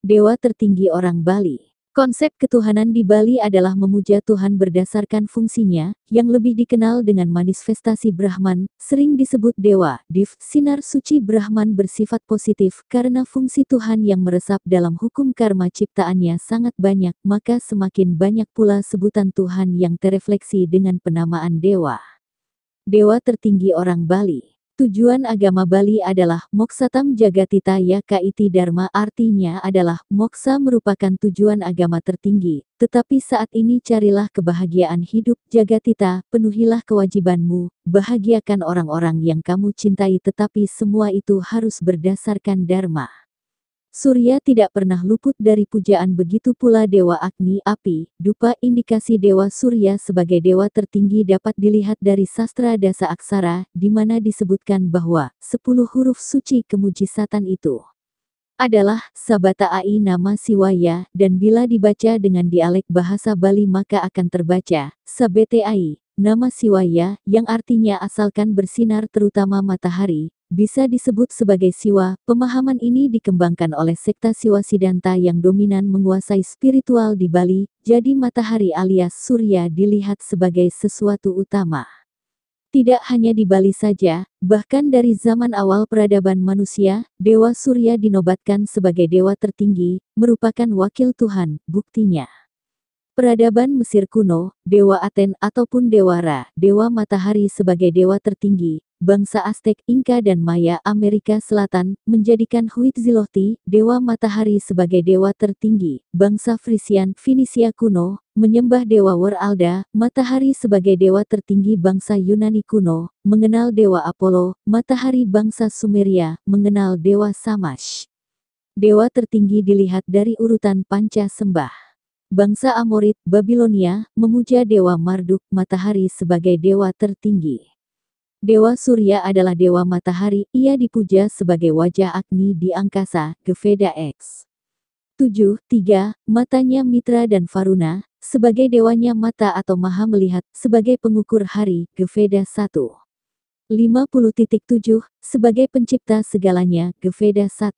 Dewa tertinggi orang Bali. Konsep ketuhanan di Bali adalah memuja Tuhan berdasarkan fungsinya, yang lebih dikenal dengan manifestasi Brahman, sering disebut Dewa, Div, sinar suci Brahman bersifat positif, karena fungsi Tuhan yang meresap dalam hukum karma ciptaannya sangat banyak, maka semakin banyak pula sebutan Tuhan yang terefleksi dengan penamaan Dewa. Dewa tertinggi orang Bali. Tujuan agama Bali adalah Moksatam Jagatita Yaka Iti Dharma, artinya adalah moksa merupakan tujuan agama tertinggi, tetapi saat ini carilah kebahagiaan hidup Jagatita, penuhilah kewajibanmu, bahagiakan orang-orang yang kamu cintai tetapi semua itu harus berdasarkan Dharma. Surya tidak pernah luput dari pujaan begitu pula Dewa Agni api, dupa. Indikasi Dewa Surya sebagai dewa tertinggi dapat dilihat dari sastra Dasa Aksara, di mana disebutkan bahwa 10 huruf suci kemujisatan itu adalah Sabata Ai nama Siwaya, dan bila dibaca dengan dialek bahasa Bali maka akan terbaca Sabete Ai, nama Siwaya, yang artinya asalkan bersinar terutama matahari, bisa disebut sebagai Siwa. Pemahaman ini dikembangkan oleh sekta Siwa Siddhanta yang dominan menguasai spiritual di Bali, jadi matahari alias Surya dilihat sebagai sesuatu utama. Tidak hanya di Bali saja, bahkan dari zaman awal peradaban manusia, Dewa Surya dinobatkan sebagai dewa tertinggi, merupakan wakil Tuhan, buktinya. Peradaban Mesir kuno, Dewa Aten ataupun Dewa Ra, dewa matahari sebagai dewa tertinggi, bangsa Aztec, Inka dan Maya Amerika Selatan, menjadikan Huitzilopochtli, dewa matahari sebagai dewa tertinggi, bangsa Frisian, Finisia kuno, menyembah dewa Weralda, matahari sebagai dewa tertinggi bangsa Yunani kuno, mengenal dewa Apollo, matahari bangsa Sumeria, mengenal dewa Shamash. Dewa tertinggi dilihat dari urutan panca sembah. Bangsa Amorit, Babilonia, memuja dewa Marduk, matahari sebagai dewa tertinggi. Dewa Surya adalah dewa matahari, ia dipuja sebagai wajah Agni di angkasa, Geveda X. 7. 3. Matanya Mitra dan Varuna, sebagai dewanya mata atau maha melihat, sebagai pengukur hari, Geveda 1. 50.7, sebagai pencipta segalanya, Geveda 1.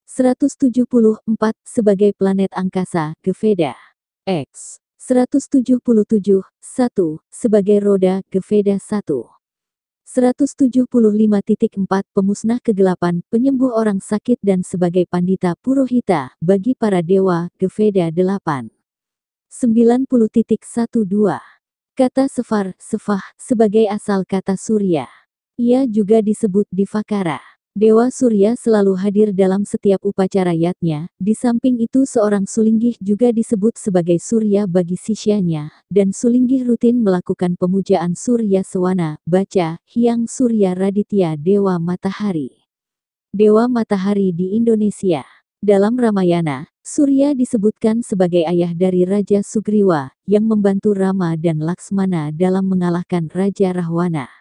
174, sebagai planet angkasa, Geveda X. 177, 1, sebagai roda, Geveda 1. 175.4 Pemusnah kegelapan, penyembuh orang sakit dan sebagai pandita purohita, bagi para dewa, Geveda 8. 90.12 Kata Sefah, sebagai asal kata Surya. Ia juga disebut Divakara. Dewa Surya selalu hadir dalam setiap upacara yatnya, di samping itu seorang Sulinggih juga disebut sebagai Surya bagi sisyanya, dan Sulinggih rutin melakukan pemujaan Surya Sewana, baca, Hyang Surya Raditya Dewa Matahari. Dewa Matahari di Indonesia. Dalam Ramayana, Surya disebutkan sebagai ayah dari Raja Sugriwa, yang membantu Rama dan Laksmana dalam mengalahkan Raja Rahwana.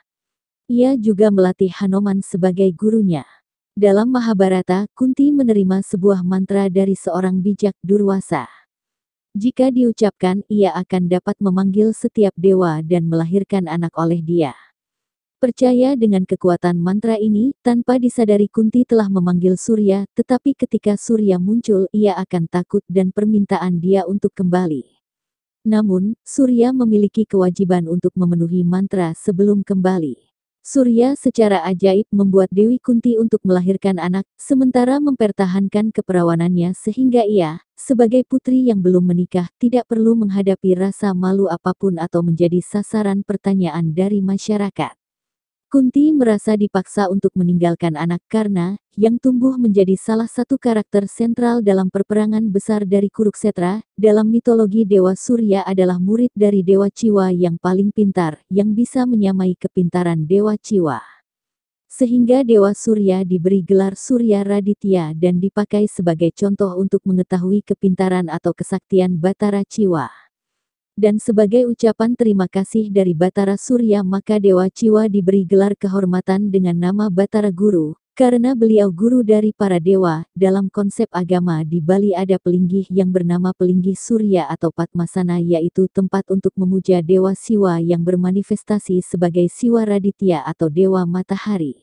Ia juga melatih Hanoman sebagai gurunya. Dalam Mahabharata, Kunti menerima sebuah mantra dari seorang bijak Durwasa. Jika diucapkan, ia akan dapat memanggil setiap dewa dan melahirkan anak oleh dia. Percaya dengan kekuatan mantra ini, tanpa disadari Kunti telah memanggil Surya, tetapi ketika Surya muncul, ia akan takut dan permintaan dia untuk kembali. Namun, Surya memiliki kewajiban untuk memenuhi mantra sebelum kembali. Surya secara ajaib membuat Dewi Kunti untuk melahirkan anak, sementara mempertahankan keperawanannya sehingga ia, sebagai putri yang belum menikah, tidak perlu menghadapi rasa malu apapun atau menjadi sasaran pertanyaan dari masyarakat. Kunti merasa dipaksa untuk meninggalkan anak karena, yang tumbuh menjadi salah satu karakter sentral dalam perperangan besar dari Kuruksetra, dalam mitologi Dewa Surya adalah murid dari Dewa Ciwa yang paling pintar, yang bisa menyamai kepintaran Dewa Ciwa. Sehingga Dewa Surya diberi gelar Surya Raditya dan dipakai sebagai contoh untuk mengetahui kepintaran atau kesaktian Batara Ciwa. Dan sebagai ucapan terima kasih dari Batara Surya maka Dewa Ciwa diberi gelar kehormatan dengan nama Batara Guru, karena beliau guru dari para dewa. Dalam konsep agama di Bali ada pelinggih yang bernama Pelinggih Surya atau Padmasana, yaitu tempat untuk memuja Dewa Siwa yang bermanifestasi sebagai Siwa Raditya atau Dewa Matahari.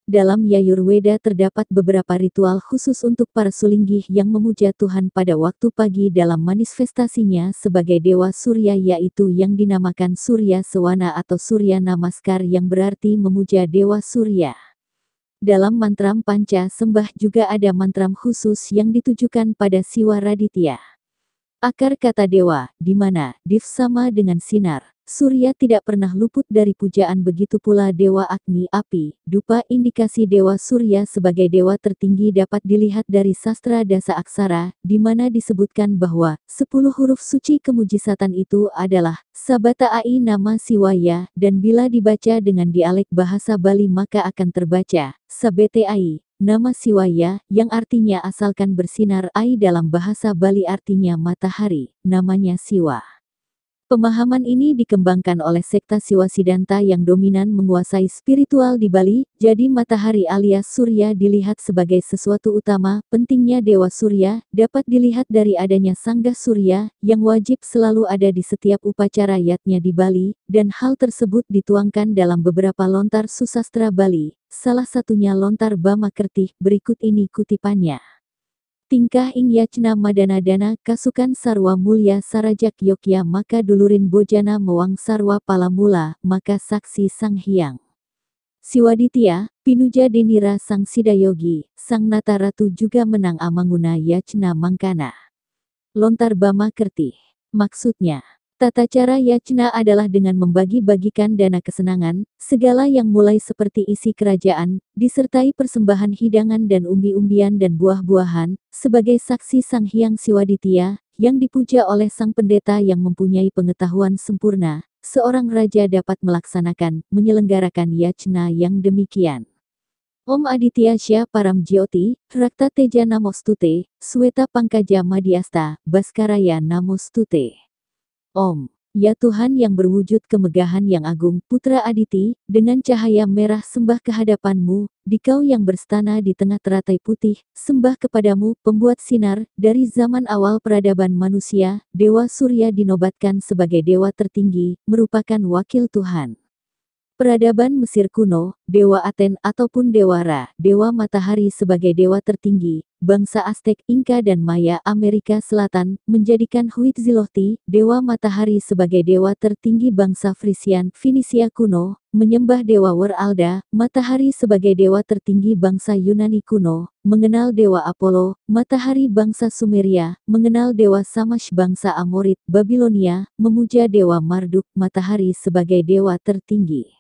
Dalam Yayurweda terdapat beberapa ritual khusus untuk para Sulinggih yang memuja Tuhan pada waktu pagi dalam manifestasinya sebagai Dewa Surya, yaitu yang dinamakan Surya Sewana atau Surya Namaskar yang berarti memuja Dewa Surya. Dalam mantram Panca Sembah juga ada mantram khusus yang ditujukan pada Siwa Raditya. Akar kata dewa, di mana div sama dengan sinar. Surya tidak pernah luput dari pujaan, begitu pula Dewa Agni api, dupa. Indikasi Dewa Surya sebagai dewa tertinggi dapat dilihat dari sastra Dasa Aksara, di mana disebutkan bahwa 10 huruf suci kemujisatan itu adalah Sabata Ai nama Siwaya, dan bila dibaca dengan dialek bahasa Bali maka akan terbaca Sabete Ai, nama Siwaya, yang artinya asalkan bersinar. Ai dalam bahasa Bali artinya matahari, namanya Siwa. Pemahaman ini dikembangkan oleh sekta Siwa Siddhanta yang dominan menguasai spiritual di Bali, jadi matahari alias Surya dilihat sebagai sesuatu utama. Pentingnya Dewa Surya dapat dilihat dari adanya Sanggah Surya, yang wajib selalu ada di setiap upacara yatnya di Bali, dan hal tersebut dituangkan dalam beberapa lontar susastra Bali, salah satunya lontar Bama Kertih. Berikut ini kutipannya. Tingkah ing yacna madana-dana kasukan sarwa mulya sarajak yokya maka dulurin bojana mewang sarwa palamula maka saksi sang hyang. Siwaditya, pinuja denira sang sidayogi, sang nata ratu juga menang amanguna yacna mangkana. Lontar Bama Kertih. Maksudnya, tata cara yacna adalah dengan membagi-bagikan dana kesenangan, segala yang mulai seperti isi kerajaan, disertai persembahan hidangan dan umbi-umbian dan buah-buahan, sebagai saksi Sang Hyang Siwaditya, yang dipuja oleh sang pendeta yang mempunyai pengetahuan sempurna. Seorang raja dapat melaksanakan, menyelenggarakan yacna yang demikian. Om Adityasya Param Jyoti, Rakta Teja Namostute, Sweta Pangkaja Madhyasta, Baskaraya Namostute. Om. Ya Tuhan yang berwujud kemegahan yang agung, Putra Aditi, dengan cahaya merah sembah kehadapanmu, Dikau yang berstana di tengah teratai putih, sembah kepadamu, pembuat sinar, dari zaman awal peradaban manusia, Dewa Surya dinobatkan sebagai dewa tertinggi, merupakan wakil Tuhan. Peradaban Mesir kuno, Dewa Aten ataupun Dewa Ra, Dewa Matahari sebagai dewa tertinggi, bangsa Aztec, Inka dan Maya Amerika Selatan, menjadikan Huitzilopochtli, Dewa Matahari sebagai dewa tertinggi bangsa Frisian, Finisia kuno, menyembah Dewa Wer-Alda, Matahari sebagai dewa tertinggi bangsa Yunani kuno, mengenal Dewa Apollo, Matahari bangsa Sumeria, mengenal Dewa Shamash bangsa Amorit, Babilonia, memuja Dewa Marduk, Matahari sebagai dewa tertinggi.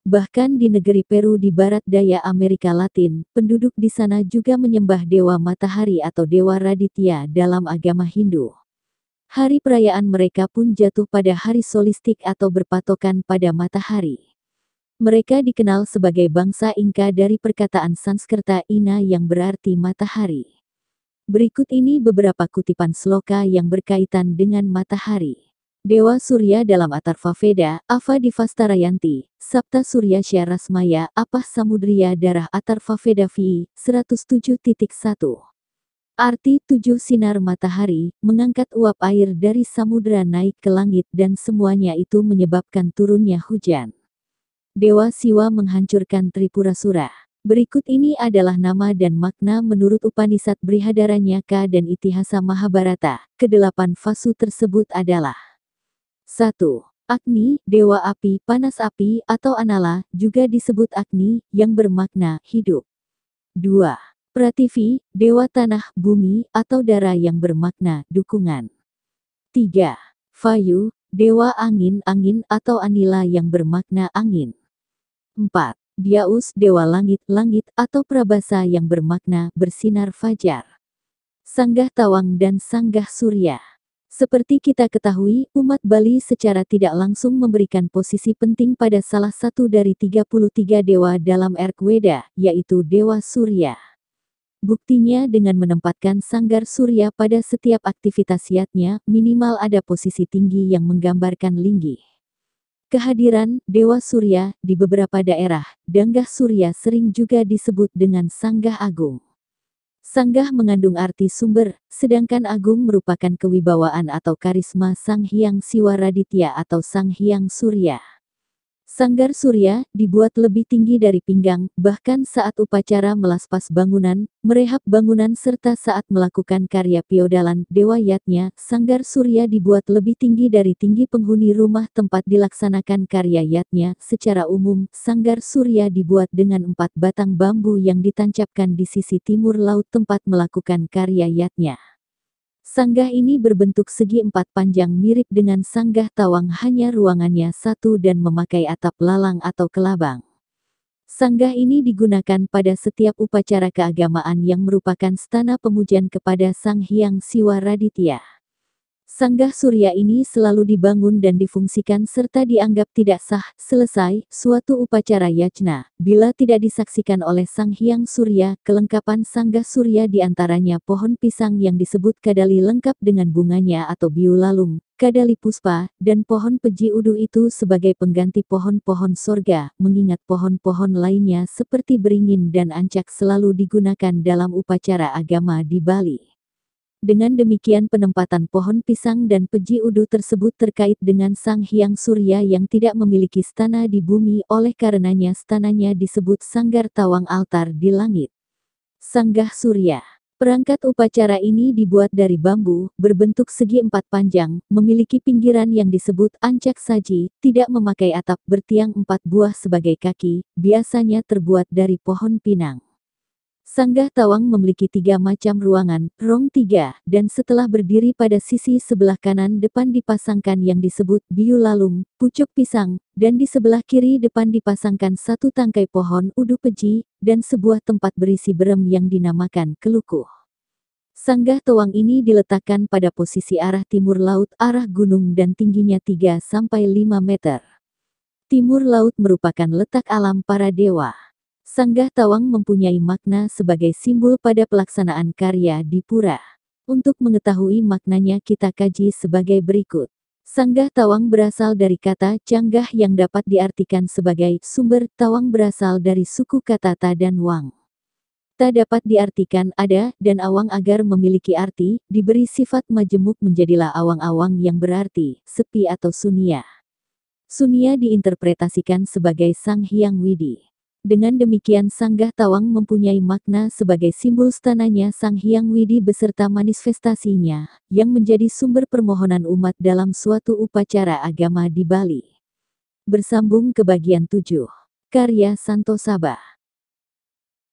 Bahkan di negeri Peru di barat daya Amerika Latin, penduduk di sana juga menyembah Dewa Matahari atau Dewa Raditya dalam agama Hindu. Hari perayaan mereka pun jatuh pada hari solistik atau berpatokan pada matahari. Mereka dikenal sebagai bangsa Inka dari perkataan Sanskerta Ina yang berarti matahari. Berikut ini beberapa kutipan sloka yang berkaitan dengan matahari. Dewa Surya dalam Atharva Veda, Ava Divastarayanti, Sapta Surya Syarasmaya, Apah Samudriya Darah Atharva Veda VI, 107.1. Arti 7 sinar matahari, mengangkat uap air dari samudra naik ke langit dan semuanya itu menyebabkan turunnya hujan. Dewa Siwa menghancurkan Tripurasura. Berikut ini adalah nama dan makna menurut Upanishad Brihadaranyaka dan Itihasa Mahabharata. Kedelapan Vasu tersebut adalah 1. Agni, Dewa Api, Panas Api, atau Anala, juga disebut Agni, yang bermakna hidup. 2. Prativi, Dewa Tanah, Bumi, atau Dara yang bermakna dukungan. 3. Vayu, Dewa Angin, Angin, atau Anila yang bermakna angin. 4. Dyaus, Dewa Langit, Langit, atau Prabasa yang bermakna bersinar fajar. Sanggah Tawang dan Sanggah Surya. Seperti kita ketahui, umat Bali secara tidak langsung memberikan posisi penting pada salah satu dari 33 dewa dalam Rigveda, yaitu Dewa Surya. Buktinya dengan menempatkan sanggar surya pada setiap aktivitas yatnya, minimal ada posisi tinggi yang menggambarkan linggih. Kehadiran Dewa Surya di beberapa daerah, Danggah Surya sering juga disebut dengan Sanggah Agung. Sanggah mengandung arti sumber, sedangkan agung merupakan kewibawaan atau karisma Sang Hyang Siwa Raditya atau Sang Hyang Surya. Sanggar surya dibuat lebih tinggi dari pinggang, bahkan saat upacara melaspas bangunan, merehab bangunan serta saat melakukan karya piodalan, dewa yatnya, sanggar surya dibuat lebih tinggi dari tinggi penghuni rumah tempat dilaksanakan karya yatnya. Secara umum, sanggar surya dibuat dengan 4 batang bambu yang ditancapkan di sisi timur laut tempat melakukan karya yatnya. Sanggah ini berbentuk segi 4 panjang mirip dengan sanggah tawang, hanya ruangannya satu dan memakai atap lalang atau kelabang. Sanggah ini digunakan pada setiap upacara keagamaan yang merupakan stana pemujan kepada Sang Hyang Siwa Raditya. Sanggah surya ini selalu dibangun dan difungsikan serta dianggap tidak sah selesai suatu upacara yajna bila tidak disaksikan oleh Sang Hyang Surya. Kelengkapan sanggah surya diantaranya pohon pisang yang disebut kadali lengkap dengan bunganya atau biulalung, kadali puspa, dan pohon peji udu itu sebagai pengganti pohon-pohon sorga, mengingat pohon-pohon lainnya seperti beringin dan ancak selalu digunakan dalam upacara agama di Bali. Dengan demikian penempatan pohon pisang dan peji udu tersebut terkait dengan Sang Hyang Surya yang tidak memiliki stana di bumi, oleh karenanya stananya disebut Sanggar Tawang altar di langit. Sanggah Surya. Perangkat upacara ini dibuat dari bambu, berbentuk segi 4 panjang, memiliki pinggiran yang disebut ancak saji, tidak memakai atap, bertiang 4 buah sebagai kaki, biasanya terbuat dari pohon pinang. Sanggah tawang memiliki 3 macam ruangan, rong 3, dan setelah berdiri pada sisi sebelah kanan depan dipasangkan yang disebut biulalung, pucuk pisang, dan di sebelah kiri depan dipasangkan 1 tangkai pohon udu peji, dan sebuah tempat berisi berem yang dinamakan kelukuh. Sanggah tawang ini diletakkan pada posisi arah timur laut, arah gunung dan tingginya 3-5 meter. Timur laut merupakan letak alam para dewa. Sanggah tawang mempunyai makna sebagai simbol pada pelaksanaan karya di pura. Untuk mengetahui maknanya kita kaji sebagai berikut. Sanggah Tawang berasal dari kata canggah yang dapat diartikan sebagai sumber. Tawang berasal dari suku kata ta dan wang. Ta dapat diartikan ada dan awang agar memiliki arti, diberi sifat majemuk menjadilah awang-awang yang berarti sepi atau sunia. Sunia diinterpretasikan sebagai Sang Hyang Widi. Dengan demikian Sanggah Tawang mempunyai makna sebagai simbol stananya Sang Hyang Widi beserta manifestasinya, yang menjadi sumber permohonan umat dalam suatu upacara agama di Bali. Bersambung ke bagian 7. Karya Santo Sabah.